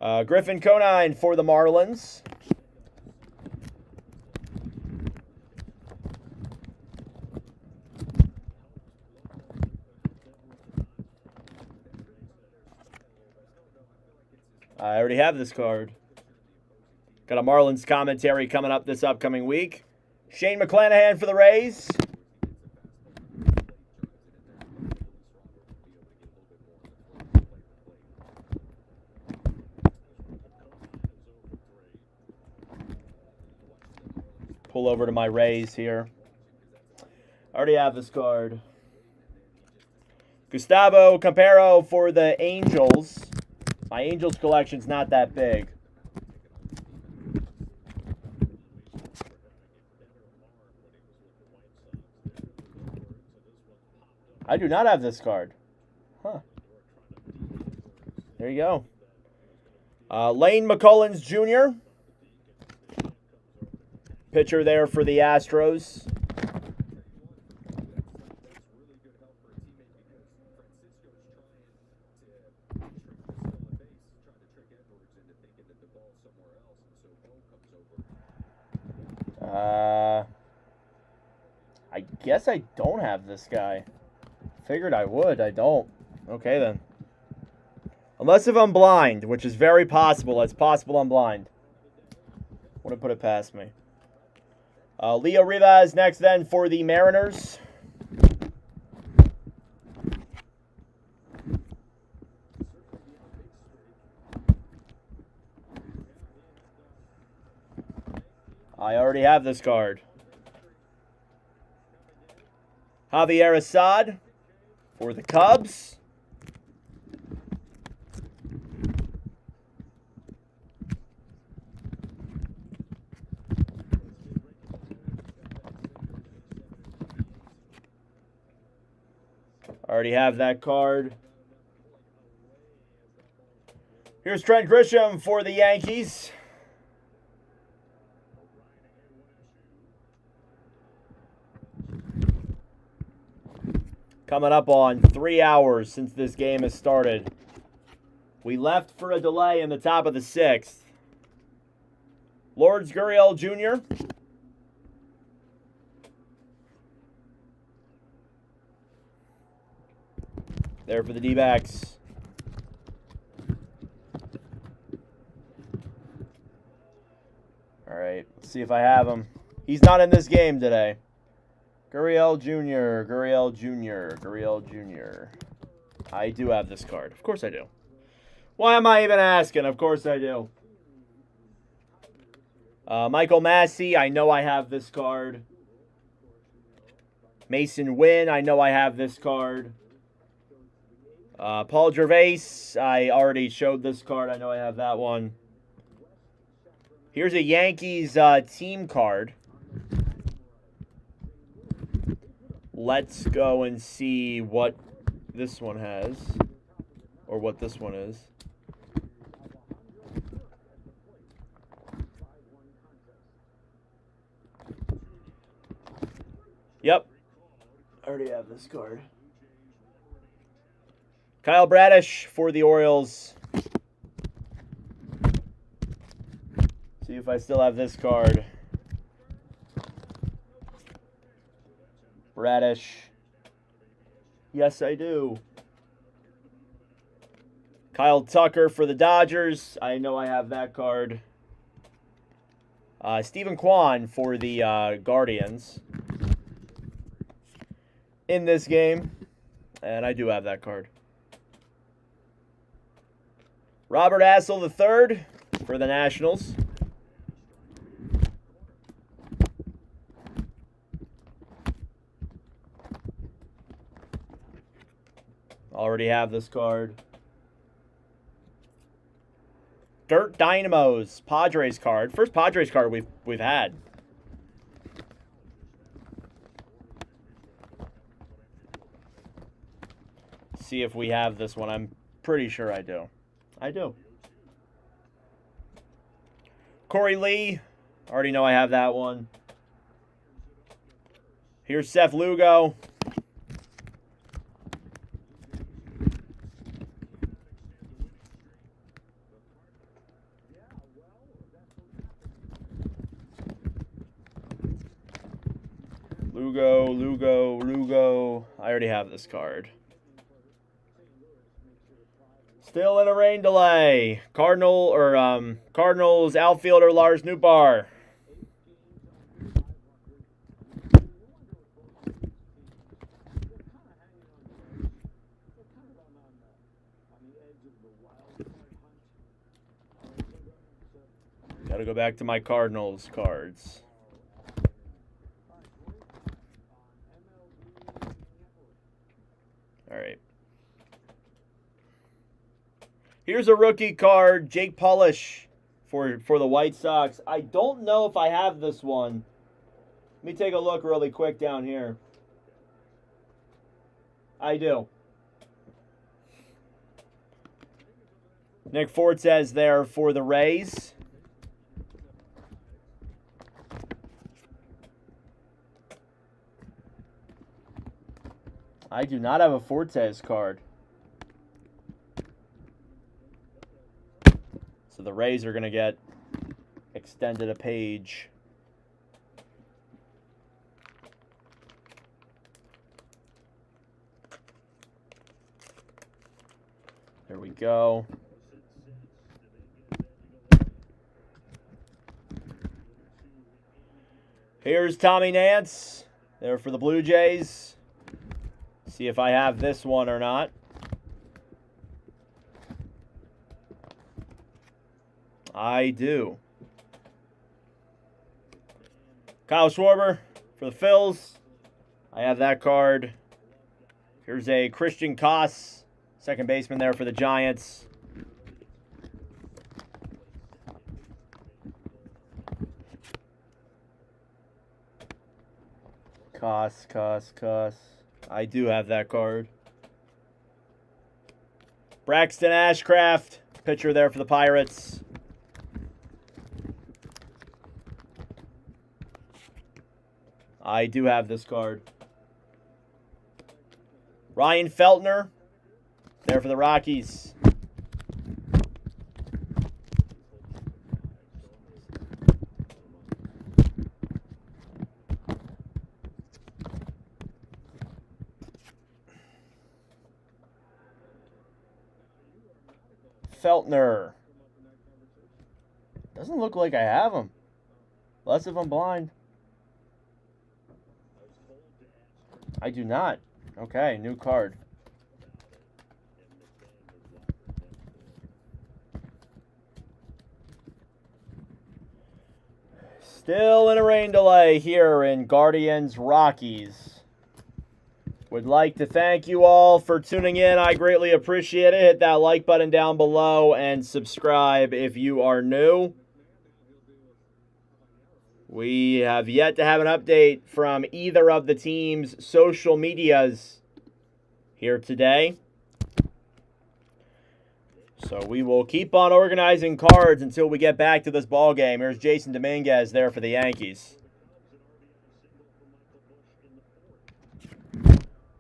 Griffin Conine for the Marlins. I already have this card. Got a Marlins commentary coming up this upcoming week. Shane McClanahan for the Rays. Pull over to my Rays here. I already have this card. Gustavo Campero for the Angels. My Angels collection's not that big. I do not have this card. Huh. There you go. Lane McCullins Jr. Pitcher there for the Astros. I guess I don't have this guy. Figured I would. I don't. Okay, then. Unless if I'm blind, which is very possible. It's possible I'm blind. Wouldn't put it past me. Leo Rivas next then for the Mariners. I already have this card. Javier Assad for the Cubs. Already have that card. Here's Trent Grisham for the Yankees. Coming up on 3 hours since this game has started. We left for a delay in the top of the 6th. Lourdes Gurriel Jr. There for the D-backs. All right, let's see if I have him. He's not in this game today. Gurriel Jr., Gurriel Jr., Gurriel Jr. I do have this card. Of course I do. Why am I even asking? Of course I do. Michael Massey, I know I have this card. Mason Wynn, I know I have this card. Paul Gervais, I already showed this card. I know I have that one. Here's a Yankees team card. Let's go and see what this one has, or what this one is. Yep. I already have this card. Kyle Bradish for the Orioles. See if I still have this card. Bradish. Yes, I do. Kyle Tucker for the Dodgers. I know I have that card. Stephen Kwan for the Guardians in this game. And I do have that card. Robert Assel III for the Nationals. Already have this card. Dirt Dynamos, Padres card. First Padres card we've had. See if we have this one. I'm pretty sure I do. I do. Corey Lee. Already know I have that one. Here's Seth Lugo. Lugo. I already have this card. Still in a rain delay. Cardinals outfielder Lars Nootbaar. Got to go back to my Cardinals cards. All right. Here's a rookie card, Jake Polish for the White Sox. I don't know if I have this one. Let me take a look really quick down here. I do. Nick Fortes there for the Rays. I do not have a Fortes card. So the Rays are going to get extended a page. There we go. Here's Tommy Nance there for the Blue Jays. See if I have this one or not. I do. Kyle Schwarber for the Phils. I have that card. Here's a Christian Koss, second baseman there for the Giants. Koss. I do have that card. Braxton Ashcraft, pitcher there for the Pirates. I do have this card. Ryan Feltner, there for the Rockies. Feltner. Doesn't look like I have him. Unless if I'm blind. I do not. Okay, new card. Still in a rain delay here in Guardians Rockies. Would like to thank you all for tuning in. I greatly appreciate it. Hit that like button down below and subscribe if you are new. We have yet to have an update from either of the team's social medias here today. So we will keep on organizing cards until we get back to this ball game. Here's Jason Dominguez there for the Yankees.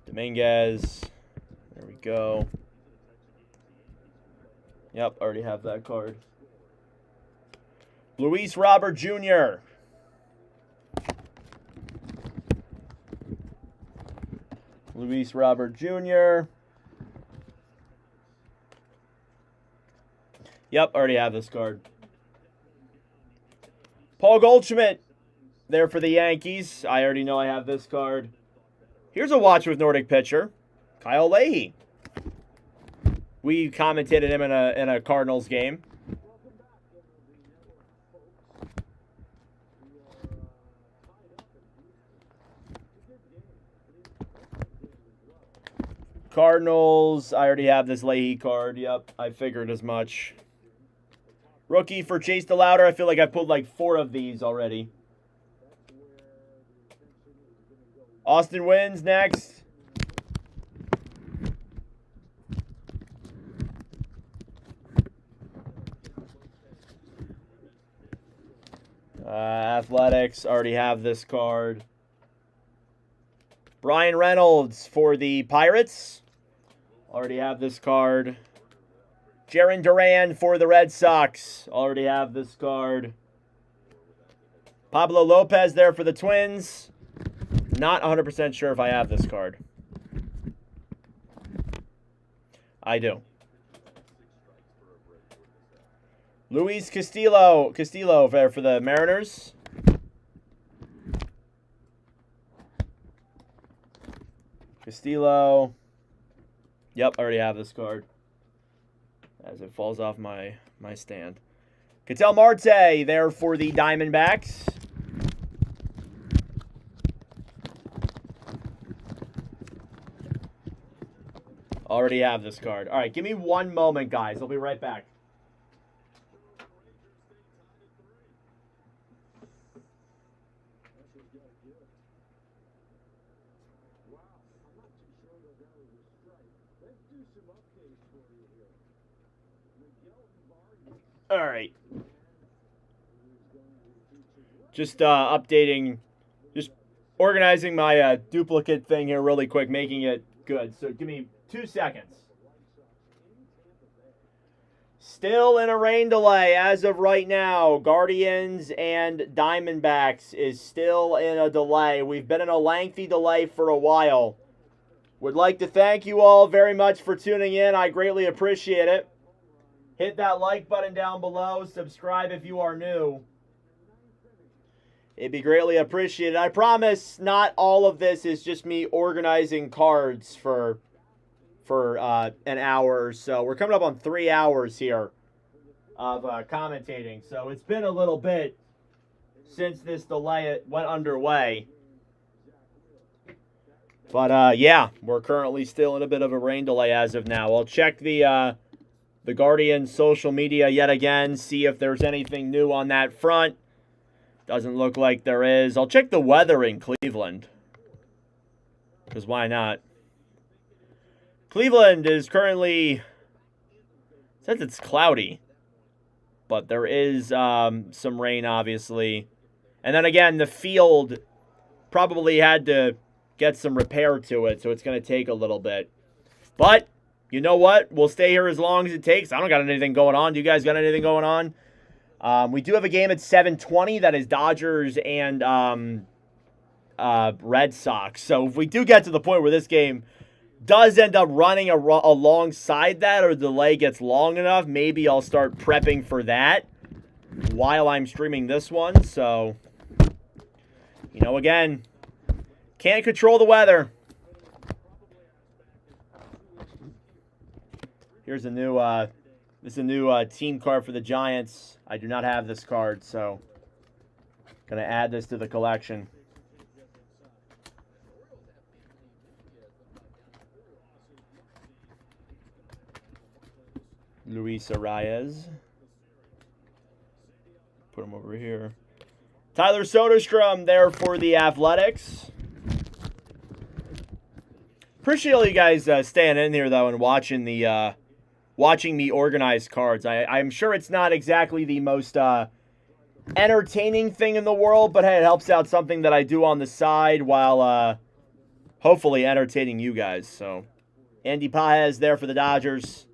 Dominguez. There we go. Yep, already have that card. Luis Robert Jr. Luis Robert Jr. Yep, already have this card. Paul Goldschmidt there for the Yankees. I already know I have this card. Here's a watch with Nordic pitcher, Kyle Leahy. We commentated him in a Cardinals game. Cardinals, I already have this Leahy card. Yep, I figured as much. Rookie for Chase DeLauder. I feel like I've put like 4 of these already. Austin Wins next. Athletics, already have this card. Brian Reynolds for the Pirates. Already have this card. Jarren Duran for the Red Sox. Already have this card. Pablo Lopez there for the Twins. Not 100% sure if I have this card. I do. Luis Castillo there for the Mariners. Castillo. Yep, I already have this card. As it falls off my stand. Ketel Marte there for the Diamondbacks. Already have this card. All right, give me one moment, guys. I'll be right back. All right. Just updating, just organizing my duplicate thing here really quick, making it good. So give me 2 seconds. Still in a rain delay as of right now. Guardians and Diamondbacks is still in a delay. We've been in a lengthy delay for a while. Would like to thank you all very much for tuning in. I greatly appreciate it. Hit that like button down below. Subscribe if you are new. It'd be greatly appreciated. I promise not all of this is just me organizing cards for an hour or so. We're coming up on 3 hours here of commentating. So it's been a little bit since this delay went underway. But yeah, we're currently still in a bit of a rain delay as of now. I'll check the Guardians' social media yet again, see if there's anything new on that front. Doesn't look like there is. I'll check the weather in Cleveland. Because why not? Cleveland is currently, says it's cloudy. But there is some rain, obviously. And then again, the field probably had to get some repair to it, so it's going to take a little bit. But you know what? We'll stay here as long as it takes. I don't got anything going on. Do you guys got anything going on? We do have a game at 7:20. That is Dodgers and Red Sox. So if we do get to the point where this game does end up running alongside that, or the delay gets long enough, maybe I'll start prepping for that while I'm streaming this one. So, you know, again, can't control the weather. Here's a new this is a new team card for the Giants. I do not have this card, so gonna add this to the collection. Luis Arias. Put him over here. Tyler Soderstrom there for the Athletics. Appreciate all you guys staying in here though and watching me organize cards. I'm sure it's not exactly the most entertaining thing in the world, but hey, it helps out something that I do on the side while hopefully entertaining you guys. So, Andy Paez there for the Dodgers.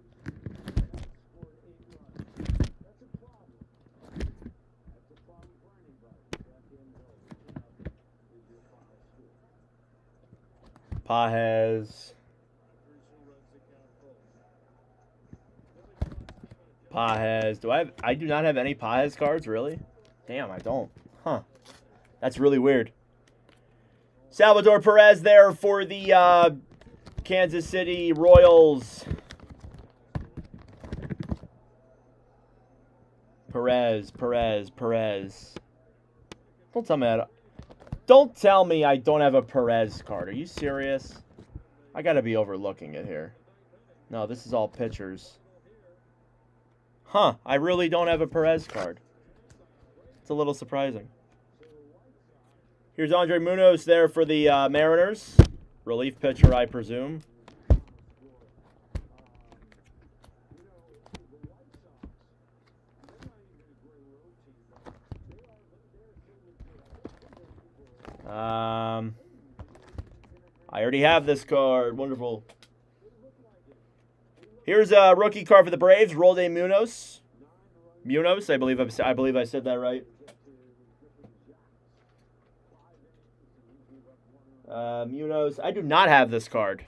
Paez. I do not have any Paez cards, really? Damn, I don't. Huh. That's really weird. Salvador Perez there for the Kansas City Royals. Perez. Don't tell me I don't have a Perez card. Are you serious? I gotta be overlooking it here. No, this is all pitchers. Huh, I really don't have a Perez card. It's a little surprising. Here's Andre Munoz there for the Mariners. Relief pitcher, I presume. I already have this card. Wonderful. Here's a rookie card for the Braves. Rolde Munoz. I believe I said that right. Munoz. I do not have this card.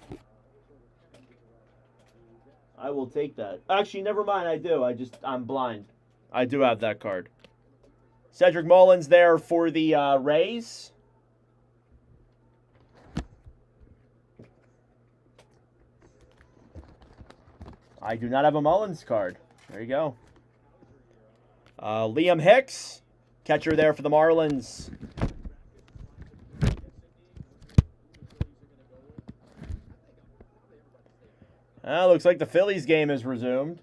I will take that. Actually, never mind. I do. I'm blind. I do have that card. Cedric Mullins there for the Rays. I do not have a Mullins card. There you go. Liam Hicks, catcher there for the Marlins. Looks like the Phillies game is resumed.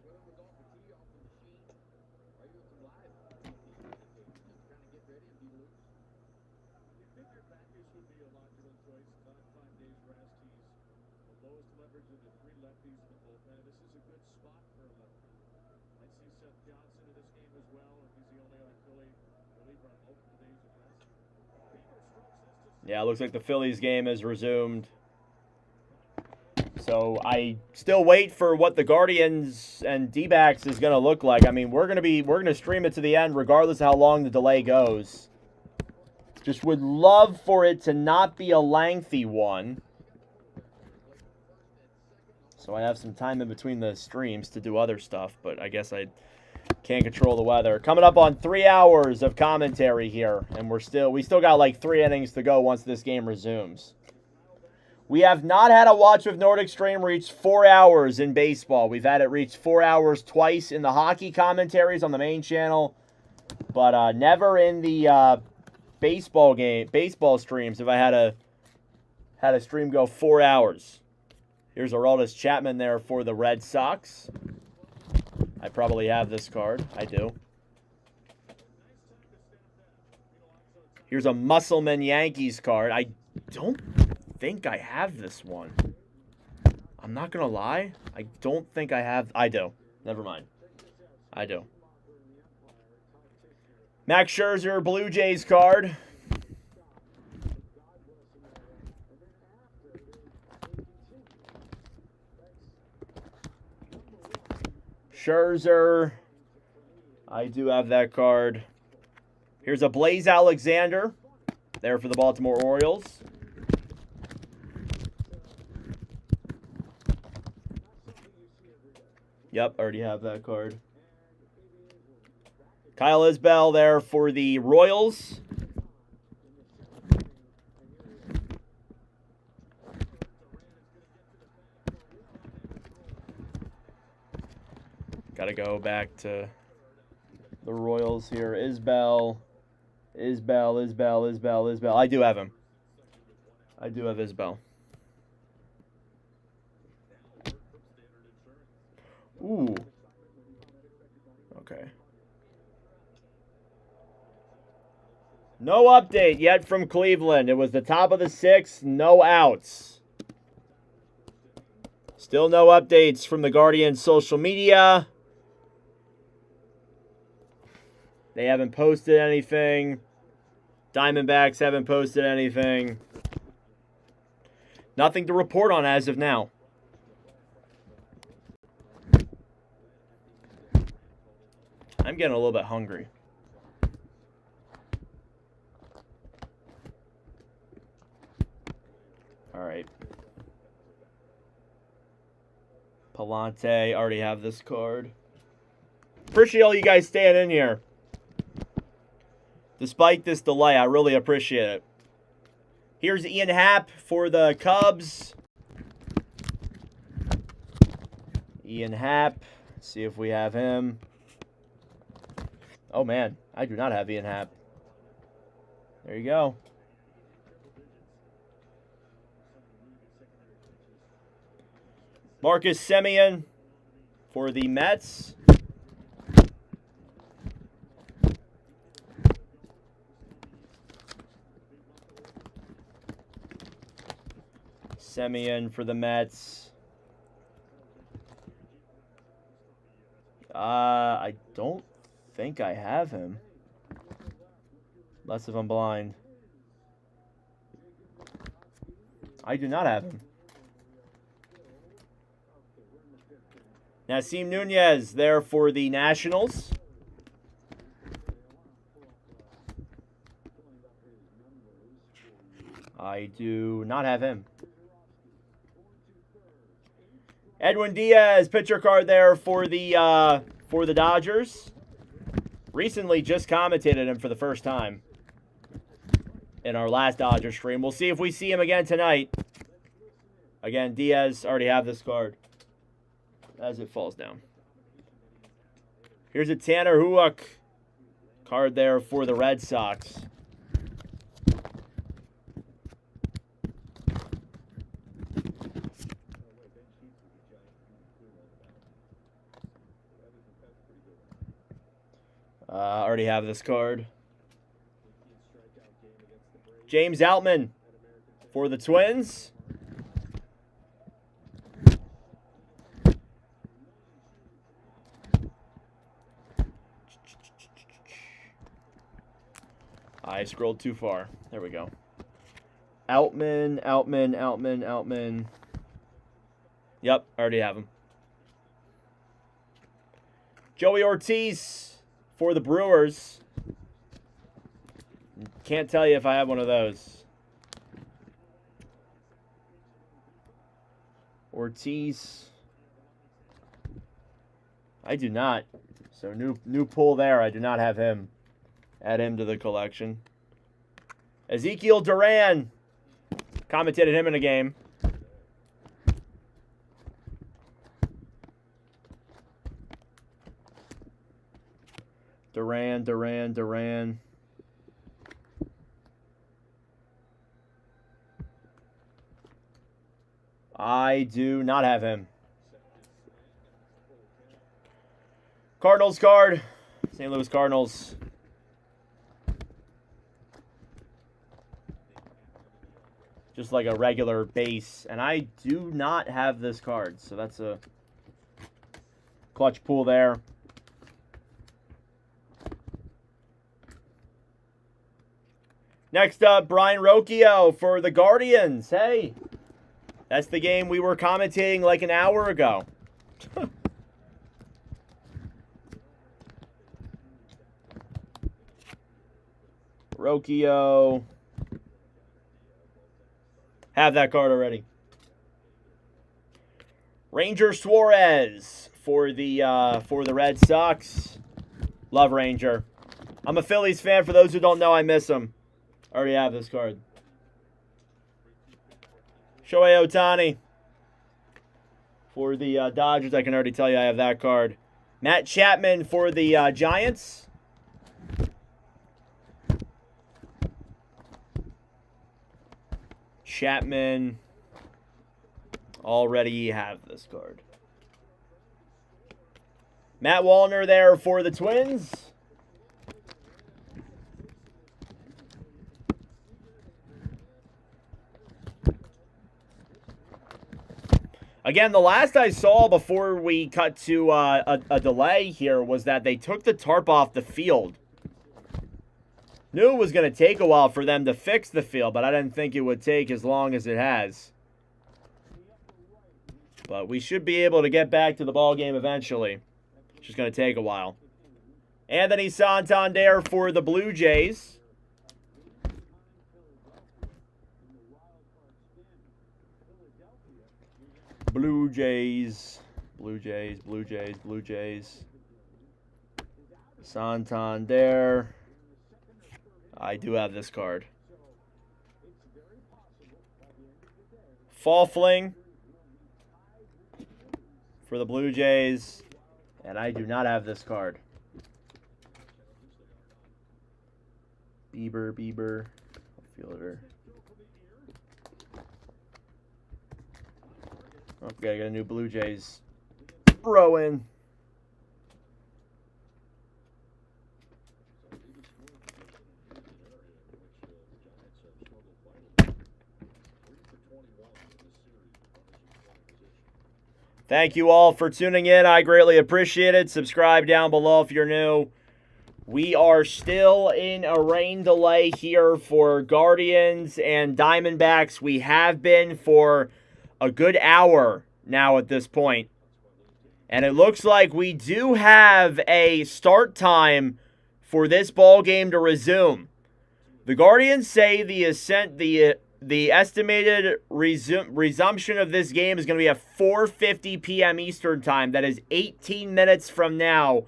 Yeah, looks like the Phillies game is resumed. So I still wait for what the Guardians and D-backs is going to look like. I mean, we're going to stream it to the end regardless of how long the delay goes. Just would love for it to not be a lengthy one. So I have some time in between the streams to do other stuff, but I guess I can't control the weather. Coming up on 3 hours of commentary here, and we still got like 3 innings to go once this game resumes. We have not had a Watch with Nordic stream reach 4 hours in baseball. We've had it reach 4 hours twice in the hockey commentaries on the main channel, but never in the baseball streams have I had a stream go 4 hours. Here's Aroldis Chapman there for the Red Sox. I probably have this card. I do. Here's a Musselman Yankees card. I don't think I have this one. I'm not going to lie. I don't think I have. I do. Never mind. I do. Max Scherzer, Blue Jays card. Scherzer. I do have that card. Here's a Blaze Alexander there for the Baltimore Orioles. Yep, already have that card. Kyle Isbell there for the Royals. Got to go back to the Royals here. Isbell. I do have him. I do have Isbell. Ooh. Okay. No update yet from Cleveland. It was the top of the 6th. No outs. Still no updates from the Guardians' social media. They haven't posted anything. Diamondbacks haven't posted anything. Nothing to report on as of now. I'm getting a little bit hungry. All right. Palante, already have this card. Appreciate all you guys staying in here. Despite this delay, I really appreciate it. Here's Ian Happ for the Cubs. Ian Happ. Let's see if we have him. Oh, man. I do not have Ian Happ. There you go. Marcus Semien for the Mets. Semien for the Mets. I don't think I have him. Unless if I'm blind. I do not have him. Nasim Nunez there for the Nationals. I do not have him. Edwin Diaz, pitcher card there for the Dodgers. Recently just commentated him for the first time in our last Dodger stream. We'll see if we see him again tonight. Again, Diaz, already have this card as it falls down. Here's a Tanner Huak card there for the Red Sox. Already have this card. James Outman for the Twins. I scrolled too far. There we go. Outman. Yep, already have him. Joey Ortiz for the Brewers. Can't tell you if I have one of those. Ortiz. I do not. So new pull there. I do not have him. Add him to the collection. Ezekiel Duran. Commentated him in a game. Duran. I do not have him. Cardinals card. St. Louis Cardinals. Just like a regular base. And I do not have this card. So that's a clutch pull there. Next up, Brian Rocchio for the Guardians. Hey, that's the game we were commentating like an hour ago. Rocchio. Have that card already. Ranger Suarez for the Red Sox. Love Ranger. I'm a Phillies fan. For those who don't know, I miss him. Already have this card. Shohei Ohtani for the Dodgers. I can already tell you I have that card. Matt Chapman for the Giants. Chapman. Already have this card. Matt Wallner there for the Twins. Again, the last I saw before we cut to a delay here was that they took the tarp off the field. Knew it was going to take a while for them to fix the field, but I didn't think it would take as long as it has. But we should be able to get back to the ball game eventually. It's just going to take a while. Anthony Santander for the Blue Jays. Blue Jays. Blue Jays, Blue Jays, Blue Jays. Santander. I do have this card. Fall Fling for the Blue Jays. And I do not have this card. Bieber. Fielder. Okay, I got a new Blue Jays. Rowan. Thank you all for tuning in. I greatly appreciate it. Subscribe down below if you're new. We are still in a rain delay here for Guardians and Diamondbacks. We have been for a good hour now at this point. And it looks like we do have a start time for this ball game to resume. The Guardians say the estimated resumption of this game is going to be at 4:50 p.m. Eastern Time. That is 18 minutes from now.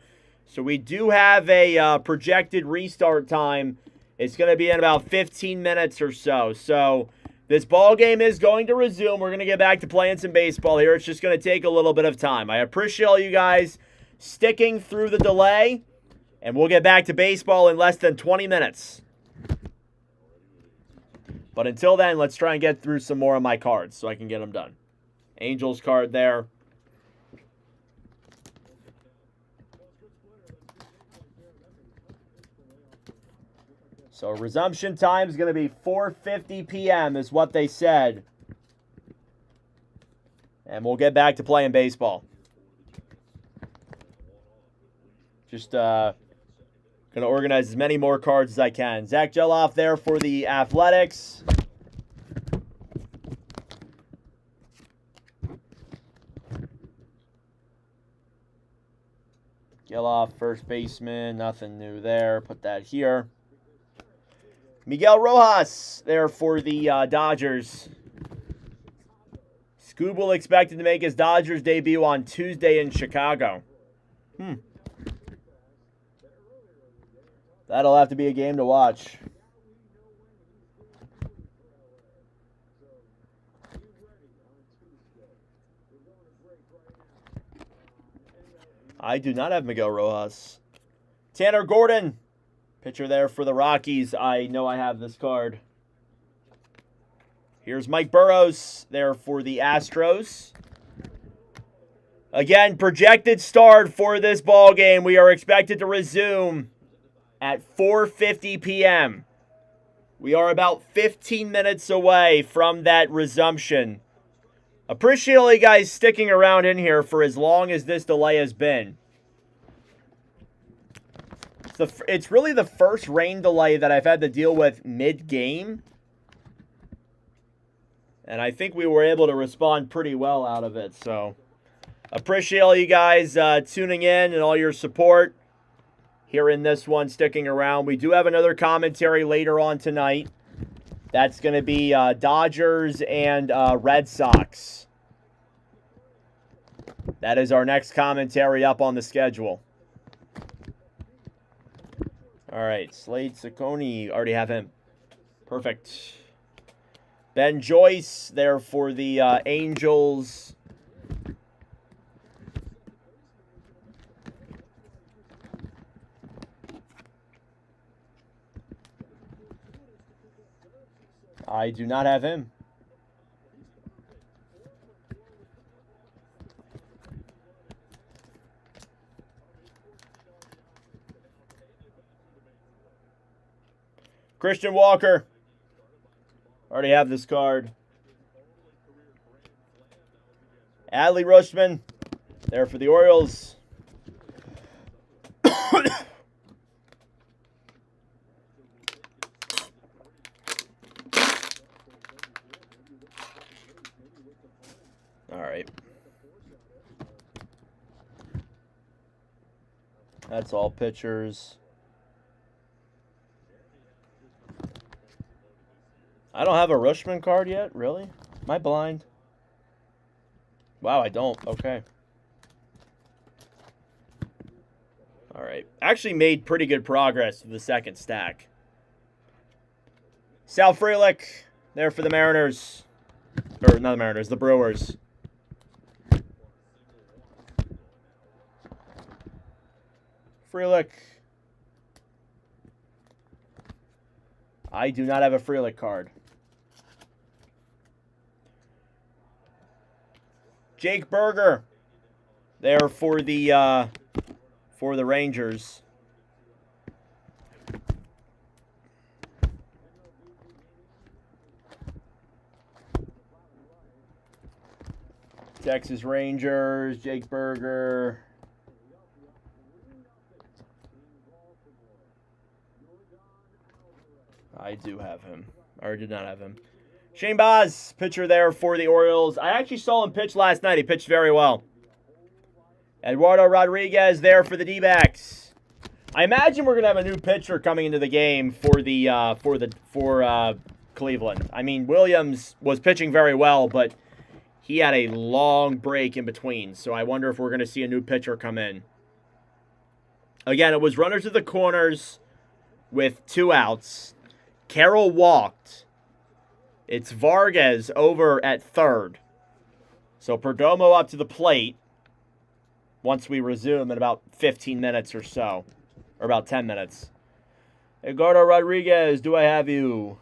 So we do have a projected restart time. It's going to be in about 15 minutes or so. So this ball game is going to resume. We're going to get back to playing some baseball here. It's just going to take a little bit of time. I appreciate all you guys sticking through the delay. And we'll get back to baseball in less than 20 minutes. But until then, let's try and get through some more of my cards so I can get them done. Angels card there. So resumption time is going to be 4:50 p.m. is what they said. And we'll get back to playing baseball. Just going to organize as many more cards as I can. Zach Geloff there for the Athletics. Geloff, first baseman. Nothing new there. Put that here. Miguel Rojas there for the Dodgers. Scooble expected to make his Dodgers debut on Tuesday in Chicago. That'll have to be a game to watch. I do not have Miguel Rojas. Tanner Gordon. Pitcher there for the Rockies. I know I have this card. Here's Mike Burrows there for the Astros. Again, projected start for this ball game. We are expected to resume at 4:50 p.m. We are about 15 minutes away from that resumption. Appreciate all you guys sticking around in here for as long as this delay has been. It's really the first rain delay that I've had to deal with mid-game. And I think we were able to respond pretty well out of it. So, appreciate all you guys tuning in and all your support here in this one, sticking around. We do have another commentary later on tonight. That's going to be Dodgers and Red Sox. That is our next commentary up on the schedule. All right, Slade Ciccone, already have him. Perfect. Ben Joyce there for the Angels. I do not have him. Christian Walker. Already have this card. Adley Rutschman there for the Orioles. All right. That's all pitchers. I don't have a Rutschman card yet, really? Am I blind? Wow, I don't. Okay. All right. Actually made pretty good progress with the second stack. Sal Frelick there for the Mariners. Or not the Mariners, the Brewers. Frelick. I do not have a Frelick card. Jake Berger there for the Rangers. Texas Rangers, Jake Berger. I do have him. Or did not have him. Shane Baz, pitcher there for the Orioles. I actually saw him pitch last night. He pitched very well. Eduardo Rodriguez there for the D-backs. I imagine we're gonna have a new pitcher coming into the game for Cleveland. I mean, Williams was pitching very well, but he had a long break in between. So I wonder if we're gonna see a new pitcher come in. Again, it was runners at the corners with 2 outs. Carroll walked. It's Vargas over at third. So Perdomo up to the plate once we resume in about 15 minutes or so. Or about 10 minutes. Eduardo Rodriguez, do I have you?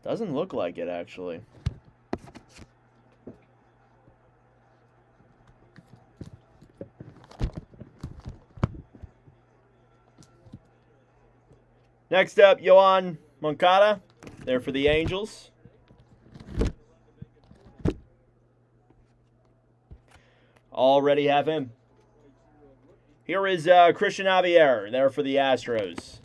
Doesn't look like it, actually. Next up, Yohan Moncada, there for the Angels. Already have him. Here is Christian Javier, there for the Astros.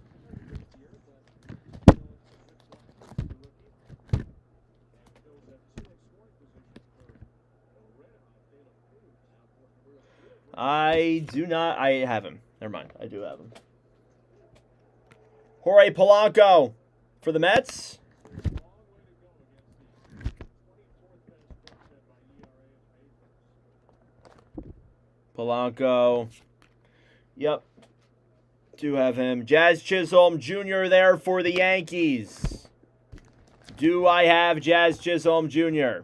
I do not. I have him. Never mind. I do have him. Jorge Polanco for the Mets. Polanco. Yep. Do have him. Jazz Chisholm Jr. there for the Yankees. Do I have Jazz Chisholm Jr.?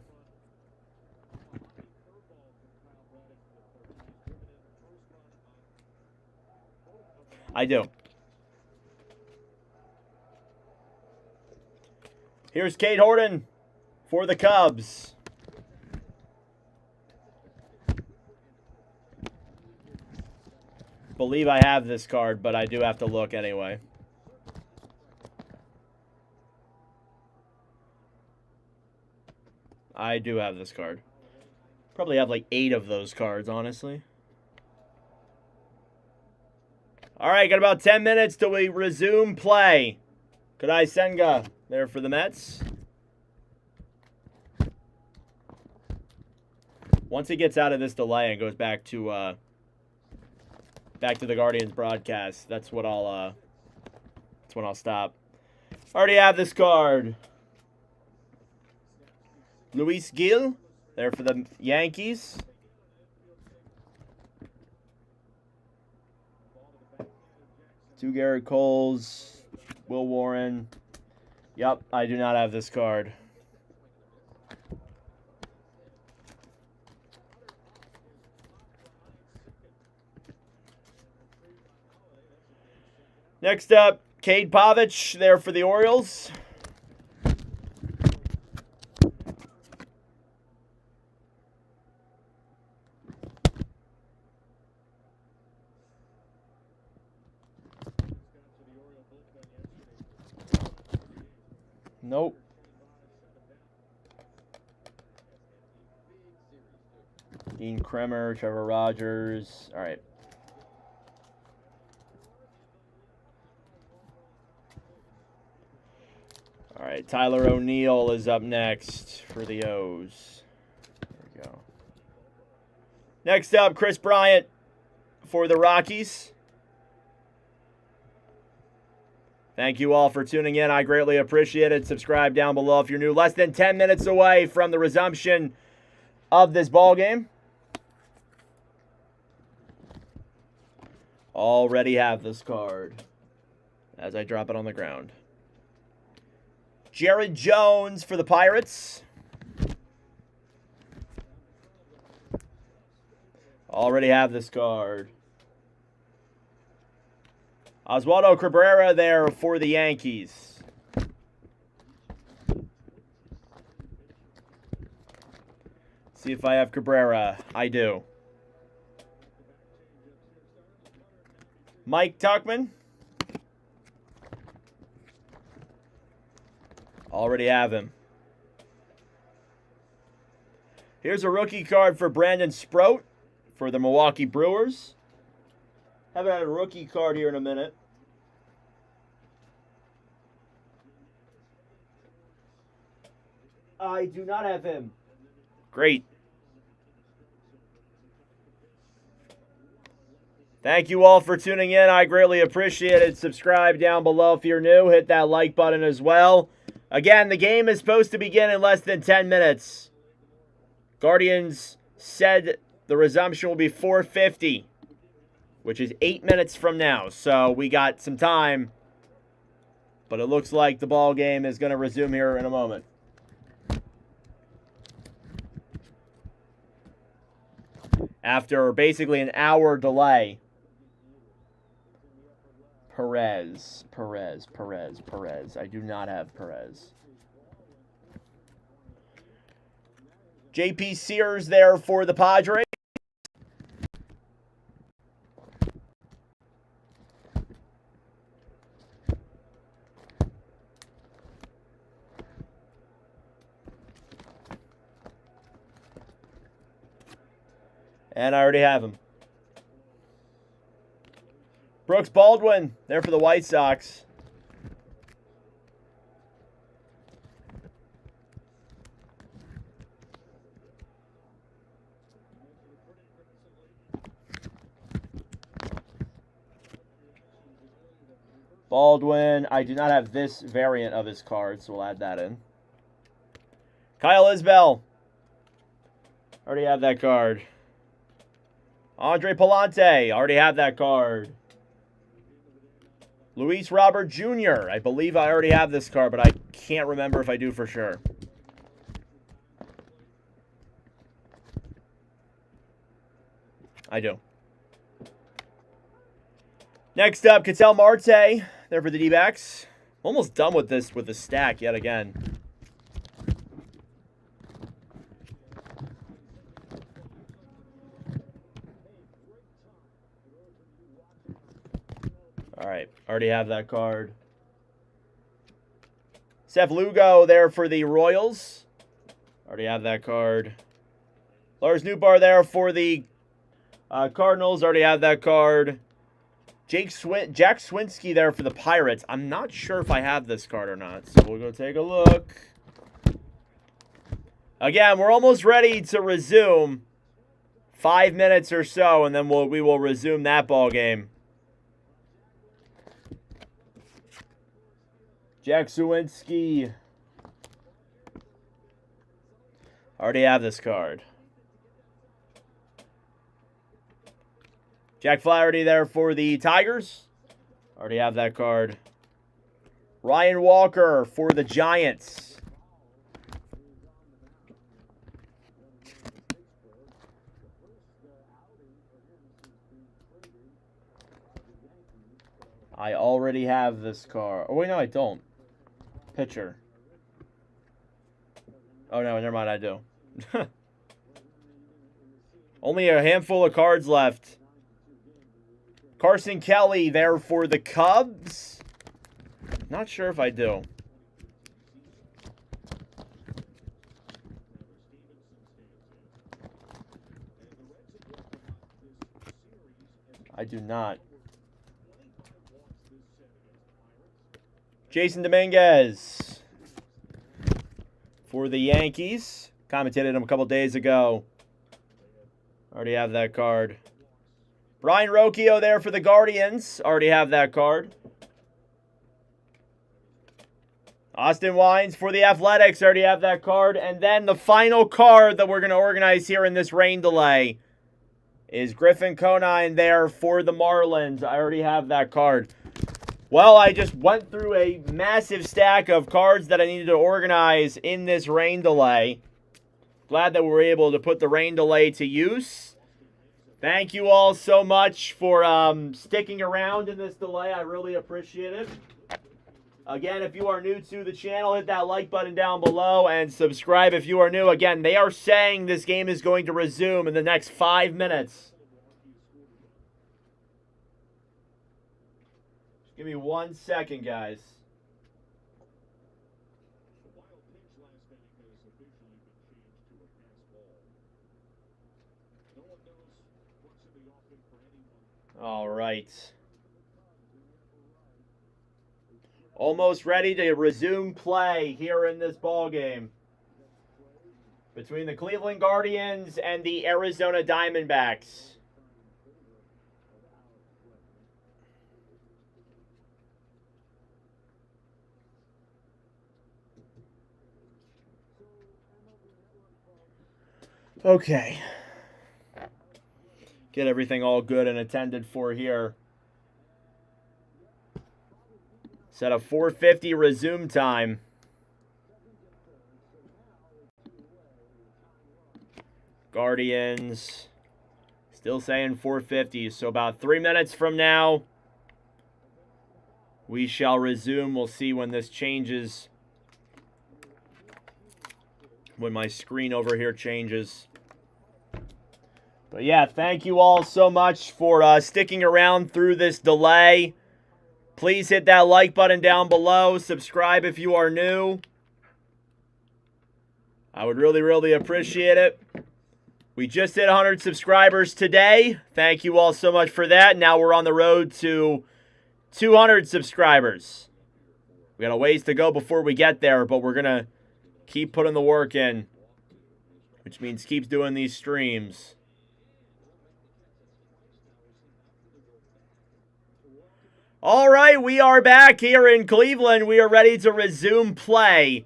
I do. Here's Kate Horton for the Cubs. Believe I have this card, but I do have to look anyway. I do have this card. Probably have like 8 of those cards, honestly. All right, got about 10 minutes till we resume play. Kodai Senga there for the Mets. Once he gets out of this delay and goes back to the Guardians broadcast, that's when I'll stop. Already have this card. Luis Gil there for the Yankees. Two Garrett Coles. Will Warren. Yep, I do not have this card. Next up, Cade Pavich there for the Orioles. Nope. Dean Kremer, Trevor Rogers. All right. All right, Tyler O'Neill is up next for the O's. There we go. Next up, Chris Bryant for the Rockies. Thank you all for tuning in. I greatly appreciate it. Subscribe down below if you're new. Less than 10 minutes away from the resumption of this ball game. Already have this card as I drop it on the ground. Jared Jones for the Pirates. Already have this card. Oswaldo Cabrera there for the Yankees. See if I have Cabrera. I do. Mike Tuckman. Already have him. Here's a rookie card for Brandon Sproat for the Milwaukee Brewers. Haven't had a rookie card here in a minute. I do not have him. Great. Thank you all for tuning in. I greatly appreciate it. Subscribe down below if you're new. Hit that like button as well. Again, the game is supposed to begin in less than 10 minutes. Guardians said the resumption will be 4:50, which is 8 minutes from now. So we got some time, but it looks like the ball game is going to resume here in a moment. After basically an hour delay. Perez. I do not have Perez. JP Sears there for the Padres. And I already have him. Brooks Baldwin, there for the White Sox. Baldwin, I do not have this variant of his card, so we'll add that in. Kyle Isbell. Already have that card. Andre Palante, already have that card. Luis Robert Jr., I believe I already have this card, but I can't remember if I do for sure. I do. Next up, Ketel Marte, there for the D-backs. Almost done with this with the stack yet again. All right, already have that card. Seth Lugo there for the Royals. Already have that card. Lars Nootbaar there for the Cardinals. Already have that card. Jack Swinski there for the Pirates. I'm not sure if I have this card or not, so we'll go take a look. Again, we're almost ready to resume. 5 minutes or so, and then we will resume that ball game. Jack Suwinski. Already have this card. Jack Flaherty there for the Tigers. Already have that card. Ryan Walker for the Giants. I already have this card. Oh, wait, no, I don't. Pitcher. Oh, no, never mind, I do. Only a handful of cards left. Carson Kelly there for the Cubs. Not sure if I do. I do not. Jason Dominguez for the Yankees. Commentated him a couple days ago. Already have that card. Brian Rocchio there for the Guardians. Already have that card. Austin Wines for the Athletics. Already have that card. And then the final card that we're going to organize here in this rain delay is Griffin Conine there for the Marlins. I already have that card. Well, I just went through a massive stack of cards that I needed to organize in this rain delay. Glad that we were able to put the rain delay to use. Thank you all so much for sticking around in this delay. I really appreciate it. Again, if you are new to the channel, hit that like button down below and subscribe if you are new. Again, they are saying this game is going to resume in the next 5 minutes. Just give me 1 second, guys. All right. Almost ready to resume play here in this ball game between the Cleveland Guardians and the Arizona Diamondbacks. Okay. Get everything all good and attended for here. Set a 4:50 resume time. Guardians still saying 4:50, so about 3 minutes from now we shall resume. We'll see when this changes, when my screen over here changes. But yeah, thank you all so much for sticking around through this delay. Please hit that like button down below. Subscribe if you are new. I would really, really appreciate it. We just hit 100 subscribers today. Thank you all so much for that. Now we're on the road to 200 subscribers. We got a ways to go before we get there, but we're going to keep putting the work in, which means keep doing these streams. All right, we are back here in Cleveland. We are ready to resume play.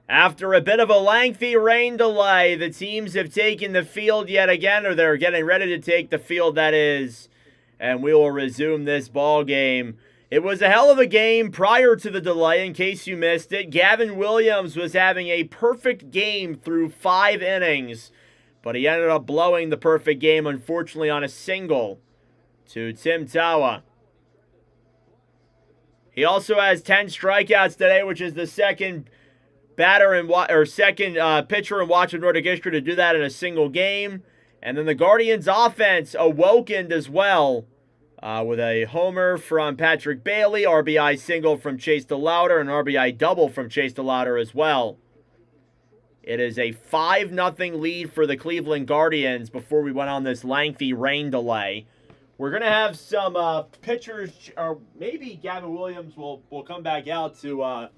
After a bit of a lengthy rain delay, the teams have taken the field yet again, or they're getting ready to take the field, that is, and we will resume this ball game. It was a hell of a game prior to the delay, in case you missed it. Gavin Williams was having a perfect game through 5 innings, but he ended up blowing the perfect game, unfortunately, on a single to Tim Tawa. He also has 10 strikeouts today, which is the second pitcher in Watch of Nordic history to do that in a single game. And then the Guardians' offense awokened as well with a homer from Patrick Bailey, RBI single from Chase DeLauter, and RBI double from Chase DeLauter as well. It is a 5-0 lead for the Cleveland Guardians before we went on this lengthy rain delay. We're going to have some pitchers, or maybe Gavin Williams will come back out to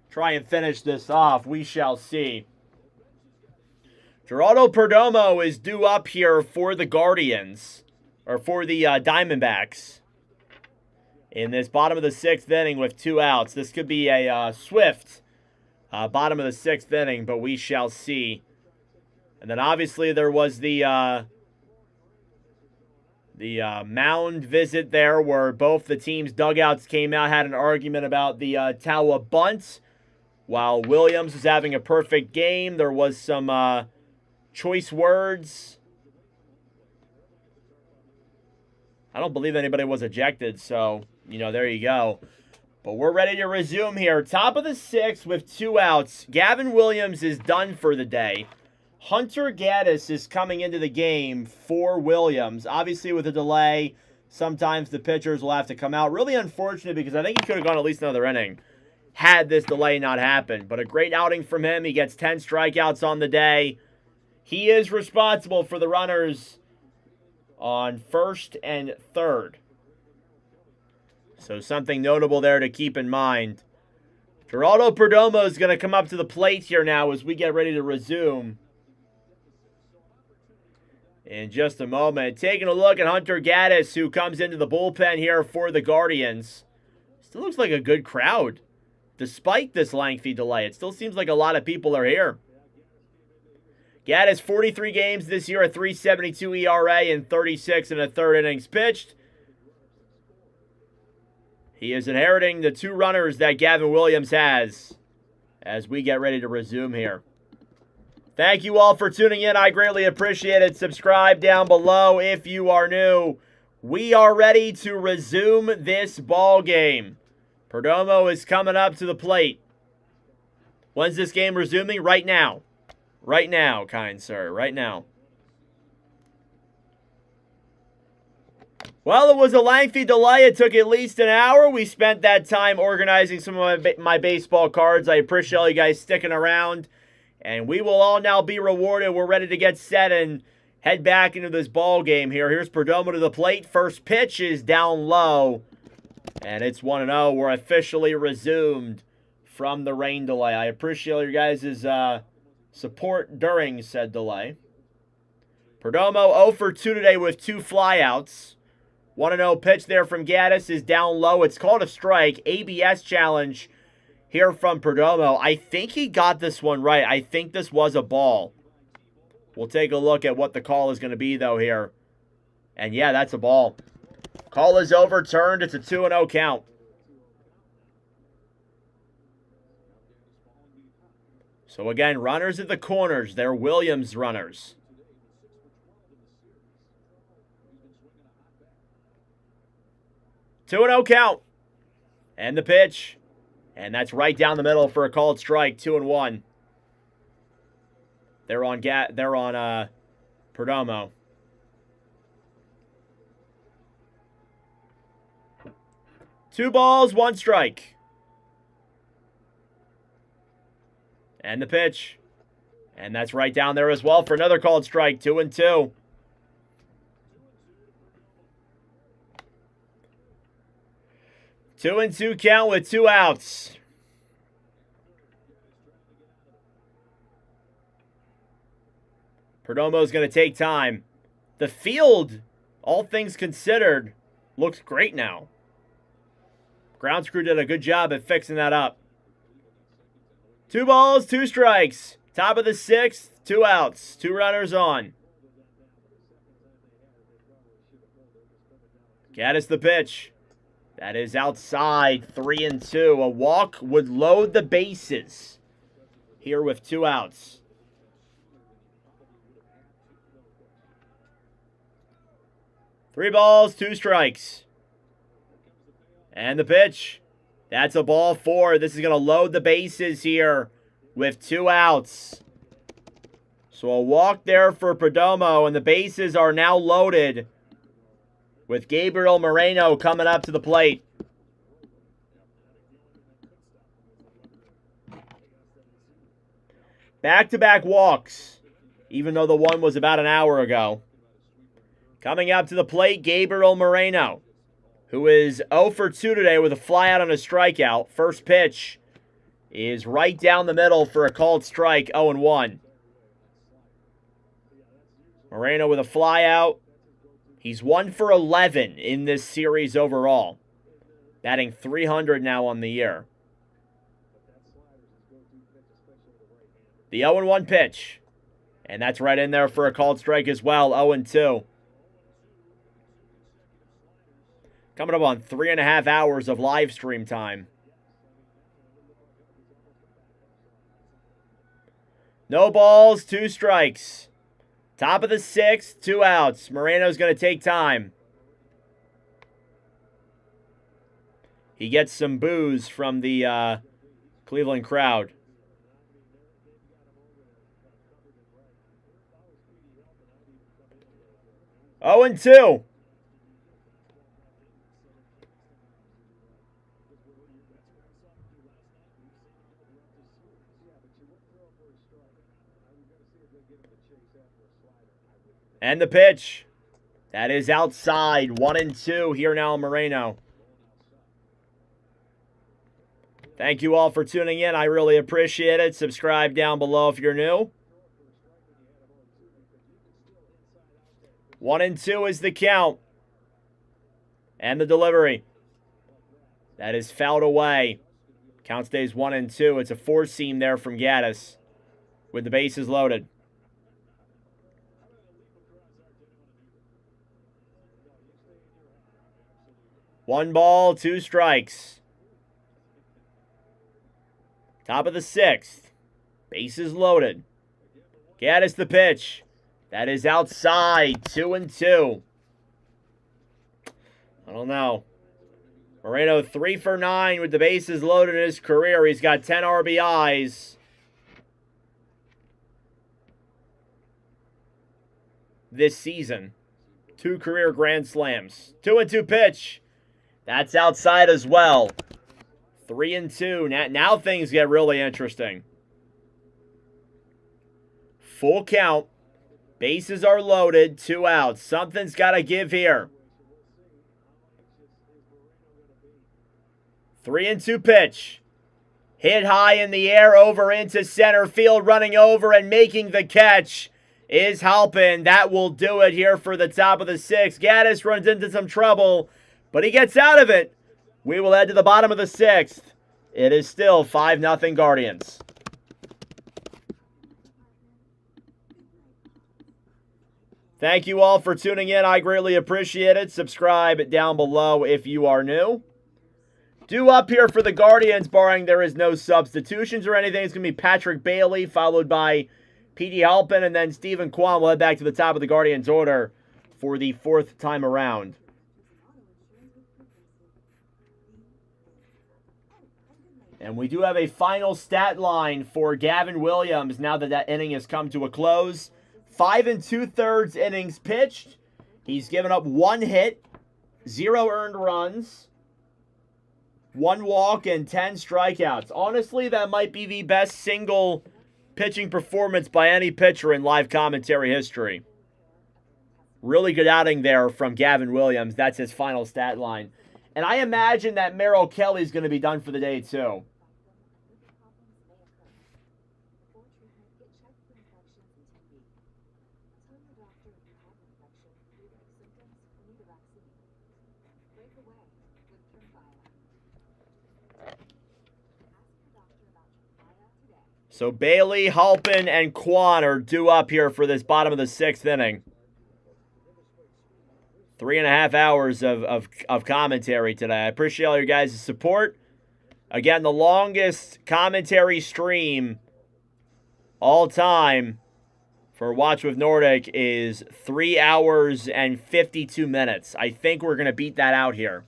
try and finish this off. We shall see. Geraldo Perdomo is due up here for the Guardians, or for the Diamondbacks, in this bottom of the 6th inning with 2 outs. This could be a swift bottom of the 6th inning, but we shall see. And then obviously there was the mound visit there where both the teams' dugouts came out, had an argument about the Tawa bunt. While Williams was having a perfect game, there was some choice words. I don't believe anybody was ejected, so, there you go. But we're ready to resume here. Top of the 6th with 2 outs. Gavin Williams is done for the day. Hunter Gaddis is coming into the game for Williams. Obviously, with a delay, sometimes the pitchers will have to come out. Really unfortunate because I think he could have gone at least another inning had this delay not happened. But a great outing from him. He gets 10 strikeouts on the day. He is responsible for the runners on first and third. So something notable there to keep in mind. Geraldo Perdomo is going to come up to the plate here now as we get ready to resume in just a moment. Taking a look at Hunter Gaddis, who comes into the bullpen here for the Guardians. Still looks like a good crowd. Despite this lengthy delay, it still seems like a lot of people are here. Gaddis, 43 games this year, a 3.72 ERA and 36 and a third innings pitched. He is inheriting the 2 runners that Gavin Williams has as we get ready to resume here. Thank you all for tuning in. I greatly appreciate it. Subscribe down below if you are new. We are ready to resume this ball game. Perdomo is coming up to the plate. When's this game resuming? Right now. Right now, kind sir. Right now. Well, it was a lengthy delay. It took at least an hour. We spent that time organizing some of my baseball cards. I appreciate all you guys sticking around. And we will all now be rewarded. We're ready to get set and head back into this ball game here. Here's Perdomo to the plate. First pitch is down low. And it's 1-0. We're officially resumed from the rain delay. I appreciate your guys' support during said delay. Perdomo 0 for 2 today with 2 flyouts. 1-0 pitch there from Gaddis is down low. It's called a strike. ABS challenge here from Perdomo. I think he got this one right. I think this was a ball. We'll take a look at what the call is going to be, though, here. And, yeah, that's a ball. Call is overturned. It's a 2-0 count. So, again, runners at the corners. They're Williams runners. Two and 0 count. And the pitch. And that's right down the middle for a called strike. 2-1. They're on Perdomo. Two balls, 1 strike. And the pitch. And that's right down there as well for another called strike. 2-2. Two and 2 count with 2 outs. Perdomo's going to take time. The field, all things considered, looks great now. Grounds crew did a good job at fixing that up. 2 balls, 2 strikes. Top of the 6th, 2 outs. 2 runners on. Gaddis the pitch. That is outside, 3-2. A walk would load the bases here with 2 outs. Three balls, 2 strikes. And the pitch. That's a ball 4. This is going to load the bases here with 2 outs. So a walk there for Perdomo, and the bases are now loaded with Gabriel Moreno coming up to the plate. Back-to-back walks, even though the one was about an hour ago. Coming up to the plate, Gabriel Moreno, who is 0 for 2 today with a flyout and a strikeout. First pitch is right down the middle for a called strike, 0-1. Moreno with a flyout. He's 1 for 11 in this series overall. Batting .300 now on the year. The 0-1 pitch. And that's right in there for a called strike as well, 0-2. Coming up on 3.5 hours of live stream time. No balls, 2 strikes. Top of the 6th, 2 outs. Moreno's going to take time. He gets some boos from the Cleveland crowd. Oh, and 2. And the pitch. That is outside. 1-2 here now in Moreno. Thank you all for tuning in. I really appreciate it. Subscribe down below if you're new. 1-2 is the count. And the delivery. That is fouled away. Count stays 1-2. It's a four-seam there from Gaddis with the bases loaded. One ball, two strikes. Top of the sixth. Bases loaded. Gaddis the pitch. That is outside. 2-2. I don't know. Moreno 3 for 9 with the bases loaded in his career. He's got 10 RBIs. This season. 2 career grand slams. 2-2 pitch. That's outside as well. 3-2. Now things get really interesting. Full count. Bases are loaded. 2 outs. Something's got to give here. 3-2 pitch. Hit high in the air over into center field. Running over and making the catch is Halpin. That will do it here for the top of the sixth. Gaddis runs into some trouble, but he gets out of it. We will head to the bottom of the sixth. It is still 5-0 Guardians. Thank you all for tuning in. I greatly appreciate it. Subscribe down below if you are new. Due up here for the Guardians, barring there is no substitutions or anything, it's going to be Patrick Bailey, followed by P.D. Halpin, and then Stephen Kwan will head back to the top of the Guardians order for the 4th time around. And we do have a final stat line for Gavin Williams now that that inning has come to a close. 5 2/3 innings pitched. He's given up 1 hit, 0 earned runs, 1 walk, and 10 strikeouts. Honestly, that might be the best single pitching performance by any pitcher in live commentary history. Really good outing there from Gavin Williams. That's his final stat line. And I imagine that Merrill Kelly's going to be done for the day, too. So Bailey, Halpin, and Kwan are due up here for this bottom of the 6th inning. 3.5 hours of commentary today. I appreciate all your guys' support. Again, the longest commentary stream all time for Watch with Nordic is 3 hours and 52 minutes. I think we're going to beat that out here.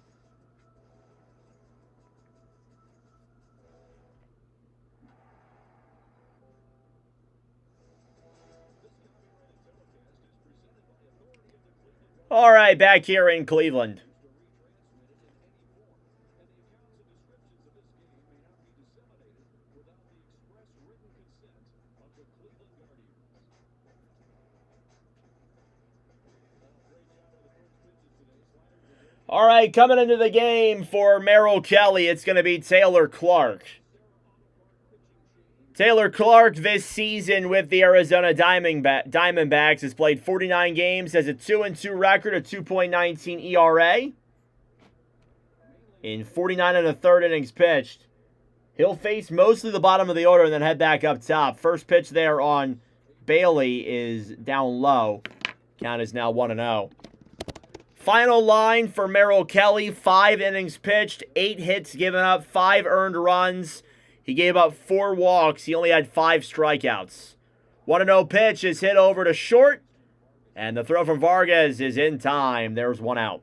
All right, back here in Cleveland. All right, coming into the game for Merrill Kelly, it's going to be Taylor Clark. Taylor Clark this season with the Arizona Diamondbacks has played 49 games, has a 2-2 record, a 2.19 ERA in 49 1/3 innings pitched. He'll face mostly the bottom of the order and then head back up top. First pitch there on Bailey is down low. Count is now 1-0. Final line for Merrill Kelly, 5 innings pitched, 8 hits given up, 5 earned runs. He gave up 4 walks. He only had 5 strikeouts. 1-0 pitch is hit over to short. And the throw from Vargas is in time. There's 1 out.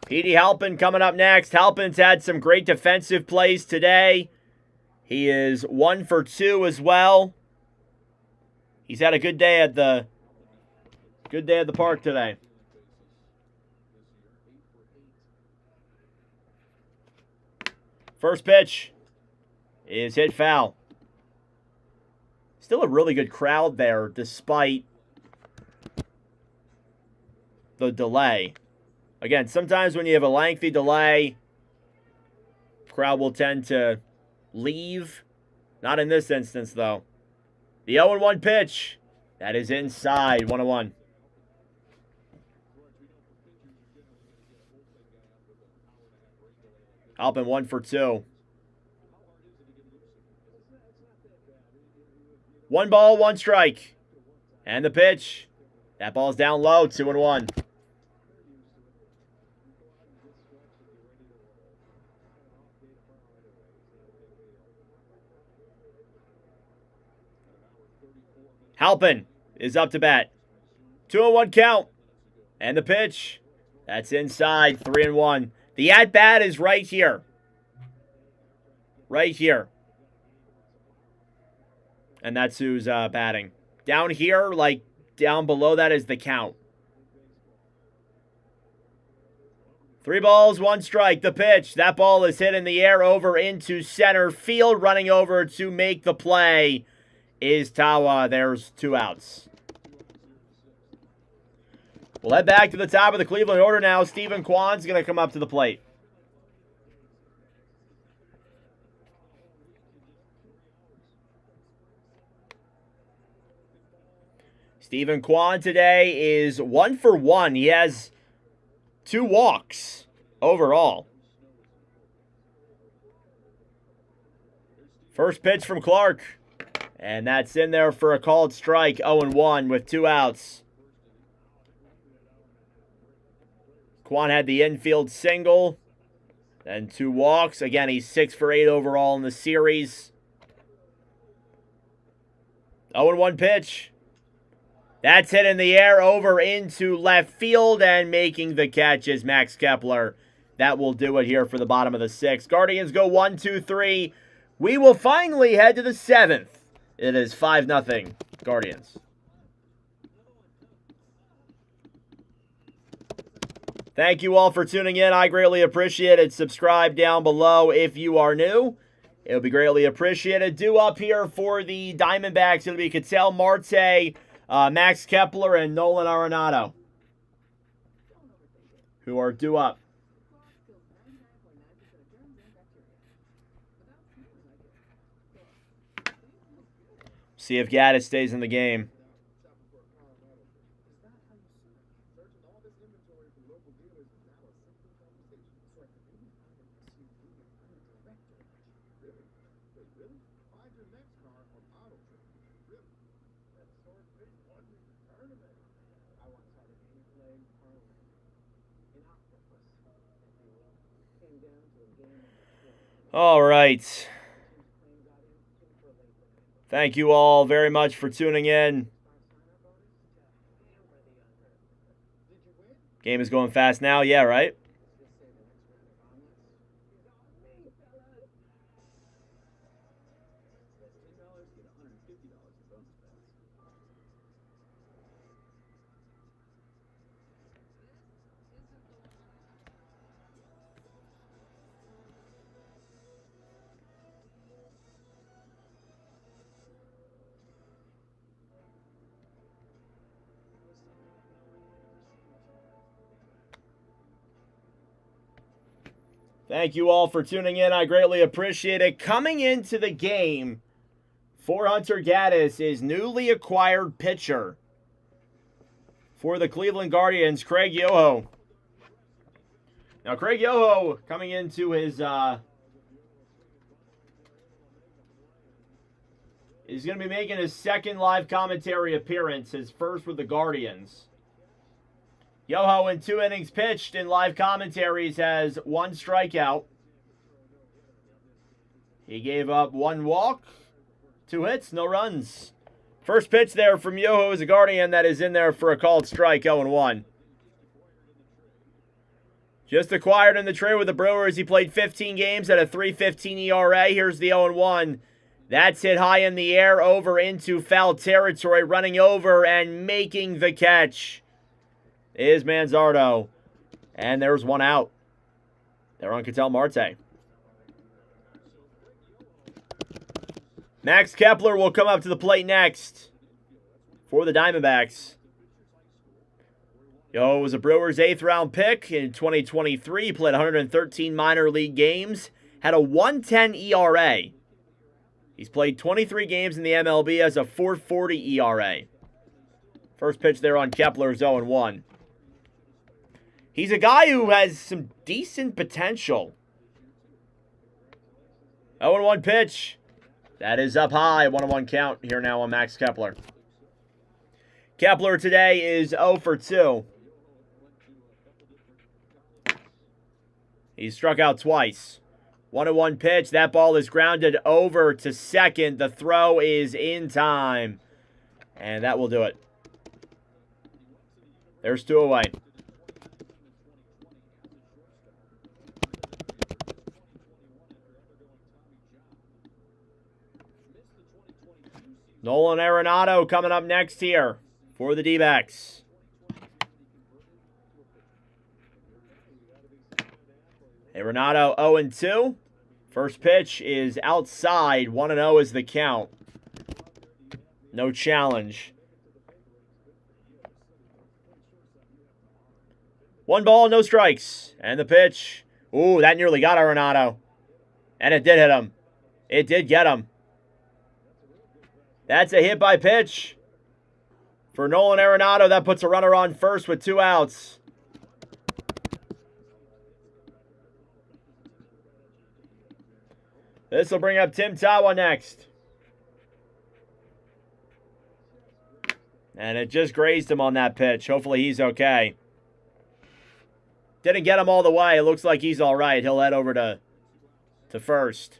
P.D. Halpin coming up next. Halpin's had some great defensive plays today. He is 1 for 2 as well. He's had a good day at the park today. First pitch is hit foul. Still a really good crowd there, despite the delay. Again, sometimes when you have a lengthy delay, crowd will tend to leave. Not in this instance, though. The 0-1 pitch. That is inside. 1-1. Halpin 1 for 2. 1 ball, 1 strike. And the pitch. That ball's down low. 2-1. Halpin is up to bat. 2-1 count. And the pitch. That's inside. 3-1. The at-bat is right here. Right here. And that's who's batting. Down here, like down below that, is the count. 3 balls, 1 strike. The pitch. That ball is hit in the air over into center field. Running over to make the play is Tawa. There's 2 outs. We'll head back to the top of the Cleveland order now. Stephen Kwan's going to come up to the plate. Stephen Kwan today is 1 for 1. He has 2 walks overall. First pitch from Clark. And that's in there for a called strike. 0-1 with 2 outs. Kwan had the infield single. Then 2 walks. Again, he's 6 for 8 overall in the series. 0-1 pitch. That's hit in the air over into left field, and making the catch is Max Kepler. That will do it here for the bottom of the 6th. Guardians go 1-2-3. We will finally head to the 7th. It is 5-0 Guardians. Thank you all for tuning in. I greatly appreciate it. Subscribe down below if you are new. It would be greatly appreciated. Due up here for the Diamondbacks, it'll be Ketel Marte, Max Kepler, and Nolan Arenado, who are due up. See if Gaddis stays in the game. All right. Thank you all very much for tuning in. Game is going fast now. Yeah, right? Thank you all for tuning in. I greatly appreciate it. Coming into the game for Hunter Gaddis is newly acquired pitcher for the Cleveland Guardians, Craig Yoho. Now, Craig Yoho coming into his is going to be making his 2nd live commentary appearance, his first with the Guardians. Yoho, in 2 innings pitched in live commentaries, has 1 strikeout. He gave up 1 walk, 2 hits, no runs. First pitch there from Yoho is a Guardian that is in there for a called strike, 0-1. Just acquired in the trade with the Brewers. He played 15 games at a 3.15 ERA. Here's the 0-1. That's hit high in the air over into foul territory, running over and making the catch is Manzardo. And there's 1 out. They're on Ketel Marte. Max Kepler will come up to the plate next for the Diamondbacks. Yo, was a Brewers 8th round pick in 2023. He played 113 minor league games. Had a 1.10 ERA. He's played 23 games in the MLB, has a 4.40 ERA. First pitch there on Kepler is 0-1. He's a guy who has some decent potential. 0-1 pitch. That is up high. 1-1 count here now on Max Kepler. Kepler today is 0 for 2. He struck out twice. 1-1 pitch. That ball is grounded over to second. The throw is in time. And that will do it. There's 2 away. Nolan Arenado coming up next here for the D-backs. Arenado 0-2. First pitch is outside. 1-0 is the count. No challenge. 1 ball, no strikes. And the pitch. Ooh, that nearly got Arenado. And it did hit him. It did get him. That's a hit by pitch. For Nolan Arenado, that puts a runner on first with 2 outs. This will bring up Tim Tawa next. And it just grazed him on that pitch. Hopefully he's okay. Didn't get him all the way. It looks like he's all right. He'll head over to first.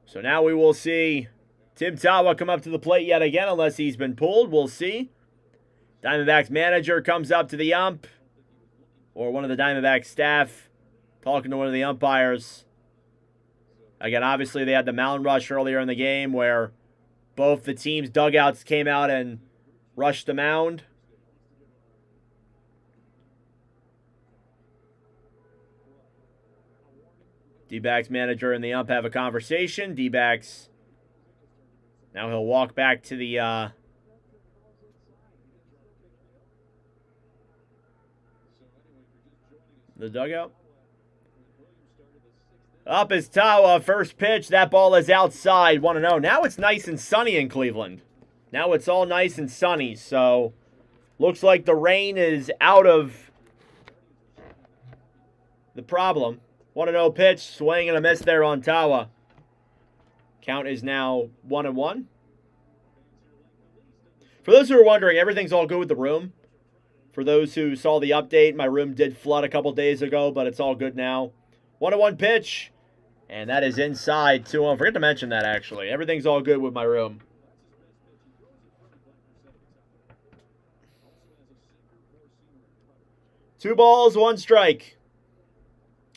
So now we will see Tim Tawa come up to the plate yet again, unless he's been pulled. We'll see. Diamondbacks manager comes up to the ump, or one of the Diamondbacks staff talking to one of the umpires. Again, obviously they had the mound rush earlier in the game where both the teams' dugouts came out and rushed the mound. D-backs manager and the ump have a conversation. D-backs, now he'll walk back to the dugout. Up is Tawa. First pitch. That ball is outside. 1-0. Now it's nice and sunny in Cleveland. Now it's all nice and sunny. So looks like the rain is out of the problem. 1-0 pitch. Swing and a miss there on Tawa. Count is now 1-1. For those who are wondering, everything's all good with the room. For those who saw the update, my room did flood a couple days ago, but it's all good now. 1-1 pitch. And that is inside 2-1. Forget to mention that, actually. Everything's all good with my room. Two balls, 1 strike.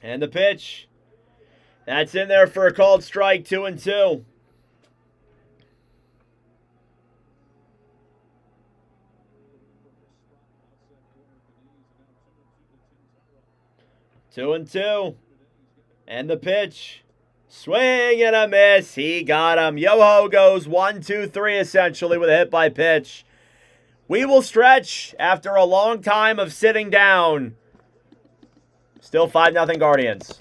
And the pitch. That's in there for a called strike, 2-2. Two and two. And the pitch. Swing and a miss. He got him. Yoho goes 1-2-3 essentially with a hit by pitch. We will stretch after a long time of sitting down. Still 5-0 Guardians.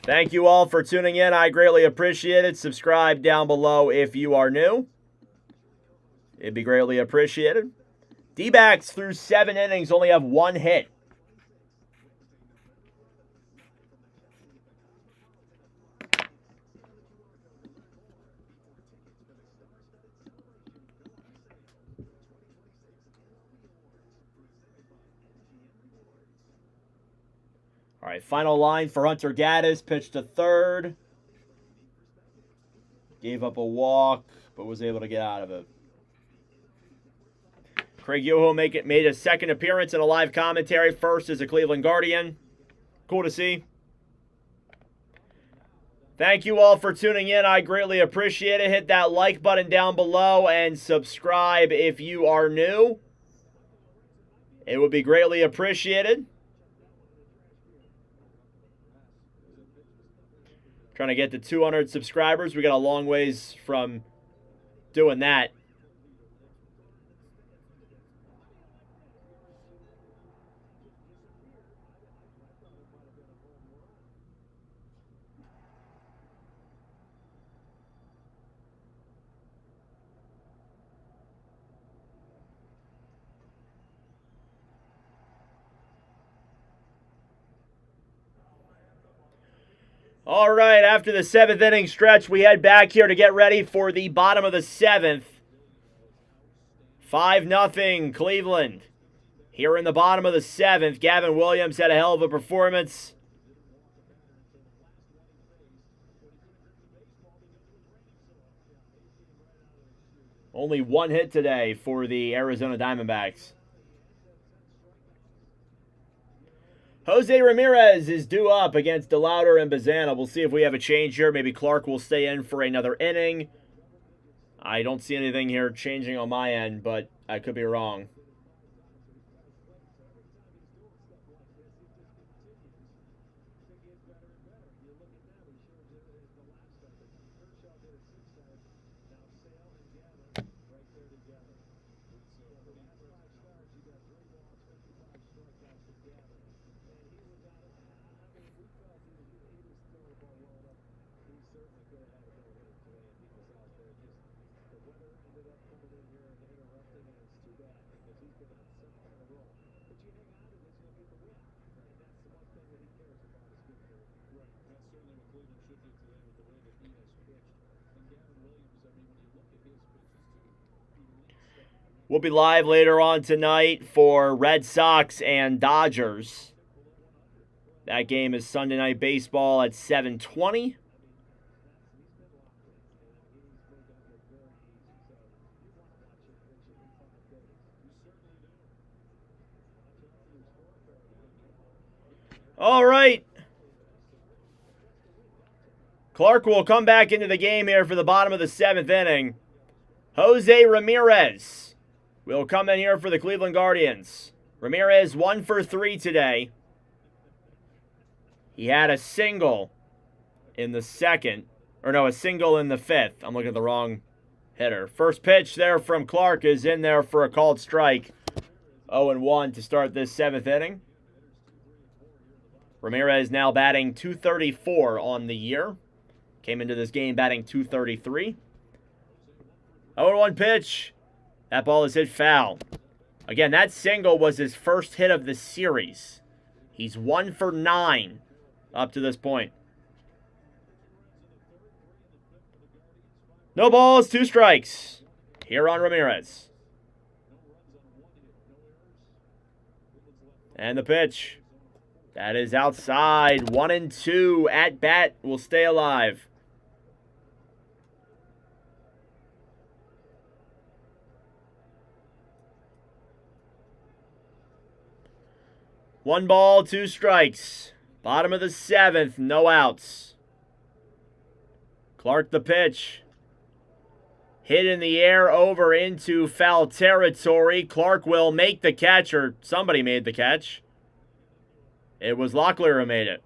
Thank you all for tuning in. I greatly appreciate it. Subscribe down below if you are new. It'd be greatly appreciated. D-backs through 7 innings only have 1 hit. All right, final line for Hunter Gaddis. Pitched to third. Gave up a walk, but was able to get out of it. Craig Yoho made a second appearance in a live commentary. First as a Cleveland Guardian. Cool to see. Thank you all for tuning in. I greatly appreciate it. Hit that like button down below and subscribe if you are new. It would be greatly appreciated. Trying to get to 200 subscribers. We got a long ways from doing that. All right, after the 7th inning stretch, we head back here to get ready for the bottom of the 7th. 5-0 Cleveland. Here in the bottom of the 7th, Gavin Williams had a hell of a performance. Only one hit today for the Arizona Diamondbacks. Jose Ramirez is due up against DeLauder and Bazana. We'll see if we have a change here. Maybe Clark will stay in for another inning. I don't see anything here changing on my end, but I could be wrong. We'll be live later on tonight for Red Sox and Dodgers. That game is Sunday Night Baseball at 7:20. All right. Clark will come back into the game here for the bottom of the 7th inning. Jose Ramirez will come in here for the Cleveland Guardians. Ramirez 1 for 3 today. He had a single in the 2nd. Or no, a single in the 5th. I'm looking at the wrong hitter. First pitch there from Clark is in there for a called strike. 0-1 to start this 7th inning. Ramirez now batting .234 on the year. Came into this game batting .233. 0-1 pitch. That ball is hit foul. Again, that single was his first hit of the series. He's 1 for 9 up to this point. No balls, 2 strikes. Here on Ramirez. And the pitch. That is outside. 1-2 at bat will stay alive. One ball, 2 strikes. Bottom of the 7th, no outs. Clark the pitch. Hit in the air over into foul territory. Clark will make the catch, or somebody made the catch. It was Locklear who made it.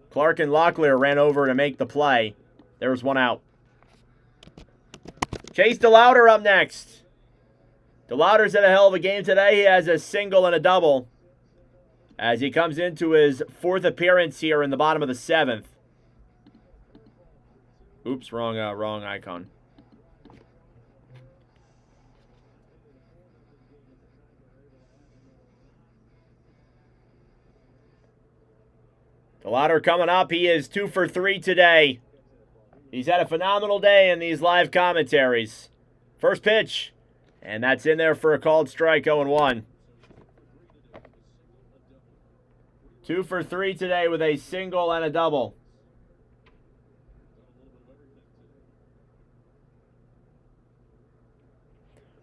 Clark and Locklear ran over to make the play. There was 1 out. Chase DeLauder up next. DeLauder's had a hell of a game today. He has a single and a double as he comes into his 4th appearance here in the bottom of the 7th. Oops, wrong icon. DeLauder coming up. He is 2 for 3 today. He's had a phenomenal day in these live commentaries. First pitch, and that's in there for a called strike. 0-1. 2 for 3 today with a single and a double.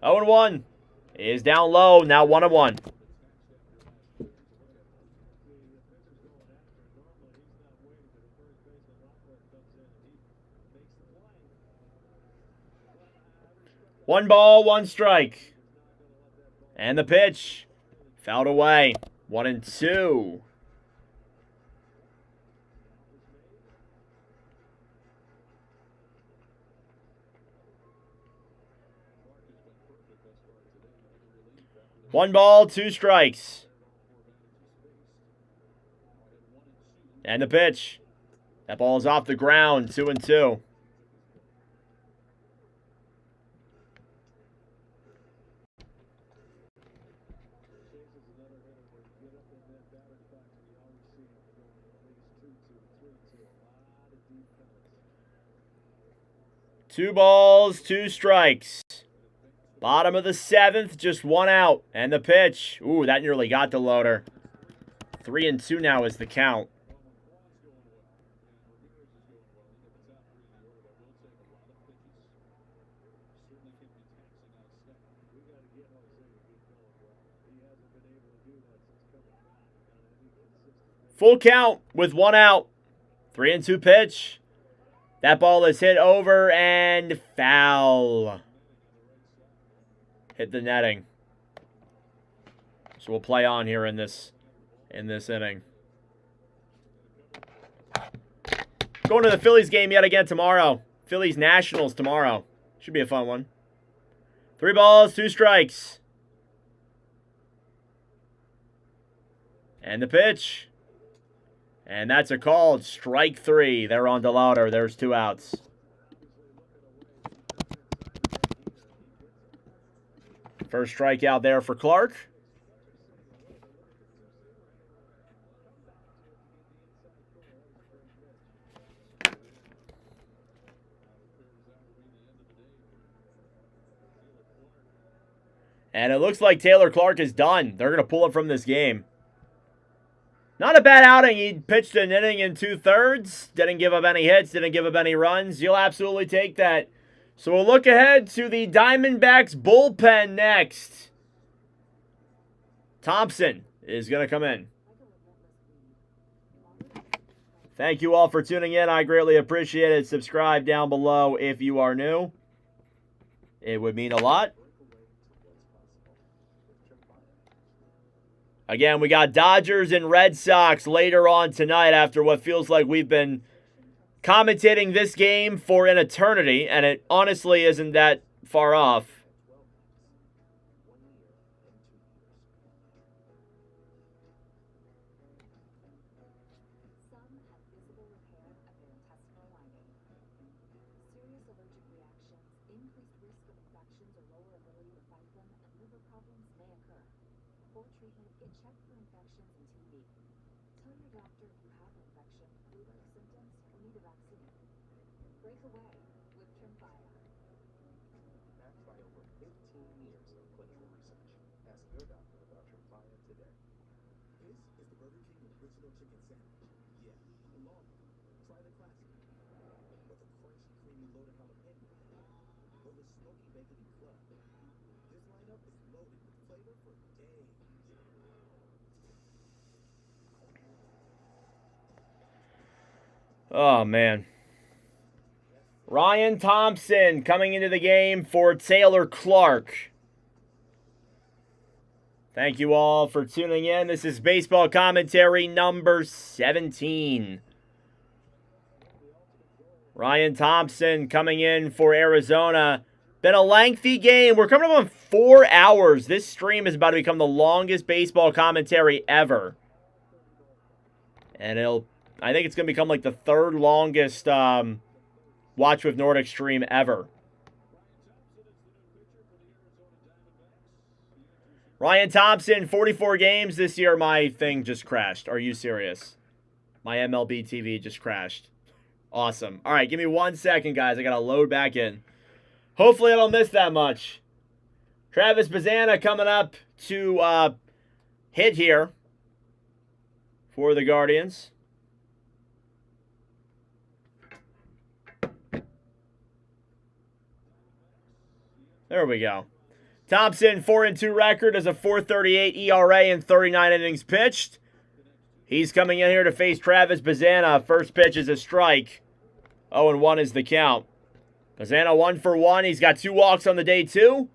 Oh and 1 is down low. Now 1-1. One ball, 1 strike. And the pitch. Fouled away. 1-2. One ball, 2 strikes. And the pitch. That ball is off the ground, 2-2. Two balls, 2 strikes. Bottom of the 7th, just 1 out. And the pitch. Ooh, that nearly got the loader. 3-2 now is the count. Full count with 1 out. 3-2 pitch. That ball is hit over and foul. Hit the netting. So we'll play on here in this inning. Going to the Phillies game yet again tomorrow. Phillies Nationals tomorrow. Should be a fun one. 3 balls, 2 strikes. And the pitch. And that's a called strike 3. They're on DeLauder. There's 2 outs. First strikeout there for Clark. And it looks like Taylor Clark is done. They're going to pull him from this game. Not a bad outing. He pitched an inning in 2/3. Didn't give up any hits. Didn't give up any runs. You'll absolutely take that. So we'll look ahead to the Diamondbacks bullpen next. Thompson is going to come in. Thank you all for tuning in. I greatly appreciate it. Subscribe down below if you are new. It would mean a lot. Again, we got Dodgers and Red Sox later on tonight after what feels like we've been commentating this game for an eternity, and it honestly isn't that far off. Oh, man. Ryan Thompson coming into the game for Taylor Clark. Thank you all for tuning in. This is baseball commentary number 17. Ryan Thompson coming in for Arizona. Been a lengthy game. We're coming up on 4 hours. This stream is about to become the longest baseball commentary ever. And I think it's going to become like the 3rd longest Watch with Nordic stream ever. Ryan Thompson, 44 games this year. My thing just crashed. Are you serious? My MLB TV just crashed. Awesome. All right, give me 1 second, guys. I got to load back in. Hopefully I don't miss that much. Travis Bazzana coming up to hit here for the Guardians. There we go. Thompson, 4-2 record as a 4.38 ERA in 39 innings pitched. He's coming in here to face Travis Bazzana. First pitch is a strike. 0-1 is the count. Bazzana 1 for 1. He's got 2 walks on the day, too.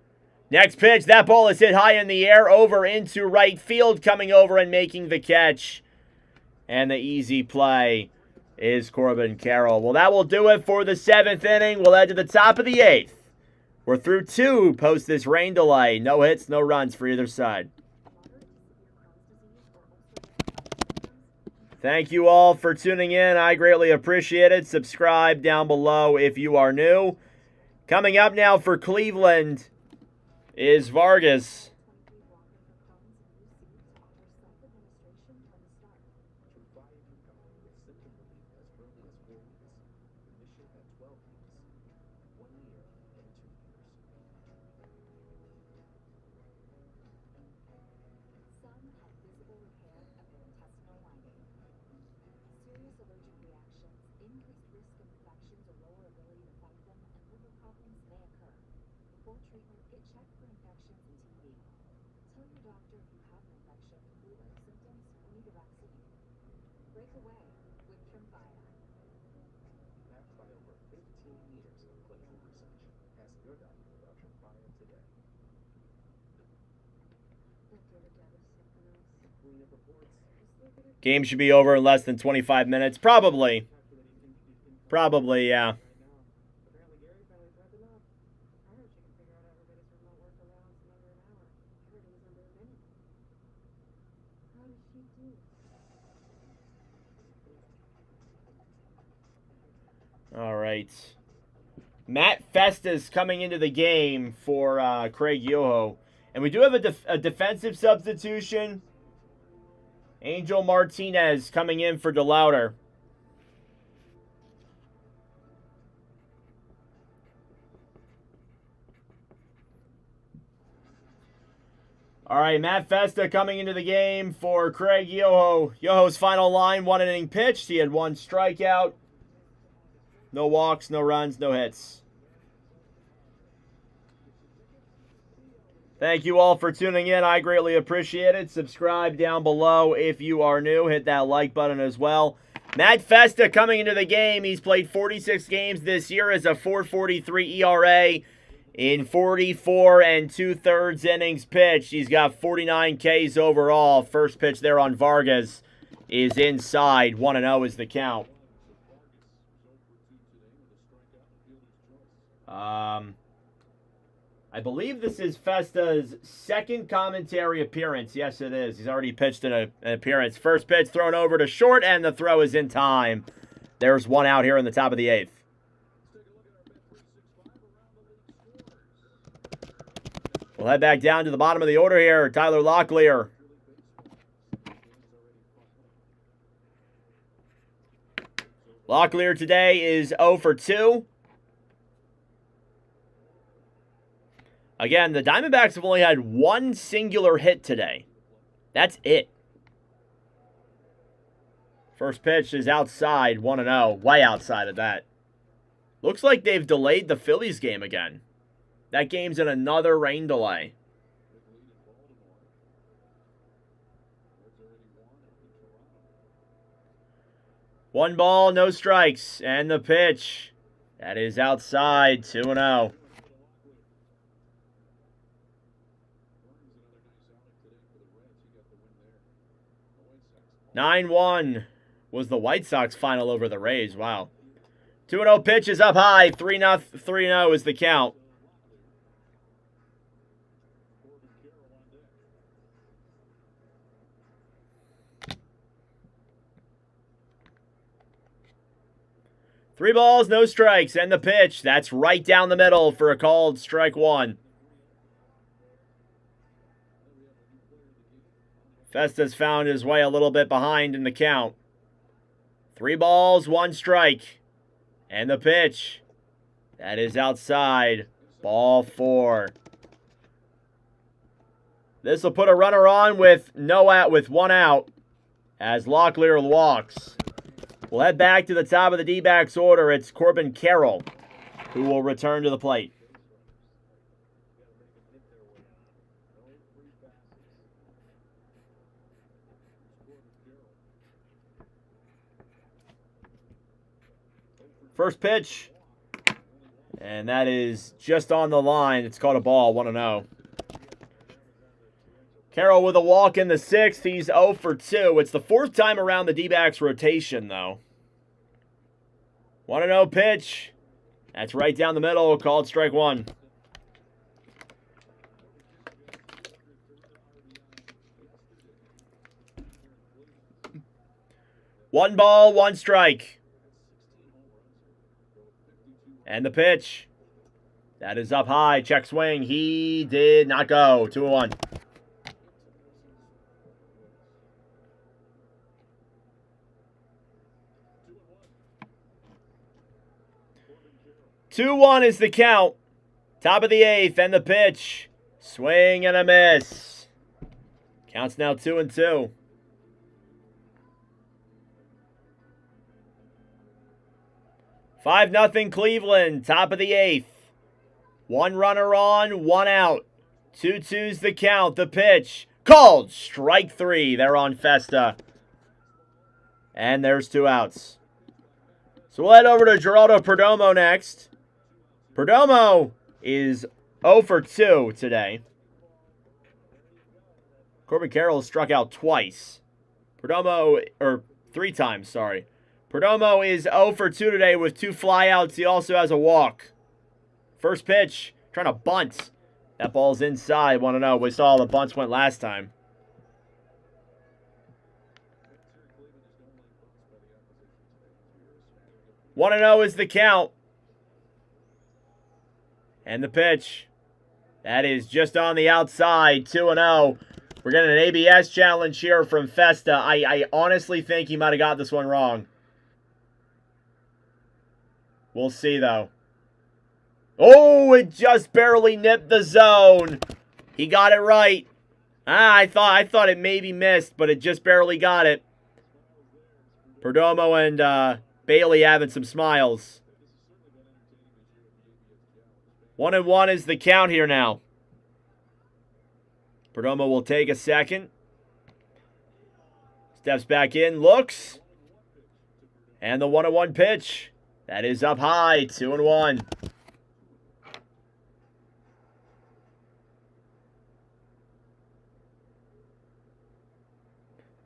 Next pitch, that ball is hit high in the air, over into right field, coming over and making the catch. And the easy play is Corbin Carroll. Well, that will do it for the 7th inning. We'll head to the top of the 8th. We're through 2 post this rain delay. No hits, no runs for either side. Thank you all for tuning in. I greatly appreciate it. Subscribe down below if you are new. Coming up now for Cleveland is Vargas. Game should be over in less than 25 minutes. Probably. Probably, yeah. All right. Matt Festa's coming into the game for Craig Yoho. And we do have a defensive substitution. Angel Martinez coming in for DeLauder. All right, Matt Festa coming into the game for Craig Yoho. Yoho's final line, 1 inning pitched. He had 1 strikeout. No walks, no runs, no hits. Thank you all for tuning in. I greatly appreciate it. Subscribe down below if you are new. Hit that like button as well. Matt Festa coming into the game. He's played 46 games this year as a 4.43 ERA in 44 2/3 innings pitched. He's got 49 Ks overall. First pitch there on Vargas is inside. 1-0 is the count. I believe this is Festa's 2nd commentary appearance. Yes, it is. He's already pitched an appearance. First pitch thrown over to short, and the throw is in time. There's 1 out here in the top of the 8th. We'll head back down to the bottom of the order here. Tyler Locklear. Locklear today is 0 for 2. Again, the Diamondbacks have only had 1 singular hit today. That's it. First pitch is outside, 1-0. Way outside of that. Looks like they've delayed the Phillies game again. That game's in another rain delay. One ball, no strikes. And the pitch. That is outside, 2-0. 9-1 was the White Sox final over the Rays. Wow. 2-0 pitch is up high. 3-0 is the count. Three balls, no strikes, and the pitch. That's right down the middle for a called strike 1. Festa's found his way a little bit behind in the count. 3 balls, 1 strike. And the pitch. That is outside. Ball 4. This will put a runner on with 1 out as Locklear walks. We'll head back to the top of the D-backs order. It's Corbin Carroll who will return to the plate. First pitch, and that is just on the line. It's called a ball, 1-0. Carroll with a walk in the 6th. He's 0 for 2. It's the 4th time around the D-backs rotation, though. 1-0 pitch. That's right down the middle. Called strike 1. One ball, one strike. And the pitch. That is up high. Check swing. He did not go. 2-1. Two 2-1 is the count. Top of the 8th and the pitch. Swing and a miss. Counts now 2-2. 5-0 Cleveland, top of the 8th. One runner on, one out. 2-2's the count, the pitch. Called, strike 3. They're on Festa. And there's 2 outs. So we'll head over to Geraldo Perdomo next. Perdomo is 0 for 2 today. Corbin Carroll struck out twice. Perdomo, or 3 times, sorry. Perdomo is 0 for 2 today with 2 flyouts. He also has a walk. First pitch, trying to bunt. That ball's inside, 1-0. We saw the bunts went last time. One 1-0 is the count. And the pitch. That is just on the outside, 2-0. We're getting an ABS challenge here from Festa. I honestly think he might have got this one wrong. We'll see, though. Oh, it just barely nipped the zone. He got it right. I thought it maybe missed, but it just barely got it. Perdomo and Bailey having some smiles. 1-1 is the count here now. Perdomo will take a second. Steps back in, looks. And the 1-1 pitch. That is up high, 2-1.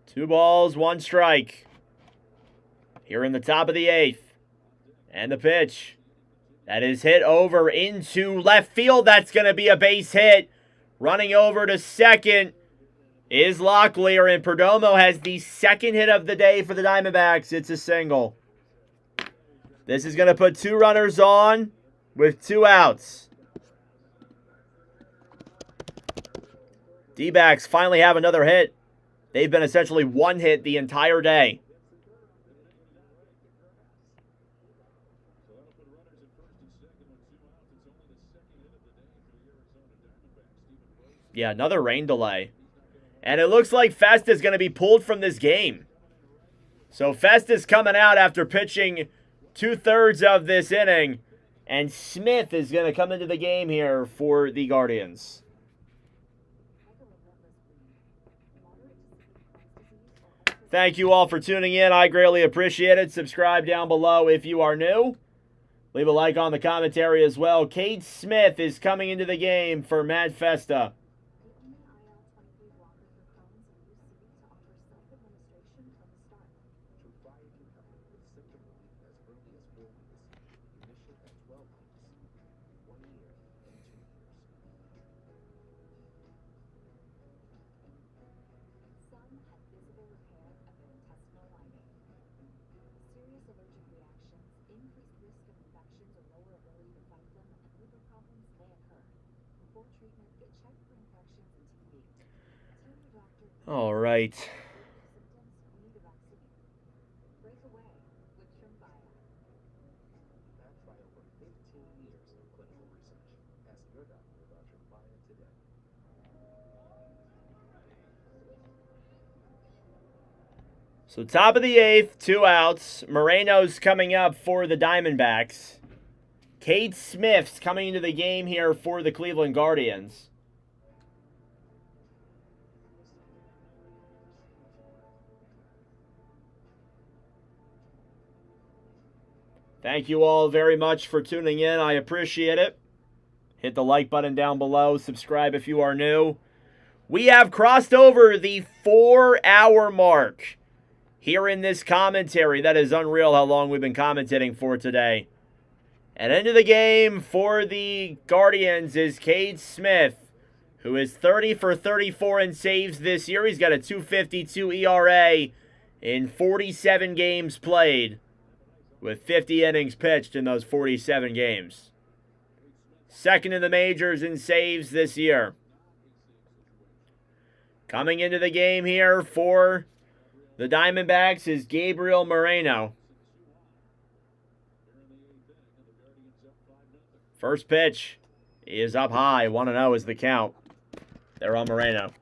Two balls, one strike. Here in the top of the 8th. And the pitch. That is hit over into left field. That's going to be a base hit. Running over to second is Locklear, and Perdomo has the second hit of the day for the Diamondbacks. It's a single. This is going to put 2 runners on with 2 outs. D-backs finally have another hit. They've been essentially one hit the entire day. Yeah, another rain delay. And it looks like Festa's going to be pulled from this game. So Festa's coming out after pitching 2/3 of this inning. And Smith is going to come into the game here for the Guardians. Thank you all for tuning in. I greatly appreciate it. Subscribe down below if you are new. Leave a like on the commentary as well. Cade Smith is coming into the game for Matt Festa. All right. So top of the 8th, 2 outs. Moreno's coming up for the Diamondbacks. Cade Smith's coming into the game here for the Cleveland Guardians. Thank you all very much for tuning in. I appreciate it. Hit the like button down below. Subscribe if you are new. We have crossed over the 4-hour mark here in this commentary. That is unreal how long we've been commentating for today. And into the game for the Guardians is Cade Smith, who is 30 for 34 in saves this year. He's got a 2.52 ERA in 47 games played, with 50 innings pitched in those 47 games. Second in the majors in saves this year. Coming into the game here for the Diamondbacks is Gabriel Moreno. First pitch is up high. 1-0 is the count. They're on Moreno.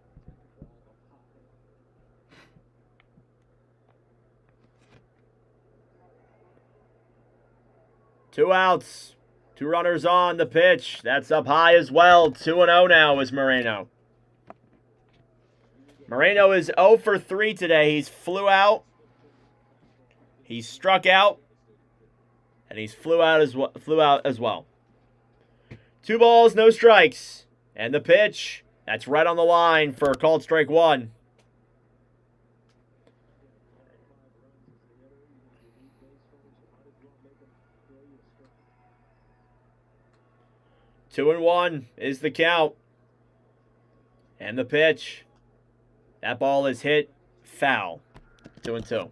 Two outs. Two runners on the pitch. That's up high as well. 2-0 now is Moreno. Moreno is 0 for 3 today. He's flew out. He's struck out. And he's flew out as well. 2 balls, no strikes. And the pitch, that's right on the line for called strike 1. Two and 1 is the count. And the pitch. That ball is hit foul. 2-2.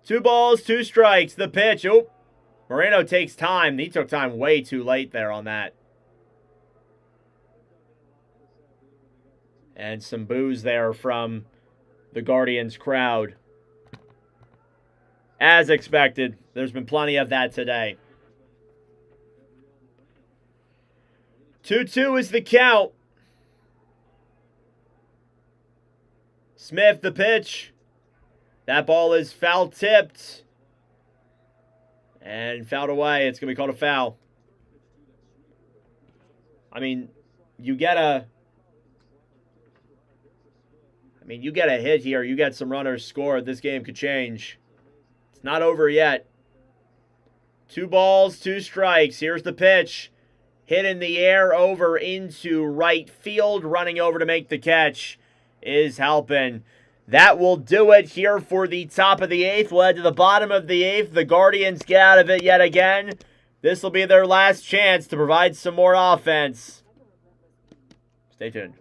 Two balls, 2 strikes. The pitch. Oh, Moreno takes time. He took time way too late there on that. And some boos there from the Guardians crowd. As expected, there's been plenty of that today. 2-2 is the count. Smith, the pitch. That ball is foul tipped. And fouled away. It's going to be called a foul. I mean, you get a hit here. You get some runners scored. This game could change. It's not over yet. 2 balls, 2 strikes. Here's the pitch. Hit in the air over into right field. Running over to make the catch is Halpin. That will do it here for the top of the 8th. We'll head to the bottom of the 8th. The Guardians get out of it yet again. This will be their last chance to provide some more offense. Stay tuned.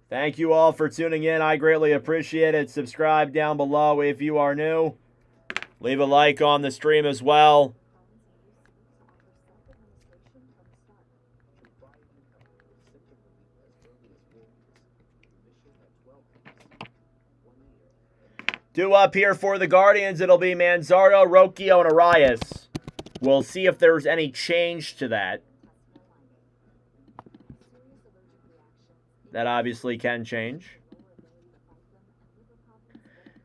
Thank you all for tuning in. I greatly appreciate it. Subscribe down below if you are new. Leave a like on the stream as well. Due up here for the Guardians, it'll be Manzardo, Rocchio, and Arias. We'll see if there's any change to that. That obviously can change.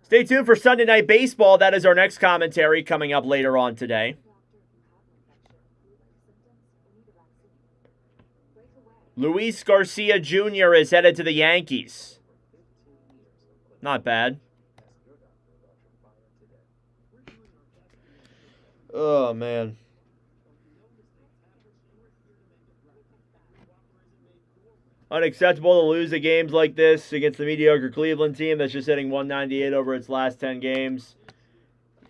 Stay tuned for Sunday Night Baseball. That is our next commentary coming up later on today. Luis Garcia Jr. is headed to the Yankees. Not bad. Oh, man. Unacceptable to lose at games like this against the mediocre Cleveland team that's just hitting 198 over its last 10 games.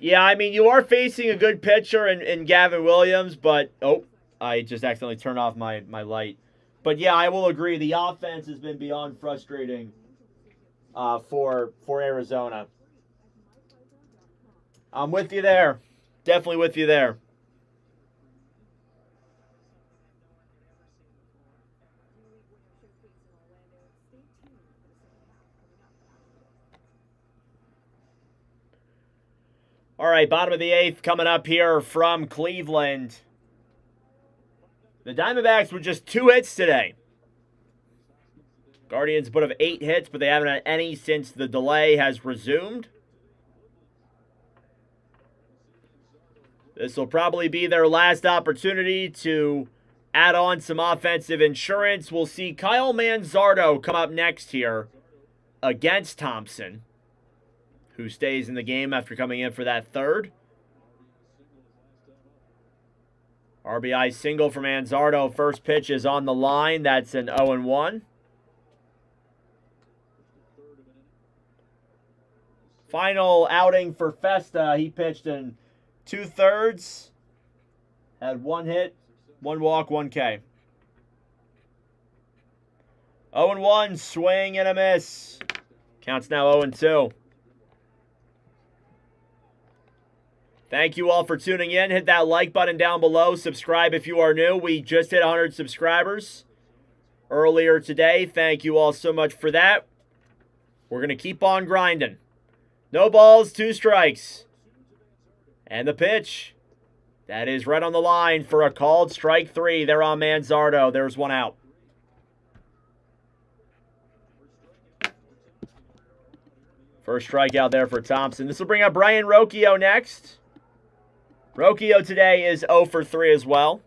Yeah, I mean, you are facing a good pitcher in Gavin Williams, but... Oh, I just accidentally turned off my light. But yeah, I will agree. The offense has been beyond frustrating for Arizona. I'm with you there. Definitely with you there. All right, bottom of the 8th coming up here from Cleveland. The Diamondbacks with just 2 hits today. Guardians put up 8 hits, but they haven't had any since the delay has resumed. This will probably be their last opportunity to add on some offensive insurance. We'll see Kyle Manzardo come up next here against Thompson, who stays in the game after coming in for that third. RBI single for Manzardo. First pitch is on the line. That's an 0-1. Final outing for Festa. He pitched in 2/3. Had 1 hit, 1 walk, 1 K. 0-1, swing and a miss. Counts now 0-2. Thank you all for tuning in. Hit that like button down below. Subscribe if you are new. We just hit 100 subscribers earlier today. Thank you all so much for that. We're going to keep on grinding. No balls, 2 strikes. And the pitch. That is right on the line for a called strike 3. They're on Manzardo. There's 1 out. First strikeout there for Thompson. This will bring up Brian Rocchio next. Rocchio today is 0 for 3 as well.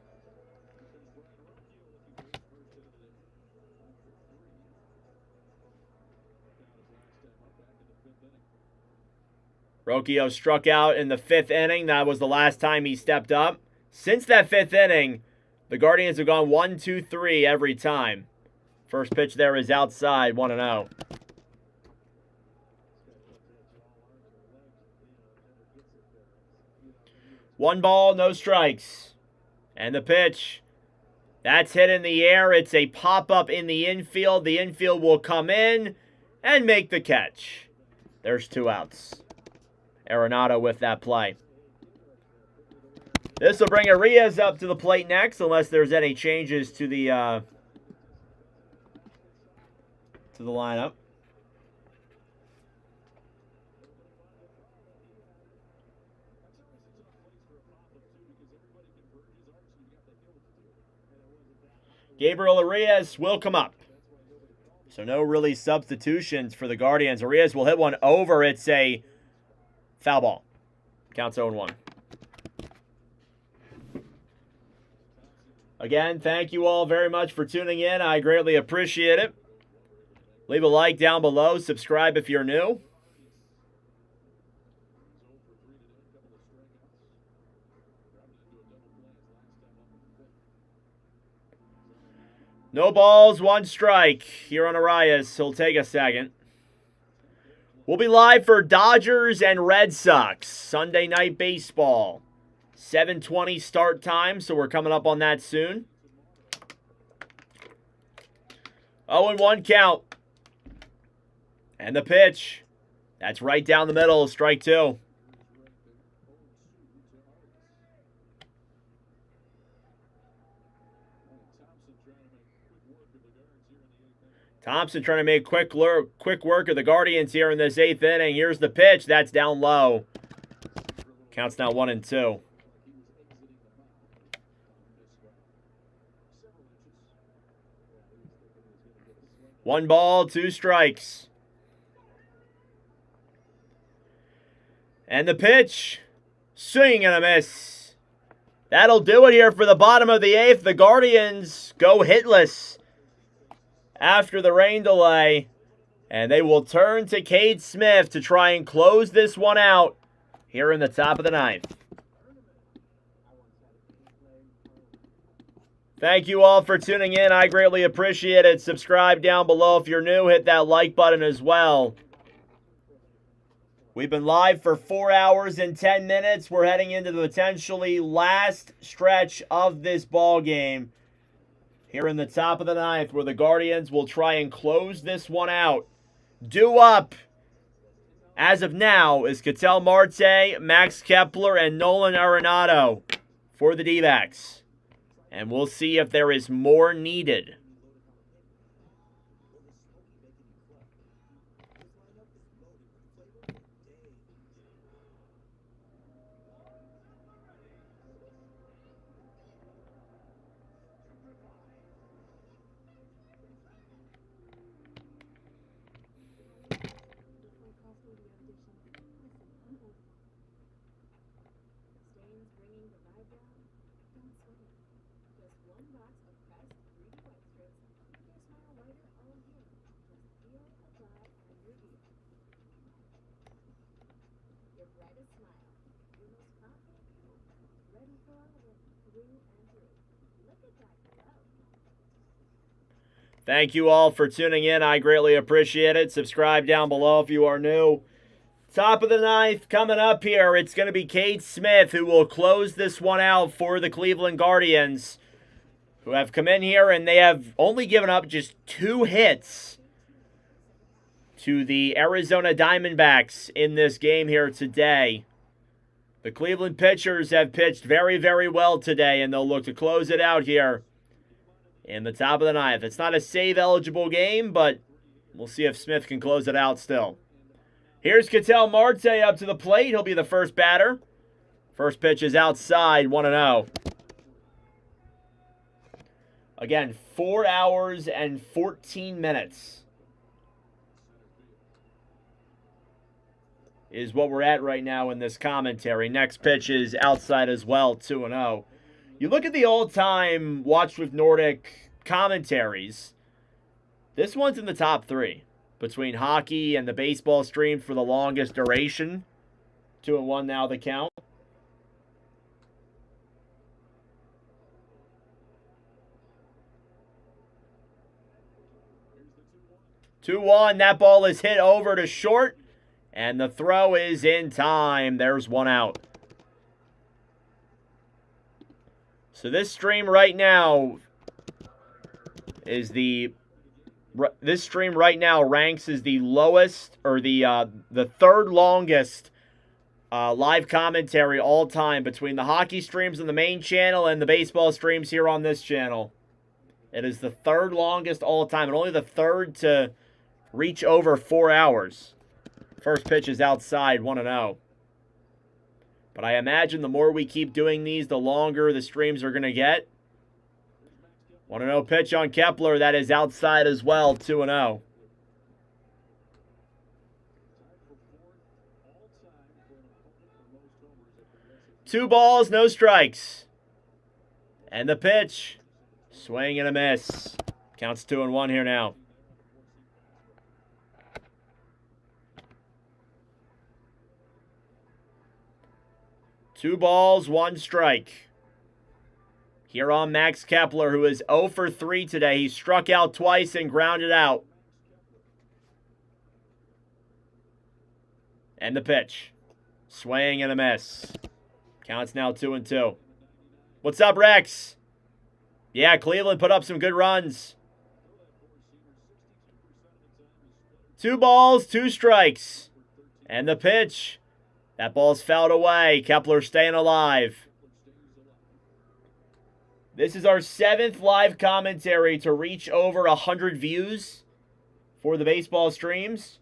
Rocchio struck out in the 5th inning. That was the last time he stepped up. Since that 5th inning, the Guardians have gone 1, 2, 3 every time. First pitch there is outside, 1-0. 1 ball, no strikes. And the pitch. That's hit in the air. It's a pop-up in the infield. The infield will come in and make the catch. There's 2 outs. Arenado with that play. This will bring Arias up to the plate next, unless there's any changes to the lineup. Gabriel Arias will come up. So no really substitutions for the Guardians. Arias will hit one over. It's a foul ball. Counts 0-1. Again, thank you all very much for tuning in. I greatly appreciate it. Leave a like down below. Subscribe if you're new. No balls, 1 strike here on Arias. He'll take a second. We'll be live for Dodgers and Red Sox. Sunday Night Baseball. 7:20 start time, so we're coming up on that soon. 0-1 count. And the pitch. That's right down the middle, strike 2. Thompson trying to make quick work of the Guardians here in this 8th inning. Here's the pitch. That's down low. Counts now 1-2. One ball, 2 strikes. And the pitch. Swing and a miss. That'll do it here for the bottom of the 8th. The Guardians go hitless after the rain delay, and they will turn to Cade Smith to try and close this one out here in the top of the 9th. Thank you all for tuning in. I greatly appreciate it. Subscribe down below if you're new. Hit that like button as well. We've been live for 4 hours and 10 minutes. We're heading into the potentially last stretch of this ball game here in the top of the 9th, where the Guardians will try and close this one out. Due up, as of now, is Ketel Marte, Max Kepler, and Nolan Arenado for the D-backs. And we'll see if there is more needed. Thank you all for tuning in. I greatly appreciate it. Subscribe down below if you are new. Top of the ninth coming up here. It's going to be Cade Smith who will close this one out for the Cleveland Guardians, who have come in here and they have only given up just 2 hits to the Arizona Diamondbacks in this game here today. The Cleveland pitchers have pitched very, very well today, and they'll look to close it out here in the top of the ninth. It's not a save-eligible game, but we'll see if Smith can close it out still. Here's Ketel Marte up to the plate. He'll be the first batter. First pitch is outside, 1-0. Again, 4 hours and 14 minutes is what we're at right now in this commentary. Next pitch is outside as well, 2-0. You look at the all-time Watch with Nordic commentaries, this one's in the top 3 between hockey and the baseball stream for the longest duration. 2-1 now the count. That ball is hit over to short, and the throw is in time. There's 1 out. So this stream right now is this stream right now ranks as the lowest, or the third longest live commentary all time between the hockey streams on the main channel and the baseball streams here on this channel. It is the third longest all time, and only the third to reach over 4 hours. First pitch is outside, 1-0. But I imagine the more we keep doing these, the longer the streams are going to get. 1-0 pitch on Kepler. That is outside as well, 2-0. Two balls, no strikes. And the pitch. Swing and a miss. Counts 2-1 here now. Two balls, 1 strike. Here on Max Kepler, who is 0 for 3 today. He struck out twice and grounded out. And the pitch. Swing and a miss. Counts now 2-2. What's up, Rex? Yeah, Cleveland put up some good runs. 2 balls, 2 strikes. And the pitch. That ball's fouled away. Kepler staying alive. This is our 7th live commentary to reach over 100 views for the baseball streams.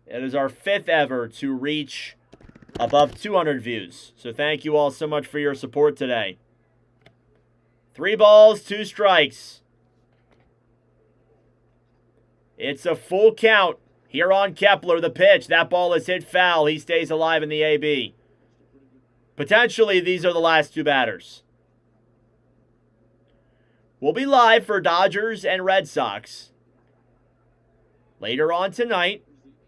It is our 5th ever to reach above 200 views. So thank you all so much for your support today. 3 balls, 2 strikes. It's a full count. Here on Kepler, the pitch. That ball is hit foul. He stays alive in the AB. Potentially, these are the last 2 batters. We'll be live for Dodgers and Red Sox later on tonight.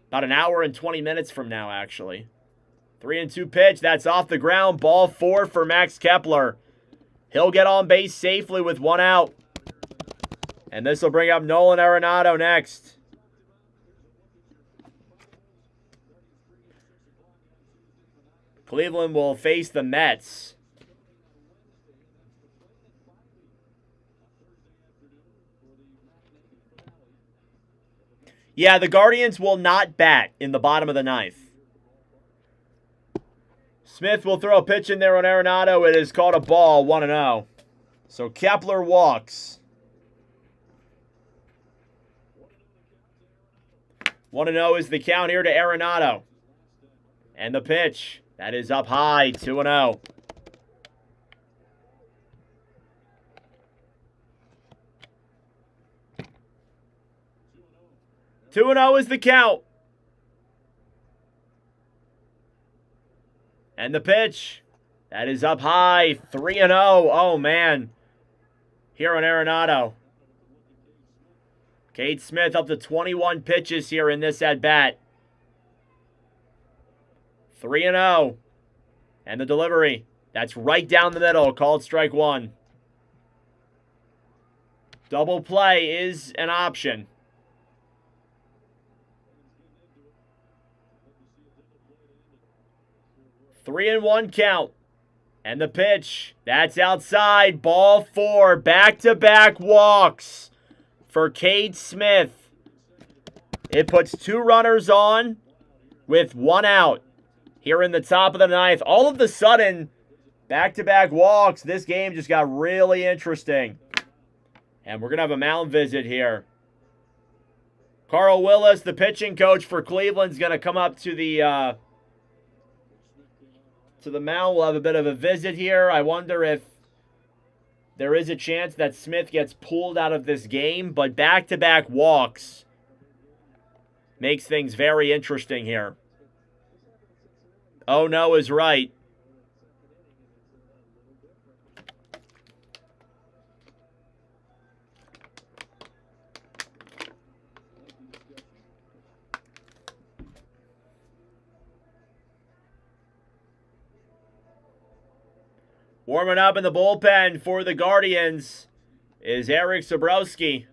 About an hour and 20 minutes from now, actually. 3-2 pitch. That's off the ground. Ball 4 for Max Kepler. He'll get on base safely with 1 out. And this will bring up Nolan Arenado next. Cleveland will face the Mets. Yeah, the Guardians will not bat in the bottom of the 9th. Smith will throw a pitch in there on Arenado. It is called a ball, 1-0. So Kepler walks. 1-0 is the count here to Arenado. And the pitch. That is up high, 2-0. 2-0 is the count. And the pitch. That is up high. 3-0. Oh, man. Here on Arenado. Cade Smith up to 21 pitches here in this at-bat. 3-0. And the delivery. That's right down the middle. Called strike one. Double play is an option. 3-1 count. And the pitch. That's outside. Ball four. Back-to-back walks for Cade Smith. It puts 2 runners on with 1 out here in the top of the ninth. All of a sudden, back-to-back walks. This game just got really interesting. And we're going to have a mound visit here. Carl Willis, the pitching coach for Cleveland, is going to come up to the mound. We'll have a bit of a visit here. I wonder if there is a chance that Smith gets pulled out of this game, but back-to-back walks makes things very interesting here. Oh no is right. Warming up in the bullpen for the Guardians is Eric Sabrowski.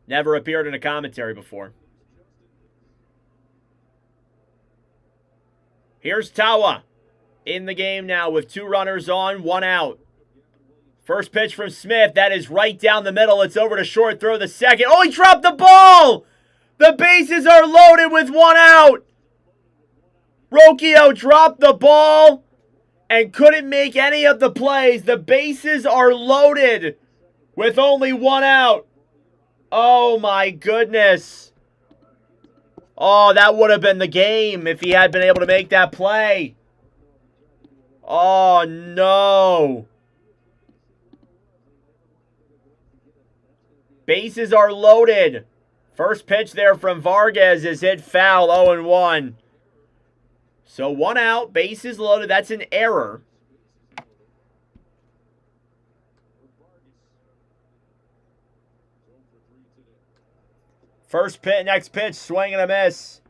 Never appeared in a commentary before. Here's Tawa in the game now with 2 runners on, 1 out. First pitch from Smith. That is right down the middle. It's over to short. Throw the second. Oh, he dropped the ball! The bases are loaded with 1 out. Rocchio dropped the ball and couldn't make any of the plays. The bases are loaded with only 1 out. Oh, my goodness. Oh, that would have been the game if he had been able to make that play. Oh, no. Bases are loaded. First pitch there from Vargas is hit foul, 0-1. So 1 out, bases loaded. That's an error. First pitch, next pitch, swing and a miss.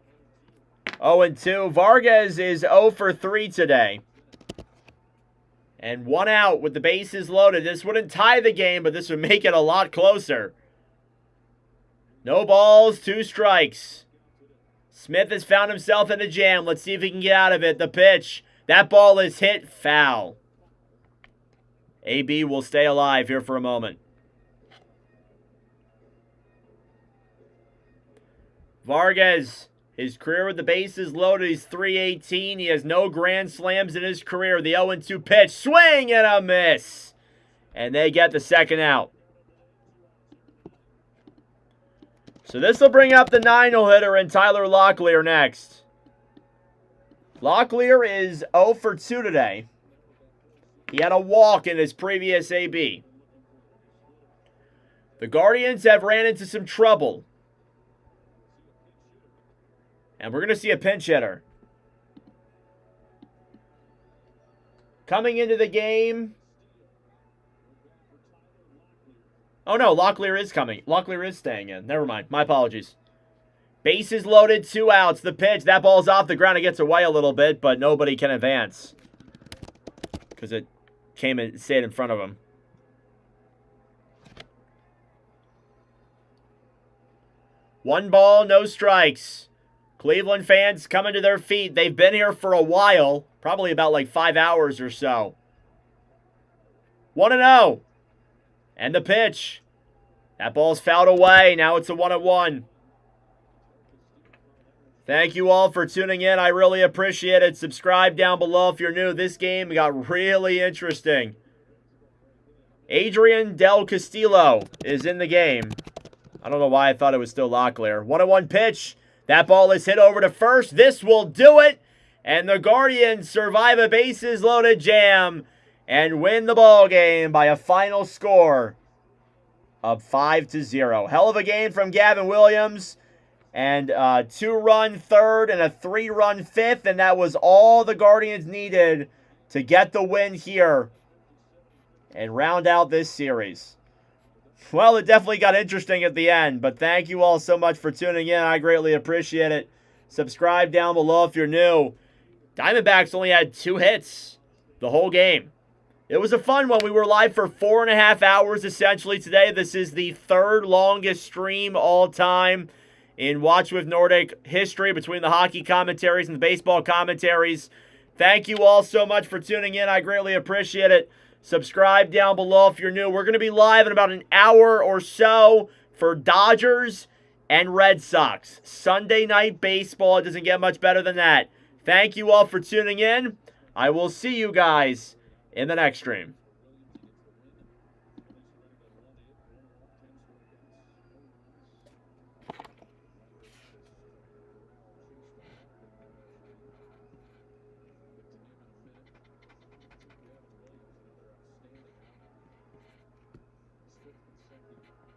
0-2. Vargas is 0 for 3 today. And 1 out with the bases loaded. This wouldn't tie the game, but this would make it a lot closer. No balls, 2 strikes. Smith has found himself in a jam. Let's see if he can get out of it. The pitch. That ball is hit foul. AB will stay alive here for a moment. Vargas, his career with the bases loaded. He's .318. He has no grand slams in his career. The 0-2 pitch. Swing and a miss. And they get the second out. So this will bring up the 9-hole hitter and Tyler Locklear next. Locklear is 0 for 2 today. He had a walk in his previous AB. The Guardians have ran into some trouble. And we're going to see a pinch hitter. Coming into the game. Oh no, Locklear is coming. Locklear is staying in. Never mind. My apologies. Bases loaded, 2 outs. The pitch. That ball's off the ground. It gets away a little bit, but nobody can advance. Because it came and stayed in front of him. One ball, no strikes. Cleveland fans coming to their feet. They've been here for a while. Probably about like 5 hours or so. 1-0. And the pitch. That ball's fouled away. Now it's a 1-1. Thank you all for tuning in. I really appreciate it. Subscribe down below if you're new. This game got really interesting. Adrian Del Castillo is in the game. I don't know why I thought it was still Locklear. 1-1 pitch. That ball is hit over to first. This will do it. And the Guardians survive a bases loaded jam and win the ball game by a final score of 5-0. Hell of a game from Gavin Williams. and a 2-run third and a 3-run fifth, and that was all the Guardians needed to get the win here and round out this series. Well, it definitely got interesting at the end, but thank you all so much for tuning in. I greatly appreciate it. Subscribe down below if you're new. Diamondbacks only had 2 hits the whole game. It was a fun one. We were live for 4.5 hours essentially today. This is the 3rd longest stream all time in Watch with Nordic history between the hockey commentaries and the baseball commentaries. Thank you all so much for tuning in. I greatly appreciate it. Subscribe down below if you're new. We're going to be live in about an hour or so for Dodgers and Red Sox. Sunday night baseball. It doesn't get much better than that. Thank you all for tuning in. I will see you guys in the next stream.